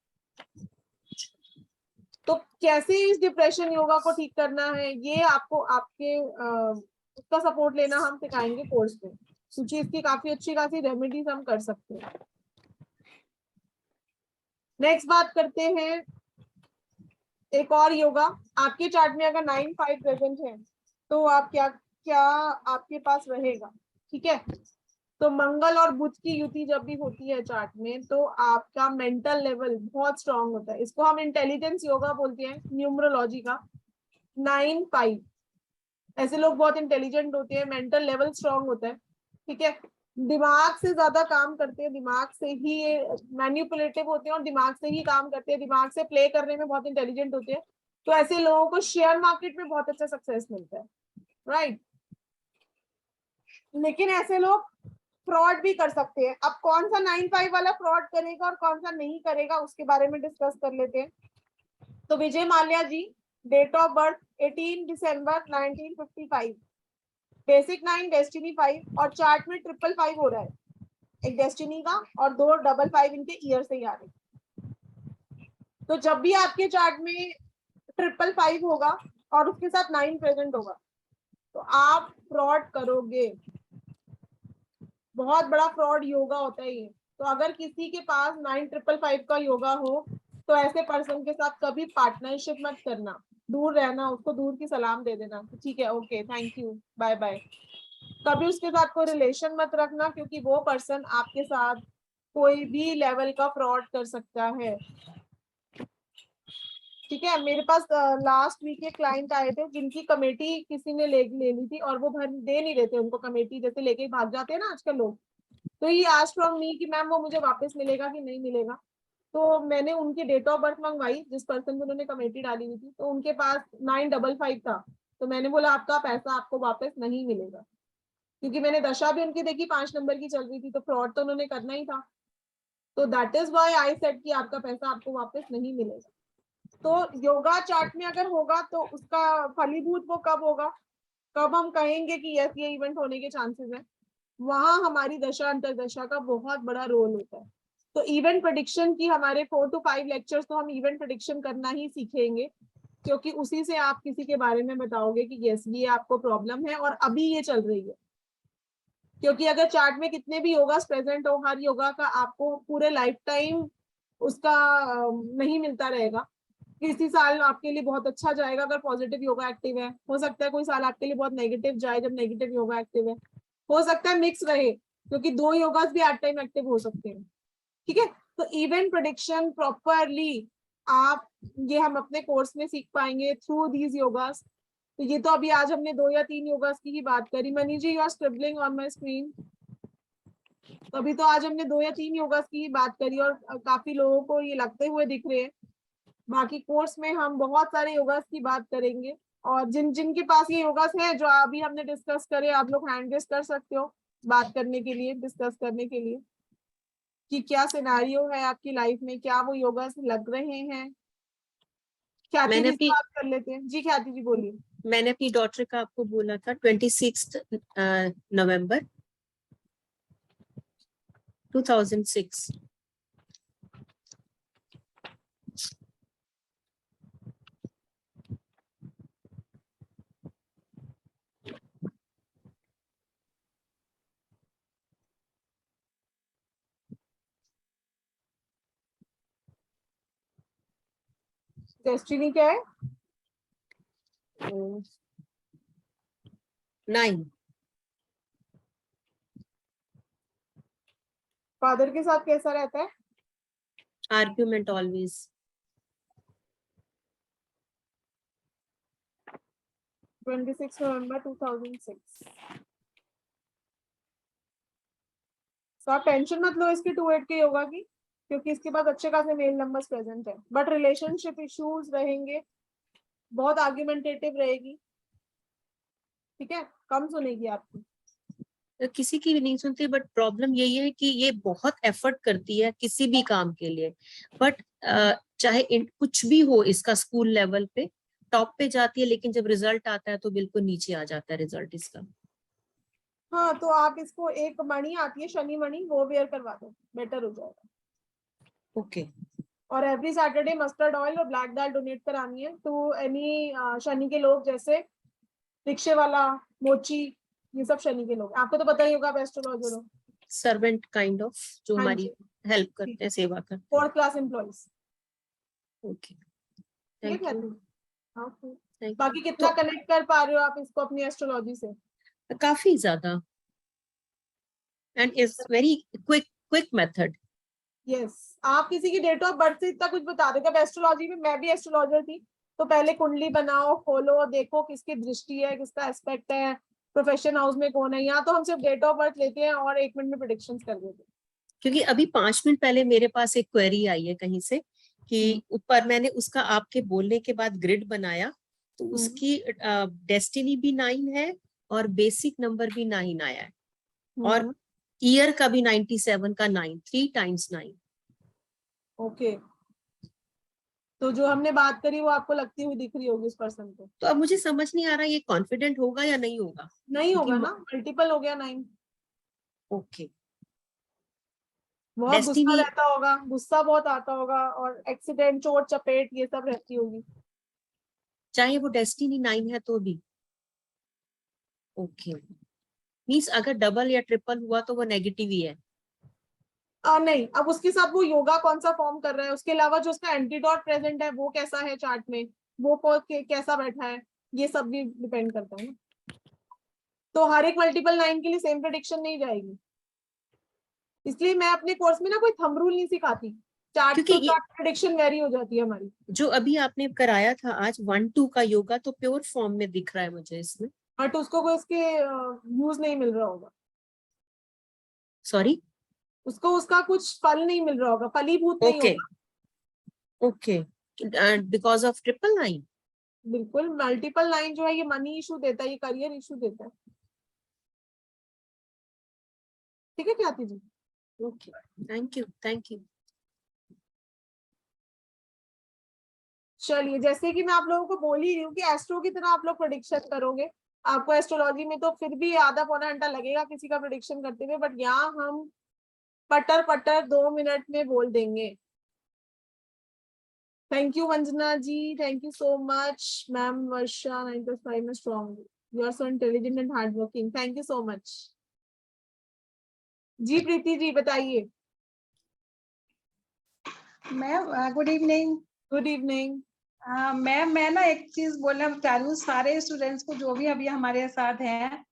तो कैसे इस डिप्रेशन योगा को ठीक करना है ये आपको आपके उसका सपोर्ट लेना हम सिखाएंगे कोर्स में, क्योंकि इसकी काफी अच्छी खासी रेमेडीज हम कर सकते हैं। नेक्स्ट बात करते हैं एक और योगा। आपके चार्ट में अगर 9-5 प्रेजेंट है तो आप क्या आपके पास रहेगा, ठीक है। तो मंगल और बुध की युति जब भी होती है चार्ट में तो आपका मेंटल लेवल बहुत स्ट्रांग होता है, इसको हम इंटेलिजेंस योगा बोलते हैं न्यूमरोलॉजी का। 9-5 ऐसे लोग बहुत इंटेलिजेंट होते हैं, मेंटल लेवल स्ट्रांग होता है, ठीक है, दिमाग से ज्यादा काम करते हैं, दिमाग से ही मैनिपुलेटिव होते हैं और दिमाग से ही काम करते हैं, दिमाग से प्ले करने में बहुत इंटेलिजेंट होते हैं। तो ऐसे लोगों को शेयर मार्केट में बहुत अच्छा सक्सेस मिलता है, राइट। लेकिन ऐसे लोग फ्रॉड भी कर सकते हैं। अब कौन सा 9-5 वाला फ्रॉड करेगा और कौन सा नहीं करेगा उसके बारे में डिस्कस कर लेते हैं। तो Vijay Mallya ji, date of birth 18 दिसंबर 1955, बेसिक 9, डेस्टिनी 5, और चार्ट में 555 हो रहा है, एक डेस्टिनी का और 2 55 इनके ईयर से ही आ रहे। तो जब भी आपके चार्ट में 555 होगा और उसके साथ 9 प्रेजेंट होगा तो आप फ्रॉड करोगे, बहुत बड़ा फ्रॉड योगा होता है ये। तो अगर किसी के पास 9-555 का योगा हो तो ऐसे पर्सन के साथ कभी पार्टनरशिप मत करना, दूर रहना, उसको दूर की सलाम दे देना, ठीक है, okay, thank you, bye bye. कभी उसके साथ कोई रिलेशन मत रखना, क्योंकि वो पर्सन आपके साथ कोई भी लेवल का फ्रॉड कर सकता है। ठीक है, मेरे पास लास्ट वीक एक क्लाइंट आए थे जिनकी कमेटी किसी ने ले ली थी और वो भर दे नहीं रहे थे उनको कमेटी, जैसे लेके भाग जाते हैं ना आजकल लोग। तो ही आस्क्ड फ्रॉम मी कि मैम वो मुझे वापस मिलेगा कि नहीं मिलेगा। तो मैंने उनकी डेट ऑफ बर्थ मंगवाई जिस पर्सन को उन्होंने कमेटी डाली हुई थी, तो उनके पास 955 था। तो मैंने बोला आपका पैसा आपको वापस नहीं मिलेगा, क्योंकि मैंने दशा भी उनकी देखी 5 नंबर की चल रही थी, तो फ्रॉड तो उन्होंने करना ही था। तो that is why I said कि आपका पैसा आपको वापस नहीं मिलेगा। तो योगा चार्ट में अगर होगा तो उसका फलीभूत वो कब होगा, कब हम कहेंगे कि यस ये इवेंट होने के चांसेस है, वहां हमारी दशा अंतरदशा का बहुत बड़ा रोल होता है। तो इवेंट प्रेडिक्शन की हमारे 4 to 5 लेक्चर्स तो हम इवेंट प्रेडिक्शन करना ही सीखेंगे, क्योंकि उसी से आप किसी के बारे में बताओगे कि यस ये आपको प्रॉब्लम है और अभी ये चल रही है। क्योंकि अगर चार्ट में कितने भी योगास प्रेजेंट हो, हर योगा का आपको पूरे लाइफ टाइम उसका नहीं मिलता रहेगा। किसी साल आपके लिए बहुत अच्छा जाएगा अगर पॉजिटिव योगा एक्टिव है, हो सकता है कोई साल आपके लिए बहुत नेगेटिव जाए जब नेगेटिव योगा एक्टिव है, हो सकता है मिक्स रहे, क्योंकि 2 योगास भी एट टाइम एक्टिव हो सकते हैं। ठीक है, तो इवेंट प्रेडिक्शन प्रॉपरली आप ये हम अपने कोर्स में सीख पाएंगे थ्रू दीज योगास। तो ये तो अभी आज हमने 2 या 3 योगास की ही बात करी। Mani ji you are scribbling on my screen. तो अभी तो आज हमने 2 या 3 योगास की ही बात करी और काफी लोगों को ये लगते हुए दिख रहे हैं। बाकी कोर्स में हम बहुत सारे योगास की बात करेंगे, और जिनके पास ये योगास है जो अभी हमने डिस्कस करे, आप लोग हैंड रेज कर सकते हो बात करने के लिए, डिस्कस करने के लिए कि क्या सिनेरियो है आपकी लाइफ में, क्या वो योगास लग रहे हैं। ख्याति जी से बात कर लेते हैं। जी ख्याति जी बोलिए। मैंने अपनी डॉटर का आपको बोला था 26 नवंबर 2006। डेस्टिनी क्या है? 9। फादर के साथ कैसा रहता है? Argument always. 26 नवंबर 2006। तो आप टेंशन मत लो इसकी 28 के योगा की, क्योंकि इसके पास अच्छे खासे मेल नंबर्स प्रेजेंट है, बट रिलेशनशिप इश्यूज रहेंगे, बहुत आर्ग्यूमेंटेटिव रहेगी। ठीक है, कम सुनेगी आपकी। किसी की भी नहीं सुनती, बट प्रॉब्लम यही है कि ये बहुत एफर्ट करती है किसी भी काम के लिए, बट चाहे कुछ भी हो इसका स्कूल लेवल पे टॉप पे जाती है, लेकिन जब रिजल्ट आता है तो बिल्कुल नीचे आ जाता है रिजल्ट इसका। हाँ, तो आप इसको एक मणि आती है शनि मणि, वो वेयर करवा दो, बेटर हो जाएगा। ओके। और एवरी सैटरडे मस्टर्ड ऑयल और ब्लैक दाल डोनेट करानी है टू एनी शनि के लोग, जैसे रिक्शे वाला, मोची, ये सब शनि के लोग। आपको तो पता ही होगा, एस्ट्रोलॉजर हो, सर्वेंट काइंड ऑफ, जो हाँ हमारी जी, हेल्प करते हैं, सेवा करते 4th क्लास एम्प्लॉइज। ओके, ठीक है, थैंक बाकी कितना कनेक्ट कर पा रहे हो आप इसको अपनी एस्ट्रोलॉजी से? काफी ज्यादा, and it's very quick method. Yes, आप किसी की डेट ऑफ बर्थ से इतना कुछ बता देते। अब एस्ट्रोलॉजी में मैं भी एस्ट्रोलॉजर थी, तो पहले कुंडली बनाओ, खोलो, देखो किसकी दृष्टि है, किसका एस्पेक्ट है, प्रोफेशन हाउस में कौन है। यहाँ तो हम सिर्फ डेट ऑफ बर्थ लेते हैं और 1 मिनट में प्रेडिक्शंस कर देते हैं। क्योंकि अभी 5 मिनट पहले मेरे पास एक क्वेरी आई है कहीं से कि ऊपर मैंने उसका आपके बोलने के बाद ग्रिड बनाया, तो उसकी डेस्टिनी भी 9 है और बेसिक नंबर भी 9 आया है, और ईयर का भी 97 का 9, 3 times 9। ओके, तो जो हमने बात करी वो आपको लगती हुई दिख रही होगी उस पर्सन को। तो अब मुझे समझ नहीं आ रहा ये कॉन्फिडेंट होगा या नहीं होगा। नहीं होगा ना, मल्टीपल हो गया 9। ओके, बहुत गुस्सा रहता होगा, गुस्सा बहुत आता होगा, और एक्सीडेंट, चोट चपेट ये सब रहती होगी, चाहे वो डेस्टिनी 9 है तो भी। ओके, मींस अगर डबल या ट्रिपल हुआ तो वो नेगेटिव ही है। नहीं, अब उसके साथ वो योगा कौन सा फॉर्म कर रहा है, उसके अलावा जो उसका एंटीडॉट प्रेजेंट है वो कैसा है चार्ट में, वो कैसा बैठा है, ये सब भी डिपेंड करता है ना। तो हर एक मल्टीपल 9 के लिए सेम प्रेडिक्शन नहीं जाएगी। इसलिए मैं अपने कोर्स में ना कोई थंब रूल नहीं सिखाती चार्ट क्योंकि टू चार्ट प्रेडिक्शन वेरी हो जाती है हमारी। जो अभी आपने कराया था आज 1-2 का योगा तो प्योर फॉर्म में दिख रहा है मुझे इसमें। बट उसको कोई उसके यूज नहीं मिल रहा होगा, सॉरी, उसको उसका कुछ फल नहीं मिल रहा होगा, फलीभूत नहीं ओके होगा। Okay, because of 999। बिल्कुल, मल्टीपल लाइन जो है ये मनी इशू देता है, ये करियर इशू देता है। ठीक है Khyati ji? Okay, thank you thank you. चलिए, जैसे कि मैं आप लोगों को बोल ही रही हूँ कि एस्ट्रो की तरह आप लोग प्रेडिक्शन करोगे। आपको एस्ट्रोलॉजी में तो फिर भी आधा पौना घंटा लगेगा किसी का प्रेडिक्शन करते हुए, बट यहाँ हम पटर पटर 2 मिनट में बोल देंगे। Thank you Vanjana ji, thank you so much. Ma'am Varsha 9+5 में strong, you are so intelligent and hard working, thank you so much. जी प्रीति जी बताइए। Ma'am good evening. Good evening. Ma'am मैं ना एक चीज बोलना चाह रही हूँ सारे स्टूडेंट्स को जो भी अभी हमारे साथ हैं,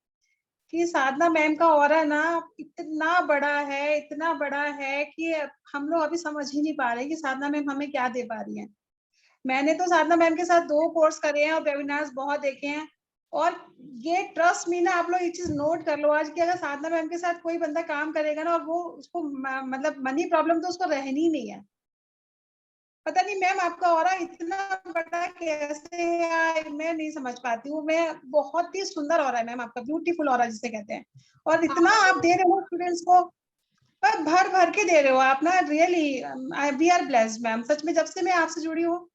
कि साधना मैम का ऑरा ना इतना बड़ा है कि हम लोग अभी समझ ही नहीं पा रहे कि साधना मैम हमें क्या दे पा रही है। मैंने तो साधना मैम के साथ 2 कोर्स करे हैं और वेबिनार्स बहुत देखे हैं, और ये ट्रस्ट मी ना, आप लोग ये चीज नोट कर लो आज कि अगर साधना मैम के साथ कोई बंदा काम करेगा ना और वो उसको मतलब मनी प्रॉब्लम तो उसको रहनी ही नहीं है। पता नहीं मैम आपका ऑरा इतना बड़ा कैसे है, मैं नहीं समझ पाती हूँ। मैं बहुत ही सुंदर ऑरा है मैम आपका, ब्यूटीफुल ऑरा जिसे कहते हैं, और इतना आप दे रहे हो स्टूडेंट्स को, पर भर भर के दे रहे हो आप ना। Really we are blessed ma'am, सच में। जब से मैं आपसे जुड़ी हूँ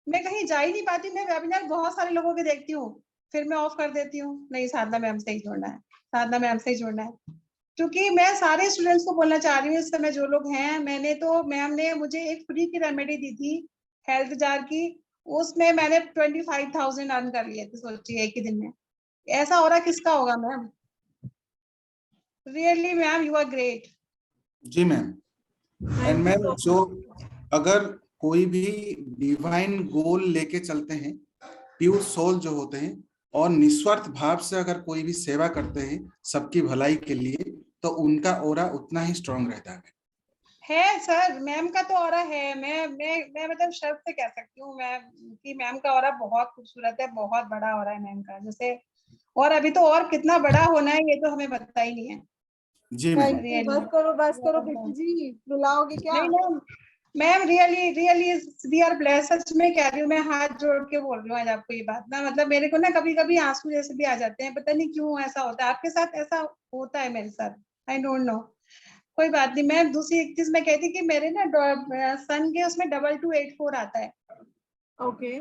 मैं कहीं जा ही नहीं पाती, मैं वेबिनार बहुत सारे लोगों के देखती हूँ, फिर मैं ऑफ कर देती हूँ, नहीं साधना मैम से ही जुड़ना है, साधना मैम से ही जुड़ना है। क्योंकि मैं सारे स्टूडेंट्स को बोलना चाह रही हूँ इस समय जो लोग हैं, मैंने तो मैम ने मुझे एक फ्री की रेमेडी दी थी हेल्थ जार की, उसमें मैंने 25,000 अर्न कर लिए थे, सोचिए एक ही दिन में। ऐसा हो रहा किसका होगा ma'am? Really ma'am you are great. जी मैम। एंड मैम जो अगर कोई भी डिवाइन गोल लेके चलते हैं, प्योर सोल जो होते हैं, और निस्वार्थ भाव से अगर कोई भी सेवा करते हैं सबकी भलाई के लिए, तो उनका ऑरा उतना ही स्ट्रांग रहता है सर, मैम का तो ऑरा है। मैं मतलब शर्त से कह सकती हूँ मैं कि मैम का ऑरा बहुत खूबसूरत है, बहुत बड़ा ऑरा है मैम का, जैसे। और अभी तो और कितना बड़ा होना है ये तो हमें पता ही नहीं है। जी मैम। बस करो प्रीति जी, रुलाओगे क्या? नहीं ma'am, ma'am really we are blessed, सच में कह रही हूँ, मैं हाथ जोड़ के बोल रही हूँ आज आपको ये बात ना। मतलब मेरे को ना कभी कभी आंसू जैसे भी आ जाते हैं, पता नहीं क्यों ऐसा होता है, आपके साथ ऐसा होता है मेरे साथ, आई डोंट नो। कोई बात नहीं। मैं दूसरी एक चीज मैं कहती कि मेरे ना सन के उसमें 2284 आता है। ओके।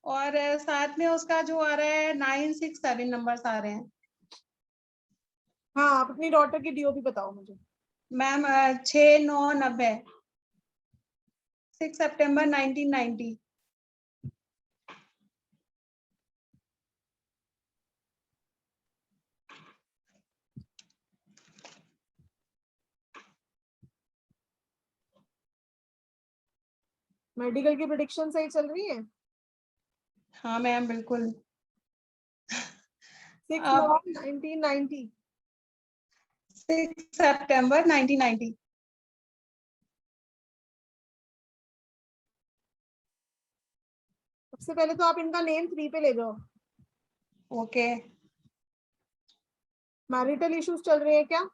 और साथ में उसका जो आ रहा है 967 नंबर्स आ रहे हैं। हाँ, आप अपनी डॉटर की डीओ भी बताओ मुझे। मैम 6990, 6 सितंबर 1990। मेडिकल की प्रेडिक्शन सही चल रही है? हाँ मैम बिल्कुल। 6/9/1990। 6 सितंबर 1990। सबसे पहले तो आप इनका नेम 3 पे ले जाओ। ओके। मैरिटल इश्यूज चल रहे हैं क्या?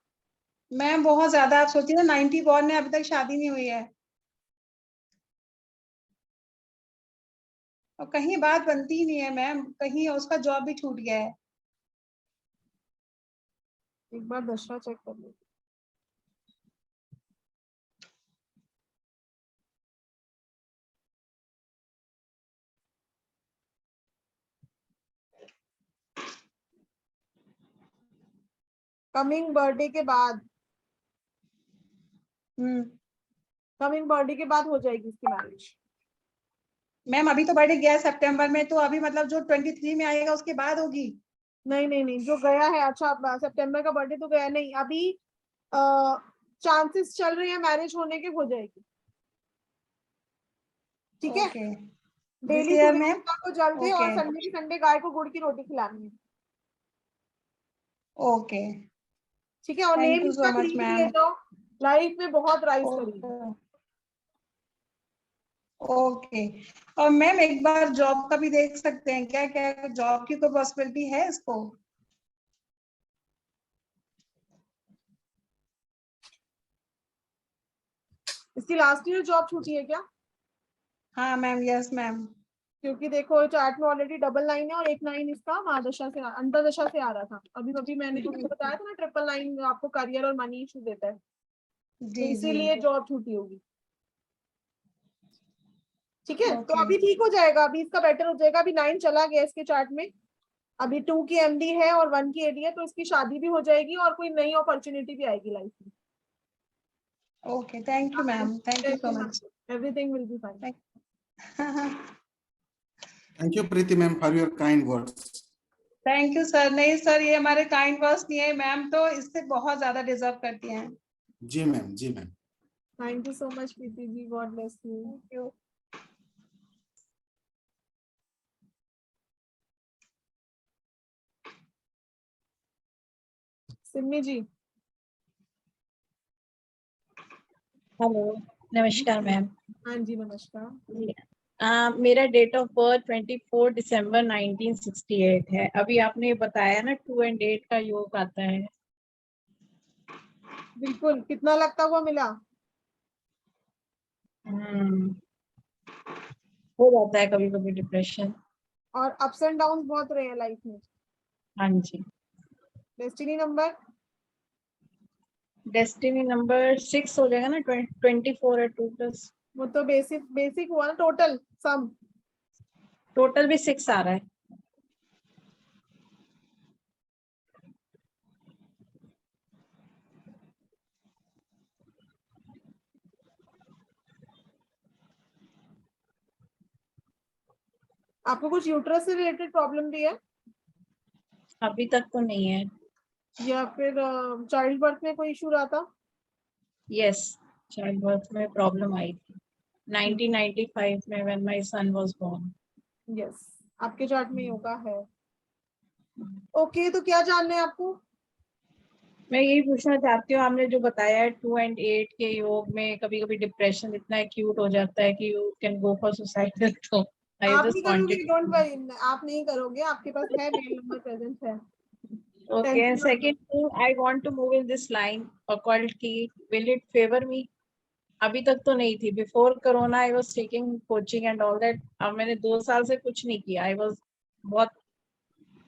मैम बहुत ज्यादा, आप सोचिए ना 90 बॉर्न है, अभी तक शादी नहीं हुई है, और कहीं बात बनती ही नहीं है मैम, कहीं उसका जॉब भी छूट गया है। एक बार दशरा चेक कर लो। कमिंग बर्थडे के बाद, कमिंग बर्थडे के बाद हो जाएगी इसकी मैरिज। मैम अभी तो बर्थडे गया है सितंबर में, तो अभी मतलब जो 23 में आएगा उसके बाद होगी। नहीं, जो गया है, अच्छा सितंबर का बर्थडे तो गया नहीं, अभी चांसेस चल रहे हैं मैरिज होने के, हो जाएगी। ठीक है। ओके। डेली मैम को जल दे और संडे की संडे गाय को गुड़ की रोटी खिलानी है। ओके ठीक है। और थैंक नेम यू इसका सो मच 3 पे ले मैम। जाओ, लाइफ में बहुत राइज करेगी। ओके। और मैम एक बार जॉब का भी देख सकते हैं क्या, क्या जॉब की कोई पॉसिबिलिटी है इसको? इसकी लास्ट ईयर जॉब छूटी है क्या? हाँ मैम, यस मैम। क्योंकि देखो चार्ट में ऑलरेडी डबल 9 है और 1 9 इसका महादशा से अंतरदशा से आ रहा था। अभी मैंने तुमको बताया था ना, 9 आपको करियर और मनी इशू देता है, तो जी जी। इसीलिए जॉब छूटी होगी। ठीक है, तो Okay. अभी ठीक हो जाएगा, अभी इसका बेटर हो जाएगा। अभी 9 चला गया इसके चार्ट में, अभी 2 की एमडी है और 1 की एडी है, तो इसकी शादी भी हो जाएगी और कोई नई अपॉर्चुनिटी भी आएगी लाइफ में। Okay, thank you ma'am, thank you so much. Everything will be fine. Thank you Preeti ma'am for your kind words. Thank you sir. नहीं सर, ये हमारे काइंड वर्ड्स नहीं है, मैम तो इससे बहुत ज्यादा डिजर्व करती हैं। जी मैम, जी ma'am. Thank you so much Preeti ji, god bless you. Thank you. Simi ji. Hello, नमस्कार मैम। हाँ जी नमस्कार। मेरा डेट ऑफ बर्थ 24 दिसंबर 1968 है। अभी आपने बताया ना 2 और 8 का योग आता है। बिल्कुल, कितना लगता हुआ मिला? हो जाता है कभी कभी डिप्रेशन। और अप्स एंड डाउन बहुत रहे हैं लाइफ में। हाँ जी। Destiny number? डेस्टिनी नंबर 6 हो जाएगा ना, 24 है 2+। वो तो बेसिक हुआ ना, टोटल सम। टोटल भी 6 आ रहा है। आपको कुछ यूट्रस से रिलेटेड प्रॉब्लम भी है? अभी तक तो नहीं है। या फिर चाइल्ड बर्थ में कोई इशू रहा था? यस, चाइल्ड बर्थ में प्रॉब्लम आई थी 1995 में when my son was born. Yes, आपके चार्ट में योगा है। ओके, तो क्या जानना है आपको? मैं यही पूछना चाहती हूँ, आपने जो बताया है 2 और 8 के योग में कभी कभी डिप्रेशन इतना एक्यूट हो जाता है कि you can go for suicide, तो आई आप नहीं जस्ट करोगे, वांटेड। डोंट वरी, आप नहीं करोगे, आपके पास है, मेल नंबर प्रेजेंट है। Okay, and second I want to move in this line occult की, विल इट फेवर मी? अभी तक तो नहीं थी। Before corona I was taking coaching and all that. अब मैंने 2 साल से कुछ नहीं किया। आई वाज बहुत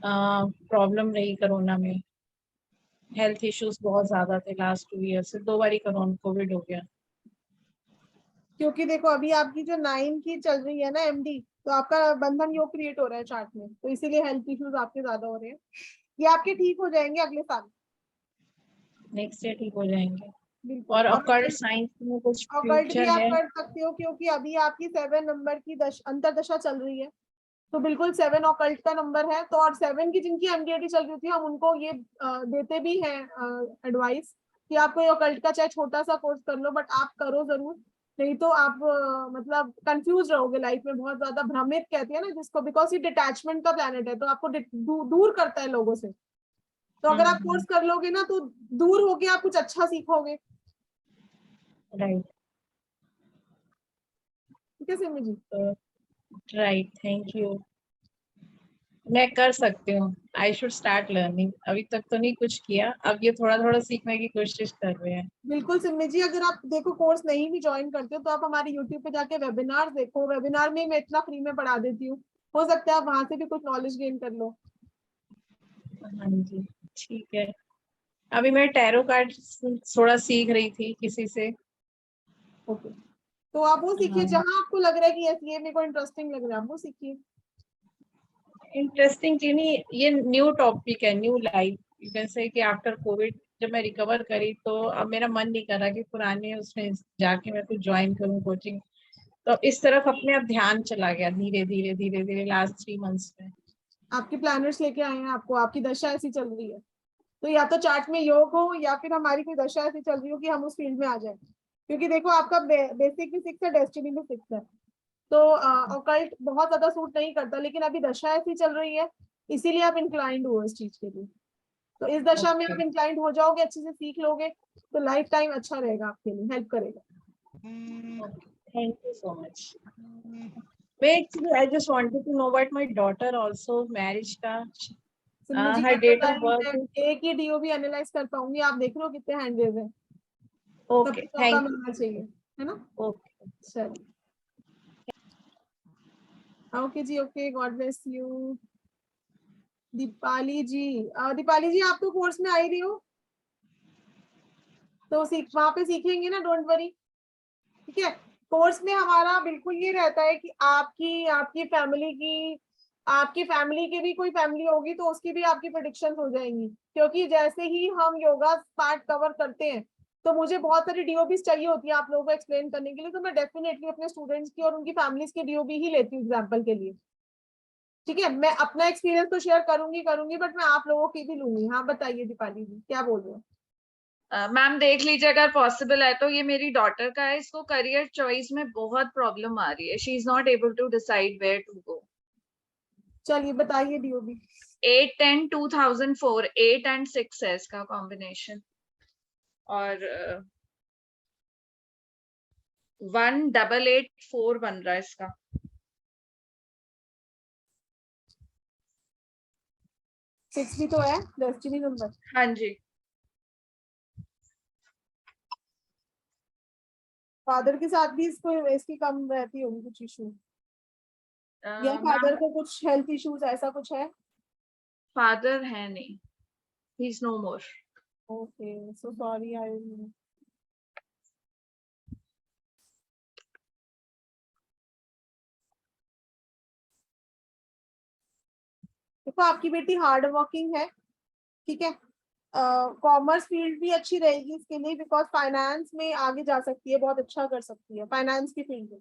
प्रॉब्लम रही कोरोना में, हेल्थ इश्यूज बहुत ज्यादा थे लास्ट 2 ईयर से। 2 बारी कोरोना कोविड हो गया। क्योंकि देखो अभी आपकी जो 9 की चल रही है ना एमडी, तो आपका बंधन योग क्रिएट हो रहा है चार्ट में, तो इसीलिए हेल्थ इश्यूज आपके ज्यादा हो रहे हैं। ये आपके ठीक हो जाएंगे अगले साल, नेक्स्ट ईयर ठीक हो जाएंगे। बिल्कुल। और ऑकल्ट साइंस में कुछ ऑकल्ट भी फ्यूचर आप है? कर सकते हो, क्योंकि अभी आपकी 7 नंबर की अंतरदशा चल रही है, तो बिल्कुल 7 ऑकल्ट का नंबर है। तो और 7 की जिनकी एमडीएटी चल रही थी, हम उनको ये देते भी हैं एडवाइस कि आप कोई ऑकल्ट का चाहे छोटा सा कोर्स कर लो, बट आप करो जरूर, नहीं तो आप मतलब कंफ्यूज रहोगे लाइफ में, बहुत ज्यादा भ्रमित कहते हैं ना जिसको, बिकॉज ये डिटैचमेंट का प्लैनेट है, तो आपको दूर करता है लोगों से। तो अगर आप कोर्स कर लोगे ना, तो दूर होके आप कुछ अच्छा सीखोगे। राइट, ठीक है Simi ji? Right, thank you. मैं कर सकती हूँ। I should start learning. अभी तक तो नहीं कुछ किया, अब ये थोड़ा थोड़ा सीखने की कोशिश कर रहे हैं। बिल्कुल सिमी जी, अगर आप देखो कोर्स नहीं भी ज्वाइन करते हो, तो आप हमारे यूट्यूब पे जाके वेबिनार देखो, वेबिनार में मैं इतना फ्री में पढ़ा देती हूँ, हो सकता है आप वहां से भी कुछ नॉलेज गेन कर लो। हाँ जी, ठीक है। अभी मैं टैरो कार्ड थोड़ा सीख रही थी किसी से। ओके, तो आप वो सीखिए, जहां आपको लग रहा है कि यस ये मेरे को इंटरेस्टिंग लग रहा है, आप वो सीखिए। इंटरेस्टिंग क्यों नहीं, ये न्यू टॉपिक है, न्यू लाइफ। जैसे कि आफ्टर कोविड जब मैं रिकवर करी, तो अब मेरा मन नहीं कर रहा कि पुराने उसमें जाके मैं कुछ ज्वाइन करूँ कोचिंग। तो इस तरफ अपने आप ध्यान चला गया धीरे धीरे धीरे धीरे लास्ट 3 मंथ्स में। आपके प्लैनर्स लेके आए हैं आपको, आपकी दशा ऐसी चल रही है, तो या तो चार्ट में योग हो या फिर हमारी कोई दशा ऐसी चल रही हो कि हम उस फील्ड में आ जाए। क्योंकि देखो आपका बेसिक भी 6 है, डेस्टिनी भी 6 है, तो ऑकल्ट बहुत ज्यादा सूट नहीं करता, लेकिन अभी दशा ऐसी चल रही है, इसीलिए आप इंक्लाइंड हो इस चीज के लिए। तो इस दशा में आप इंक्लाइंड हो जाओगे, अच्छे से सीख लोगे, तो लाइफ टाइम अच्छा रहेगा आपके लिए, हेल्प करेगा। Thank you so much. Actually, I just wanted to know what my daughter also marriage का सिमरन जी, her एक date of time birth में is एक ही डीओबी एनालाइज कर पाऊंगी, आप देख लो कितने हैंड रेज हैं, okay. सबको Thank मौका you. मिलना चाहिए, है ना? Okay. चलिए, ओके जी, okay, god bless you. Deepali ji आप तो कोर्स में आ ही रही हो, तो वहां पे सीखेंगे ना, डोंट वरी, ठीक है? कोर्स में हमारा बिल्कुल ये रहता है कि आपकी फैमिली की भी कोई फैमिली होगी तो उसकी भी आपकी प्रेडिक्शन हो जाएंगी, क्योंकि जैसे ही हम योगा पार्ट कवर करते हैं तो मुझे बहुत सारी डीओबीज चाहिए होती है आप लोगों को एक्सप्लेन करने के लिए, तो मैं डेफिनेटली अपने स्टूडेंट्स की और उनकी फैमिलीज की डीओबी ही लेती हूँ एग्जाम्पल के लिए, ठीक है? मैं अपना एक्सपीरियंस तो शेयर करूंगी बट मैं आप लोगों की भी लूंगी। हाँ बताइए दीपाली जी, क्या बोल रहे हो? मैम देख लीजिए अगर पॉसिबल है तो, ये मेरी डॉटर का है, इसको करियर चॉइस में बहुत प्रॉब्लम आ रही है, she is not able to decide where to go. चलिए बताइए डीओबी। 8-10-2004, 8 and 6 है इसका कॉम्बिनेशन, और 1884 बन रहा है इसका। 6 भी तो है डेस्टिनी नंबर। हाँ जी। फादर के साथ भी इसकी कम रहती होगी कुछ इशू, या फादर को कुछ हेल्थ इश्यूज ऐसा कुछ है? फादर है नहीं, he is no more. Okay, so sorry, I देखो आपकी बेटी हार्ड वर्किंग है, ठीक है? कॉमर्स फील्ड भी अच्छी रहेगी इसके लिए, बिकॉज फाइनेंस में आगे जा सकती है, बहुत अच्छा कर सकती है फाइनेंस की फील्ड में।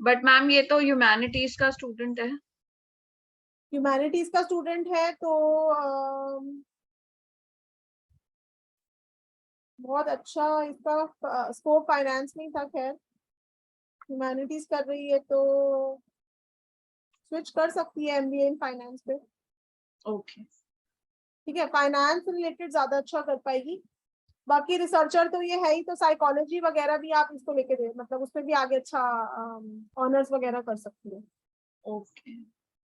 बट मैम ये तो ह्यूमैनिटीज का स्टूडेंट है। ह्यूमैनिटीज का स्टूडेंट है तो बहुत अच्छा इसका स्कोप फाइनेंस में था, खैर ह्यूमैनिटीज कर रही है तो स्विच कर सकती है एमबीए इन फाइनेंस पे। ओके ठीक है, फाइनेंस रिलेटेड ज्यादा अच्छा कर पाएगी। बाकी रिसर्चर तो ये है ही, तो साइकोलॉजी वगैरह भी आप इसको लेके दे, मतलब उसमें भी आगे अच्छा ऑनर्स वगैरह कर सकती है। ओके,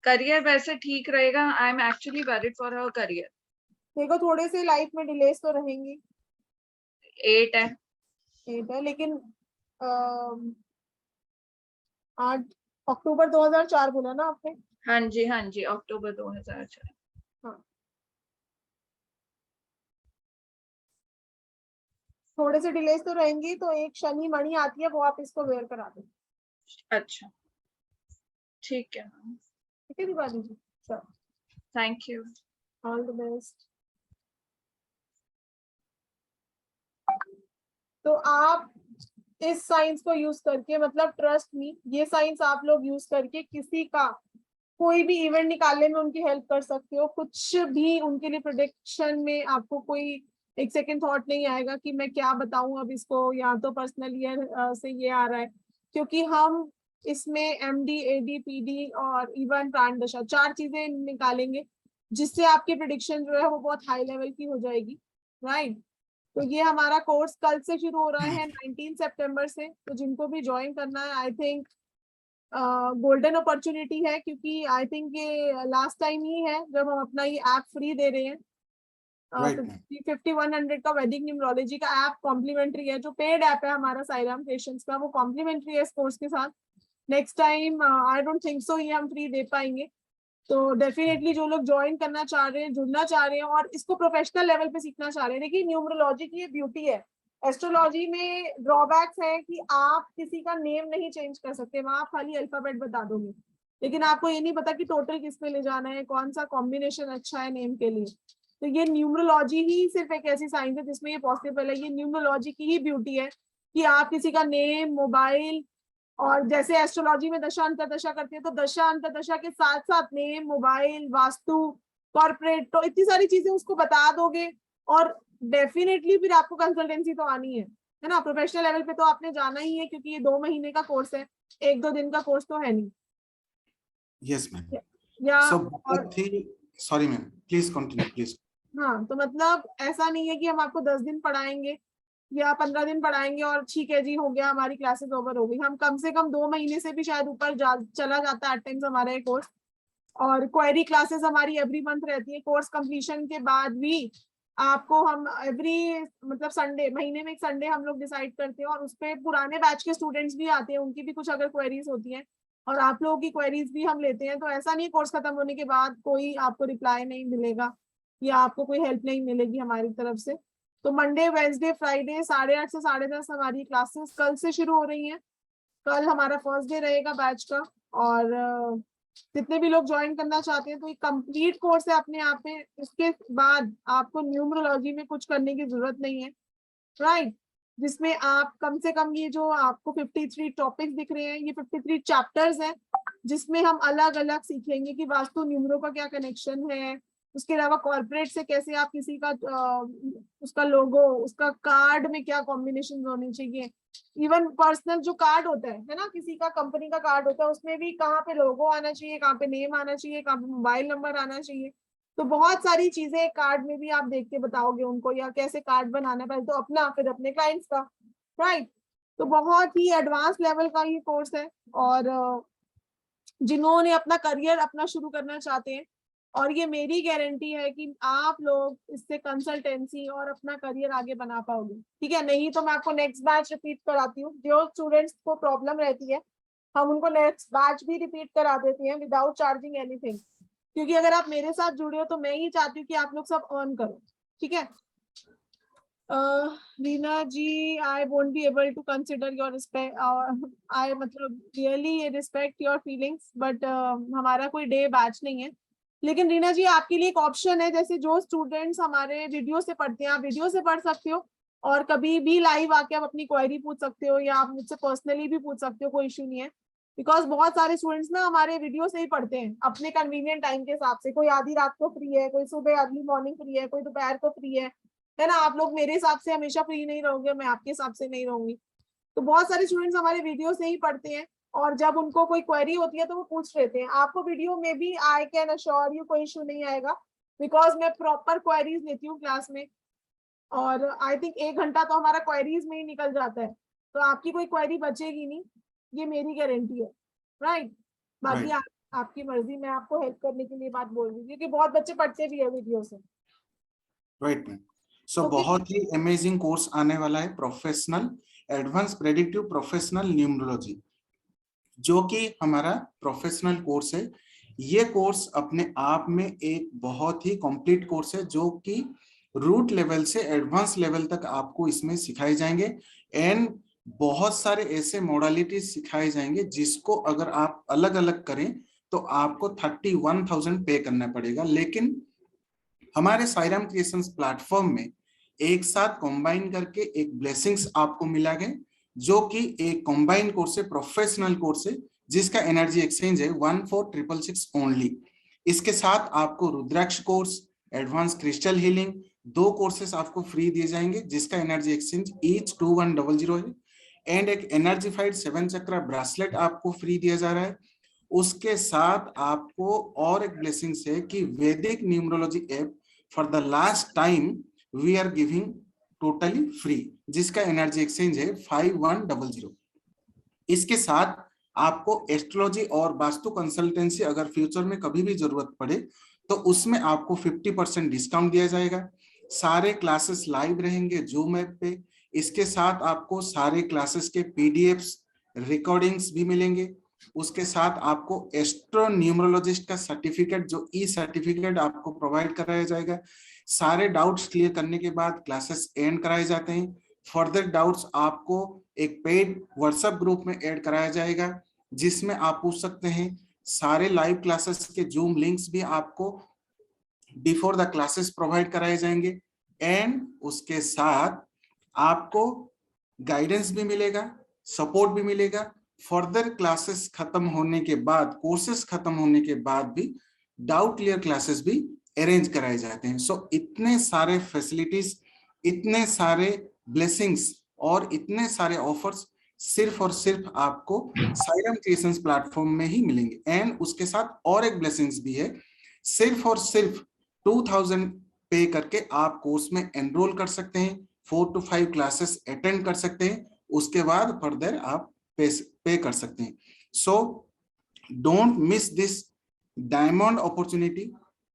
करियर वैसे ठीक रहेगा, I am actually worried for her career. देखो थोड़े से लाइफ में डिलेस तो रहेंगी। 8 है। 8 है, लेकिन 8 अक्टूबर 2004 बोला ना आपने? हाँ जी, अक्टूबर 2004। हाँ, थोड़े से डिलेस तो रहेंगी, तो एक शनि मणि आती है वो आप इसको वेयर करा दो। अच्छा ठीक है, ठीक है दीपाली जी, चलो thank you, all the best. तो आप इस साइंस को यूज करके, मतलब ट्रस्ट मी, ये साइंस आप लोग यूज करके किसी का कोई भी इवेंट निकालने में उनकी हेल्प कर सकते हो। कुछ भी उनके लिए प्रोडिक्शन में आपको कोई एक सेकंड थॉट नहीं आएगा कि मैं क्या बताऊं अब इसको, या तो पर्सनल ईयर से ये आ रहा है, क्योंकि हम इसमें एमडी, एडी, पीडी और इवन प्राण दशा 4 चीजें निकालेंगे, जिससे आपकी प्रिडिक्शन जो है वो बहुत हाई लेवल की हो जाएगी, राइट? तो ये हमारा कोर्स कल से शुरू हो रहा है 19 सितंबर से, तो जिनको भी ज्वाइन करना है, आई थिंक गोल्डन अपॉर्चुनिटी है, क्योंकि आई थिंक ये लास्ट टाइम ही है जब हम अपना ये ऐप फ्री दे रहे हैं। Right, 5100 का वैदिक न्यूमरोलॉजी का ऐप कॉम्प्लीमेंट्री है, जो पेड ऐप है हमारा साईराम क्रिएशंस का, वो कॉम्प्लीमेंट्री है इस कोर्स के साथ। Next time I don't think so ये हम फ्री दे पाएंगे, तो डेफिनेटली जो लोग ज्वाइन करना चाह रहे हैं, जुड़ना चाह रहे हैं और इसको प्रोफेशनल लेवल पे सीखना चाह रहे हैं, देखिए न्यूमरोलॉजी की ये ब्यूटी है। एस्ट्रोलॉजी में ड्रॉबैक्स है कि आप किसी का नेम नहीं चेंज कर सकते, वहां आप खाली अल्फाबेट बता दोगे, लेकिन आपको ये नहीं पता कि टोटल किस पे ले जाना है, कौन सा कॉम्बिनेशन अच्छा है नेम के लिए। तो ये न्यूमरोलॉजी ही सिर्फ एक ऐसी साइंस है जिसमें ये पॉसिबल है। ये न्यूमरोलॉजी की ही ब्यूटी है कि आप किसी का नेम, मोबाइल, और जैसे एस्ट्रोलॉजी में दशा अंतरदशा करते हैं, तो दशा अंतरदशा के साथ साथ नेम, मोबाइल, वास्तु, कॉर्पोरेट, तो इतनी सारी चीजें उसको बता दोगे, और डेफिनेटली फिर आपको कंसल्टेंसी तो आनी है ना? प्रोफेशनल लेवल पे तो आपने जाना ही है, क्योंकि ये 2 महीने का कोर्स है, 1-2 दिन का कोर्स तो है नहीं। Yes, ma'am. या So, और sorry, ma'am. Please continue, please. हाँ, तो मतलब ऐसा नहीं है कि हम आपको 10 दिन पढ़ाएंगे या 15 दिन पढ़ाएंगे और ठीक है जी हो गया, हमारी क्लासेस ओवर हो गई। हम कम से कम 2 महीने से भी शायद ऊपर चला जाता है एट टाइम्स हमारा ये कोर्स। और क्वेरी क्लासेस हमारी एवरी मंथ रहती है। कोर्स कंप्लीशन के बाद भी आपको हम एवरी मतलब संडे, महीने में एक संडे हम लोग डिसाइड करते हैं और उस पर पुराने बैच के स्टूडेंट्स भी आते हैं, उनकी भी कुछ अगर क्वेरीज होती हैं और आप लोगों की क्वेरीज भी हम लेते हैं। तो ऐसा नहीं कोर्स खत्म होने के बाद कोई आपको रिप्लाई नहीं मिलेगा या आपको कोई हेल्प नहीं मिलेगी हमारी तरफ से। तो मंडे, वेडनेसडे, फ्राइडे 8:30 से 10:30 हमारी क्लासेस कल से शुरू हो रही हैं। कल हमारा फर्स्ट डे रहेगा बैच का। और जितने भी लोग ज्वाइन करना चाहते हैं तो ये कंप्लीट कोर्स है अपने आप में। इसके बाद आपको न्यूमरोलॉजी में कुछ करने की जरूरत नहीं है, राइट। जिसमें आप कम से कम ये जो आपको 53 टॉपिक्स दिख रहे हैं, ये 53 चैप्टर्स हैं, जिसमें हम अलग अलग सीखेंगे कि वास्तु न्यूमरो का क्या कनेक्शन है। उसके अलावा कॉर्पोरेट से कैसे आप किसी का उसका लोगो, उसका कार्ड में क्या कॉम्बिनेशन होने चाहिए। इवन पर्सनल जो कार्ड होता है ना, किसी का कंपनी का कार्ड होता है, उसमें भी कहाँ पे लोगो आना चाहिए, कहाँ पे नेम आना चाहिए, कहाँ पे मोबाइल नंबर आना चाहिए। तो बहुत सारी चीजें कार्ड में भी आप देख के बताओगे उनको, या कैसे कार्ड बनाना है, पहले तो अपना फिर अपने क्लाइंट्स का, राइट। तो बहुत ही एडवांस लेवल का ये कोर्स है। और जिन्होंने अपना करियर अपना शुरू करना चाहते हैं, और ये मेरी गारंटी है कि आप लोग इससे कंसल्टेंसी और अपना करियर आगे बना पाओगे, ठीक है। नहीं तो मैं आपको नेक्स्ट बैच रिपीट कराती हूँ। जो स्टूडेंट्स को प्रॉब्लम रहती है हम उनको नेक्स्ट बैच भी रिपीट करा देते हैं विदाउट चार्जिंग एनीथिंग, क्योंकि अगर आप मेरे साथ जुड़े हो तो मैं ही चाहती हूँ कि आप लोग सब अर्न करो, ठीक है। Reena ji, I won't be able to consider your respect, I मतलब really respect your feelings, but हमारा कोई डे बैच नहीं है। लेकिन रीना जी आपके लिए एक ऑप्शन है, जैसे जो स्टूडेंट्स हमारे वीडियो से पढ़ते हैं, आप वीडियो से पढ़ सकते हो और कभी भी लाइव आके आप अपनी क्वेरी पूछ सकते हो, या आप मुझसे पर्सनली भी पूछ सकते हो, कोई इश्यू नहीं है। बिकॉज बहुत सारे स्टूडेंट्स ना हमारे वीडियो से ही पढ़ते हैं अपने कन्वीनियंट टाइम के हिसाब से। कोई आधी रात को फ्री है, कोई सुबह अर्ली मॉर्निंग फ्री है, कोई दोपहर को फ्री है ना। आप लोग मेरे हिसाब से हमेशा फ्री नहीं रहोगे, मैं आपके हिसाब से नहीं रहूंगी। तो बहुत सारे स्टूडेंट्स हमारे वीडियो से ही पढ़ते हैं और जब उनको कोई क्वेरी होती है तो वो पूछ लेते हैं। आपको वीडियो में भी आई कैन अश्योर यू कोई इशू नहीं आएगा, बिकॉज मैं प्रॉपर क्वेरीज लेती हूँ क्लास में, और आई थिंक 1 घंटा तो हमारा क्वेरीज में ही निकल जाता है। तो आपकी कोई क्वेरी बचेगी नहीं, ये मेरी गारंटी है, राइट। बाकी आपकी मर्जी, मैं आपको हेल्प करने के लिए बात बोल रही हूँ क्योंकि बहुत बच्चे पढ़ते भी है वीडियो से, राइट मैम। सो बहुत ही अमेजिंग कोर्स आने वाला है, professional advance predictive professional numerology, जो कि हमारा प्रोफेशनल कोर्स है। ये कोर्स अपने आप में एक बहुत ही कंप्लीट कोर्स है, जो कि रूट लेवल से एडवांस लेवल तक आपको इसमें सिखाए जाएंगे। एंड बहुत सारे ऐसे मॉडलिटीज सिखाए जाएंगे जिसको अगर आप अलग अलग करें तो आपको 31,000 पे करना पड़ेगा। लेकिन हमारे साईराम क्रिएशंस प्लेटफॉर्म में एक साथ कंबाइन करके एक ब्लेसिंग्स आपको मिला है, जो कि एक कंबाइन कोर्स है, प्रोफेशनल कोर्स है, जिसका एनर्जी एक्सचेंज है 14,666 ओनली। इसके साथ आपको rudraksha course, advance crystal healing, 2 courses आपको फ्री दिए जाएंगे, जिसका एनर्जी एक्सचेंज ईच 2100 है। एंड एक एनर्जीफाइड 7 चक्रा ब्रासलेट आपको फ्री दिया जा रहा है। उसके साथ आपको और एक ब्लेसिंग्स है कि Vedic numerology app for the last time we are giving totally free, जिसका एनर्जी एक्सचेंज है 5100। इसके साथ आपको एस्ट्रोलॉजी और वास्तु कंसल्टेंसी अगर फ्यूचर में कभी भी जरूरत पड़े तो उसमें आपको 50% डिस्काउंट दिया जाएगा। सारे क्लासेस लाइव रहेंगे जूम ऐप पे। इसके साथ आपको सारे क्लासेस के पीडीएफ्स, रिकॉर्डिंग्स भी मिलेंगे। उसके साथ आपको एस्ट्रो न्यूमरोलॉजिस्ट का सर्टिफिकेट, जो ई सर्टिफिकेट आपको प्रोवाइड कराया जाएगा। सारे डाउट्स क्लियर करने के बाद क्लासेस एंड कराए जाते हैं। फर्दर डाउट्स आपको एक पेड व्हाट्सएप ग्रुप में ऐड कराया जाएगा, जिसमें आप पूछ सकते हैं। सारे लाइव क्लासेस के जूम लिंक्स भी आपको बिफोर द क्लासेस प्रोवाइड कराए जाएंगे। एंड उसके साथ आपको गाइडेंस भी मिलेगा, सपोर्ट भी मिलेगा। फर्दर क्लासेस खत्म होने के बाद, कोर्सेस खत्म होने के बाद भी डाउट क्लियर क्लासेस भी अरेंज कराए जाते हैं। सो इतने सारे फैसिलिटीज, इतने सारे ब्लेसिंग्स और इतने सारे ऑफर्स सिर्फ और सिर्फ आपको साईराम क्रिएशंस प्लेटफॉर्म में ही मिलेंगे। एंड उसके साथ और एक ब्लेसिंग्स भी है, सिर्फ और सिर्फ 2000 पे करके आप कोर्स में एनरोल कर सकते हैं। 4 to 5 क्लासेस अटेंड कर सकते हैं, उसके बाद फर्दर आप पे कर सकते हैं। So don't miss this diamond opportunity,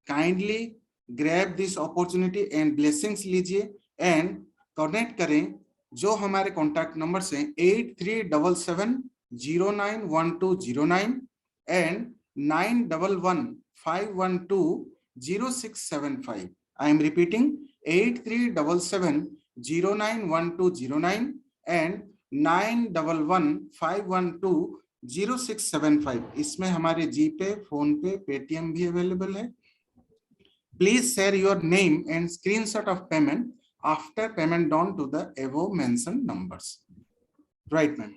kindly grab this opportunity and blessings लीजिए एंड कनेक्ट करें। जो हमारे कॉन्टैक्ट नंबर्स हैं 8377091209 and 9115120675। I am repeating 8377091209 and 9115120675। इसमें हमारे जीपे, फोन पे, पेटीएम भी अवेलेबल है। Please share your name and screenshot of payment after payment done to the above mentioned numbers. Right, ma'am.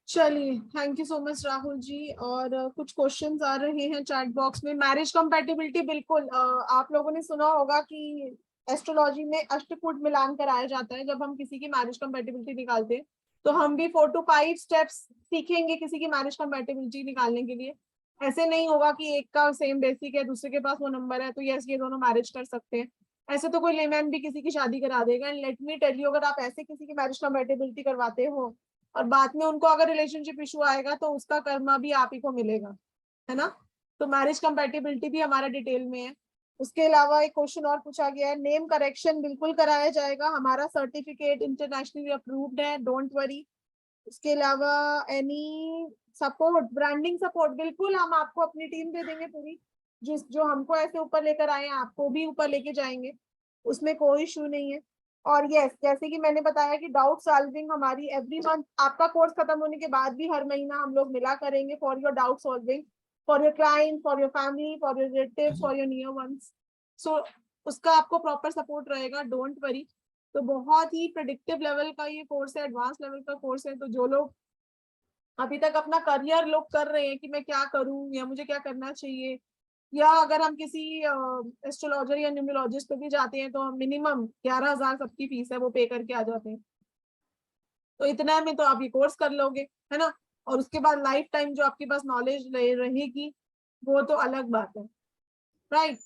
चलिए, thank you so much Rahul ji. और कुछ क्वेश्चंस आ रहे हैं चैट बॉक्स में। मैरिज कंपैटिबिलिटी, बिल्कुल आप लोगों ने सुना होगा कि एस्ट्रोलॉजी में अष्टकूट मिलान कराया जाता है। जब हम किसी की मैरिज कंपैटिबिलिटी निकालते हैं तो हम भी 4 to 5 स्टेप्स सीखेंगे किसी की मैरिज कंपैटिबिलिटी निकालने के लिए। ऐसे नहीं होगा कि एक का सेम बेसिक है, दूसरे के पास वो नंबर है तो यस ये दोनों मैरिज कर सकते हैं। ऐसे तो कोई लेमैन भी किसी की शादी करा देगा। And let me tell you, अगर आप ऐसे किसी की मैरिज कंपैटिबिलिटी करवाते हो और बाद में उनको अगर रिलेशनशिप इशू आएगा तो उसका कर्मा भी आप ही को मिलेगा, है ना। तो मैरिज कंपैटिबिलिटी भी हमारा डिटेल में है। उसके अलावा एक क्वेश्चन और पूछा गया है, नेम करेक्शन बिल्कुल कराया जाएगा, हमारा सर्टिफिकेट इंटरनेशनली अप्रूव्ड है, डोंट वरी। उसके अलावा एनी सपोर्ट, ब्रांडिंग सपोर्ट, बिल्कुल हम आपको अपनी टीम दे देंगे पूरी। जो हमको ऐसे ऊपर लेकर आए हैं आपको भी ऊपर लेके जाएंगे, उसमें कोई इशू नहीं है। और यस, जैसे कि मैंने बताया कि डाउट सॉल्विंग हमारी एवरी मंथ, आपका कोर्स खत्म होने के बाद भी हर महीना हम लोग मिला करेंगे for your doubt solving, for your client, for your family, for your relatives, for your near ones. So उसका आपको प्रॉपर सपोर्ट रहेगा, डोंट वरी। तो बहुत ही प्रेडिक्टिव लेवल का ये कोर्स है, एडवांस लेवल का कोर्स है। तो जो लोग अभी तक अपना करियर लोग कर रहे हैं कि मैं क्या करूं या मुझे क्या करना चाहिए, या अगर हम किसी एस्ट्रोलॉजर या न्यूमरोलॉजिस्ट पे भी जाते हैं तो हम मिनिमम 11,000 सबकी फीस है, वो पे करके आ जाते हैं। तो इतना में तो आप ये कोर्स कर लोगे, है ना। और उसके बाद लाइफ टाइम जो आपके पास नॉलेज रहेगी वो तो अलग बात है, राइट।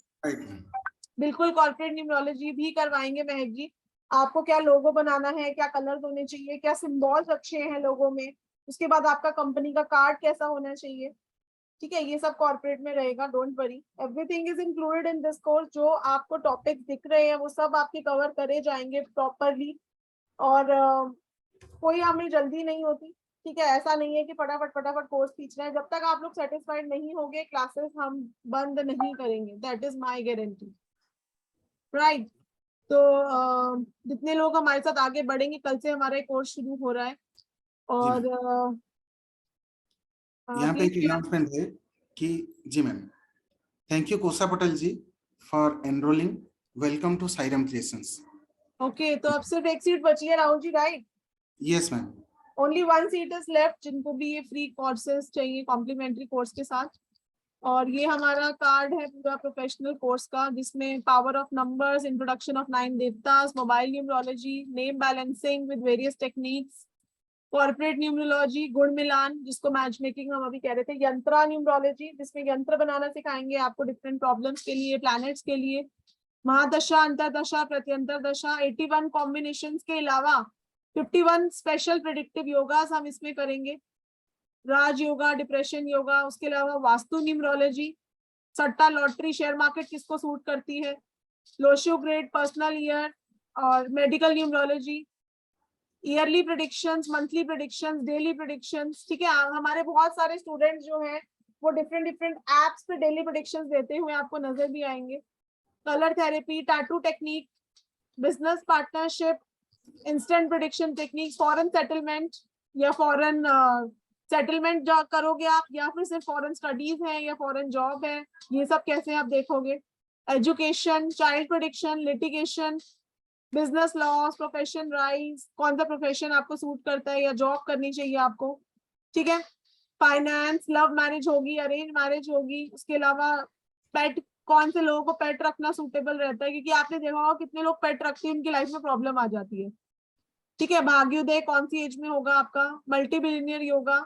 बिल्कुल कॉर्पोरेट न्यूमरोलॉजी भी करवाएंगे महक जी। आपको क्या लोगो बनाना है, क्या कलर्स होने चाहिए, क्या सिंबल्स अच्छे हैं लोगो में, उसके बाद आपका कंपनी का कार्ड कैसा होना चाहिए, ठीक है, ये सब कॉर्पोरेट में रहेगा, don't worry. Everything is included in this course. जो आपको टॉपिक्स दिख रहे हैं वो सब आपके कवर करे जाएंगे प्रॉपरली। और कोई हमें जल्दी नहीं होती, ठीक है। ऐसा नहीं है कि फटाफट कोर्स खींचना है। जब तक आप लोग सेटिस्फाइड नहीं होंगे क्लासेस हम बंद नहीं करेंगे, that is my guarantee, right. तो जितने लोग हमारे साथ आगे बढ़ेंगे, कल से हमारा एक कोर्स शुरू हो रहा है। और यहाँ पे एक अनाउंसमेंट है कि जी ma'am, thank you Kosa Patel ji for enrolling, welcome to Sairam creations. Okay, तो अब सिर्फ एक सीट बची है Rahul ji, right? Yes ma'am, only 1 seat is left, जिनको भी ये फ्री कोर्सेज चाहिए कॉम्प्लीमेंट्री कोर्स के साथ। और ये हमारा कार्ड है पूरा प्रोफेशनल कोर्स का, जिसमें power of numbers, introduction of 9 देवतास, mobile numerology, name balancing with various techniques, corporate numerology, गुण मिलान जिसको मैच मेकिंग हम अभी कह रहे थे, यंत्रा न्यूमरोलॉजी जिसमें यंत्र बनाना सिखाएंगे आपको डिफरेंट प्रॉब्लम्स के लिए, प्लैनेट्स के लिए, महादशा, अंतरदशा, प्रत्यंतर दशा, 81 कॉम्बिनेशंस के अलावा 51 स्पेशल प्रेडिक्टिव योगास हम इसमें करेंगे, राज योगा, डिप्रेशन योगा। उसके अलावा वास्तु न्यूमरोलॉजी, सट्टा, लॉटरी, शेयर मार्केट किसको सूट करती है, लोशियो ग्रेड, पर्सनल ईयर, और medical numerology, yearly predictions, monthly predictions, daily predictions, ठीक है। हमारे बहुत सारे स्टूडेंट्स जो हैं वो डिफरेंट एप्स पे डेली प्रेडिक्शंस देते हुए आपको नजर भी आएंगे। Colour therapy, tattoo technique, business partnership, instant prediction technique, foreign settlement या फॉरेन सेटलमेंट जो करोगे आप, या फिर सिर्फ फॉरेन स्टडीज है या फॉरेन जॉब है, ये सब कैसे आप देखोगे, education, child prediction, litigation, business loss, profession rise, कौन सा प्रोफेशन आपको सूट करता है या जॉब करनी चाहिए आपको, ठीक है। फाइनेंस, लव मैरिज होगी, अरेंज मैरिज होगी। उसके अलावा पेट, कौन से लोगों को पेट रखना सूटेबल रहता है, क्योंकि आपने देखा होगा कितने लोग पेट रखते हैं उनकी लाइफ में प्रॉब्लम आ जाती है, ठीक है। भाग्योदय कौन सी एज में होगा आपका, मल्टी बिलियनियर योगा,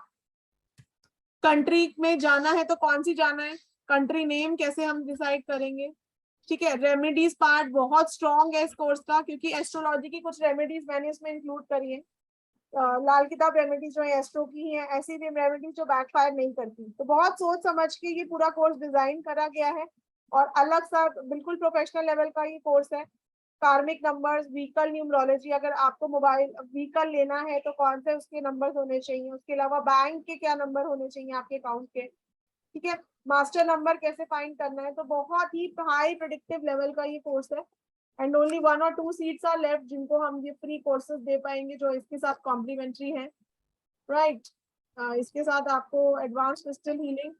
कंट्री में जाना है तो कौन सी जाना है, कंट्री नेम कैसे हम डिसाइड करेंगे, ठीक है। रेमेडीज पार्ट बहुत स्ट्रॉन्ग है इस कोर्स का, क्योंकि एस्ट्रोलॉजी की कुछ रेमेडीज मैंने इसमें इंक्लूड करी है। लाल किताब रेमेडीज जो है एस्ट्रो की हैं, ऐसी भी रेमेडीज जो बैकफायर नहीं करती। तो बहुत सोच समझ के ये पूरा कोर्स डिजाइन करा गया है, और अलग सा बिल्कुल प्रोफेशनल लेवल का ये कोर्स है। कार्मिक नंबर्स, व्हीकल न्यूमरोलॉजी, अगर आपको मोबाइल व्हीकल लेना है तो कौन से उसके नंबर्स होने चाहिए, उसके अलावा बैंक के क्या नंबर होने चाहिए आपके अकाउंट के, ठीक है, मास्टर नंबर कैसे फाइंड करना है। तो बहुत ही हाई प्रेडिक्टिव लेवल का ये कोर्स है, एंड ओनली 1 और 2 सीट्स आर लेफ्ट जिनको हम ये फ्री कोर्सेज दे पाएंगे, जो इसके साथ कॉम्प्लीमेंट्री है, राइट। इसके साथ आपको एडवांस क्रिस्टल हीलिंग,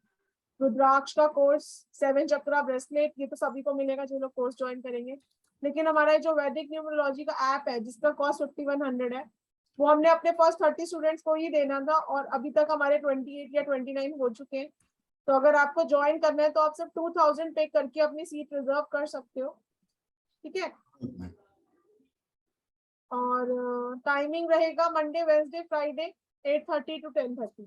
रुद्राक्ष का कोर्स, 7 चक्रा ब्रेसलेट, ये तो सभी को मिलेगा जो लोग कोर्स ज्वाइन करेंगे। लेकिन हमारा जो वैदिक न्यूमरोलॉजी का ऐप है जिसका कॉस्ट 5100 है, वो हमने अपने फर्स्ट 30 स्टूडेंट्स को ही देना था, और अभी तक हमारे 28 या 29 हो चुके हैं। तो अगर आपको ज्वाइन करना है तो आप सिर्फ 2000 पे करके अपनी सीट रिजर्व कर सकते हो, ठीक है। और टाइमिंग रहेगा मंडे, वेडनेसडे, फ्राइडे 8:30 to 10:30।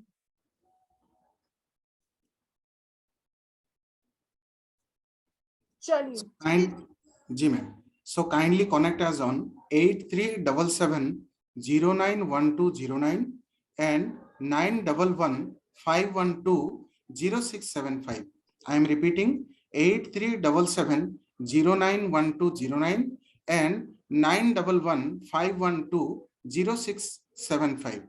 चलिए जी ma'am. So kindly contact us on 8377091209 and 9115120675. I am repeating 8377091209 and 9115120675.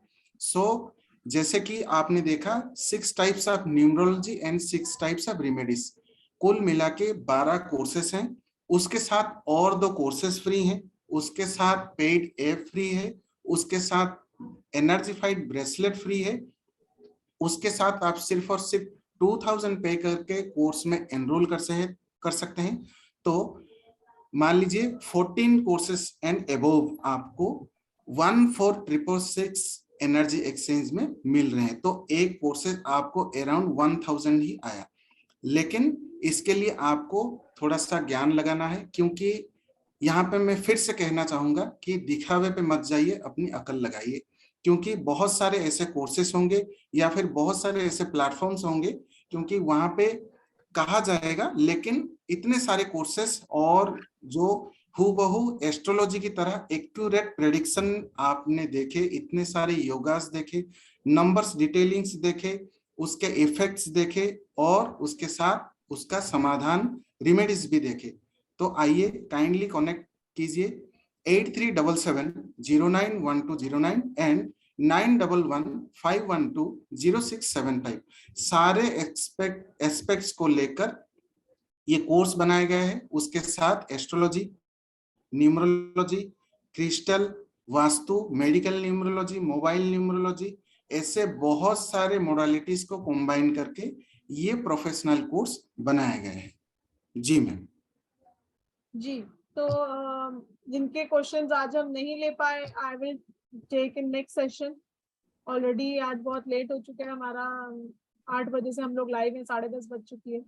So जैसे कि आपने देखा 6 types of numerology and 6 types of remedies, कुल मिला के 12 कोर्सेस हैं। उसके साथ और 2 कोर्सेस फ्री हैं, उसके साथ पेड ऐप फ्री है, उसके साथ एनर्जीफाइड ब्रेसलेट फ्री है, उसके साथ आप सिर्फ और सिर्फ 2000 पे करके कोर्स में एनरोल कर सकते हैं। तो मान लीजिए 14 कोर्सेस एंड अबोव आपको 14,666 एनर्जी एक्सचेंज में मिल रहे हैं। तो एक कोर्सेज आपको अराउंड 1000 ही आया, लेकिन इसके लिए आपको थोड़ा सा ज्ञान लगाना है, क्योंकि यहाँ पे मैं फिर से कहना चाहूंगा कि दिखावे पे मत जाइए, अपनी अकल लगाइए, क्योंकि बहुत सारे ऐसे कोर्सेस होंगे या फिर बहुत सारे ऐसे प्लेटफॉर्म्स होंगे, क्योंकि वहां पे कहा जाएगा, लेकिन इतने सारे कोर्सेस और जो हूबहू एस्ट्रोलॉजी की तरह एक्यूरेट प्रेडिक्शन आपने देखे, इतने सारे योगास देखे, नंबर्स डिटेलिंग्स देखे, उसके इफेक्ट्स देखे, और उसके साथ उसका समाधान रेमेडीज भी देखे। तो आइए काइंडली कनेक्ट कीजिए 8377091209 एंड 9115120675। सारे एस्पेक्ट्स को लेकर ये कोर्स बनाया गया है। उसके साथ astrology, numerology, crystal, vastu, medical numerology, mobile numerology, ऐसे बहुत सारे मोडालिटीज को कंबाइन करके ये प्रोफेशनल कोर्स बनाया गया है। जी मैम। जी, तो जिनके क्वेश्चंस आज हम नहीं ले पाए, I will take in next session. Already आज बहुत लेट हो चुका है, हमारा 8 बजे से हम लोग लाइव हैं, 10:30 बज चुकी है।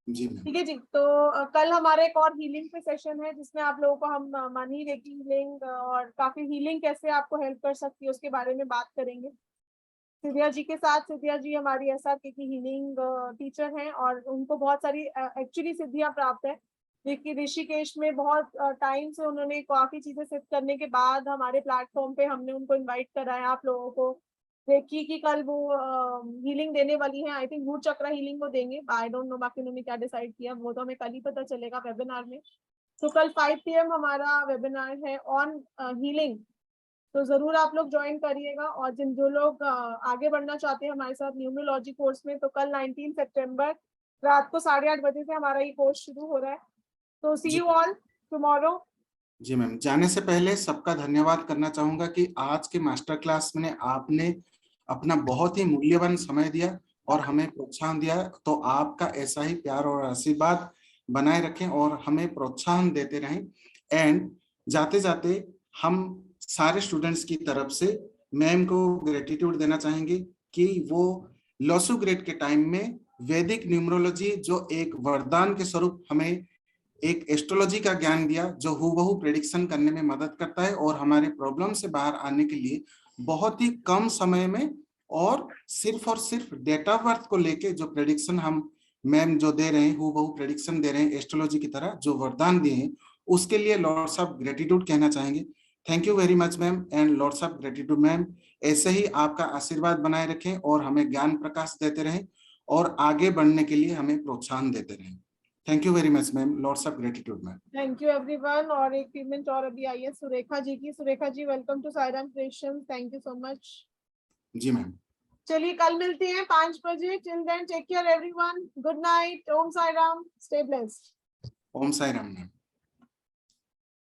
जी ठीक है जी। तो कल हमारा एक और हीलिंग पे सेशन है, जिसमें आप लोगों को हम मनी रेकी हीलिंग और काफी हीलिंग कैसे आपको हेल्प कर सकती है उसके बारे में बात करेंगे सिद्धिया जी के साथ। सिद्धिया जी हमारी SRK की हीलिंग टीचर हैं, और उनको बहुत सारी एक्चुअली सिद्धियां प्राप्त है। देखिए ऋषिकेश में बहुत टाइम से उन्होंने काफी चीजें सिद्ध करने के बाद हमारे प्लेटफॉर्म पे हमने उनको इनवाइट कराया आप लोगों को। देखिए कि कल वो हीलिंग देने वाली है, I think root chakra healing वो देंगे, आई डोंट नो बाकी उन्होंने क्या डिसाइड किया, वो तो हमें कल ही पता चलेगा वेबिनार में। तो कल 5 PM हमारा वेबिनार है ऑन हीलिंग, तो जरूर आप लोग ज्वाइन करिएगा। और जो लोग आगे बढ़ना चाहते हैं हमारे साथ न्यूमरोलॉजी कोर्स में, तो कल 19 सितंबर रात को 8:30 बजे से हमारा ये कोर्स शुरू हो रहा है। तो सी यू ऑल टुमारो। जी मैम, जाने से पहले सबका धन्यवाद करना चाहूंगा कि आज के मास्टर क्लास में आपने अपना बहुत ही मूल्यवान समय दिया और हमें प्रोत्साहन दिया। तो आपका ऐसा ही प्यार और आशीर्वाद बनाए रखें और हमें प्रोत्साहन देते रहें। एंड जाते जाते हम सारे स्टूडेंट्स की तरफ से मैम को ग्रेटिट्यूड देना चाहेंगे कि वो लॉसू ग्रेड के टाइम में वैदिक न्यूमरोलॉजी जो एक वरदान के स्वरूप हमें एक एस्ट्रोलॉजी का ज्ञान दिया, जो हूबहू प्रेडिक्शन करने में मदद करता है और हमारे प्रॉब्लम से बाहर आने के लिए बहुत ही कम समय में और सिर्फ डेट ऑफ बर्थ को लेके जो प्रेडिक्शन हम मैम जो दे रहे हैं हूबहू प्रेडिक्शन दे रहे हैं एस्ट्रोलॉजी की तरह, जो वरदान दिए हैं उसके लिए लॉट्स ऑफ ग्रेटिट्यूड कहना चाहेंगे। Thank you very much ma'am and lots of gratitude ma'am. ऐसे ही आपका आशीर्वाद बनाए रखें और हमें ज्ञान प्रकाश देते रहें और आगे बढ़ने के लिए हमें प्रोत्साहन देते रहें। Thank you very much ma'am, lots of gratitude ma'am. Thank you everyone. और एक पेमेंट और अभी आई है सुरेखा जी की। Surekha ji welcome to Sairam creation, thank you so much. जी मैम। चलिए कल मिलते हैं 5 बजे। Till then take care everyone, good night, Om Sairam, stay blessed. Om Sairam ma'am.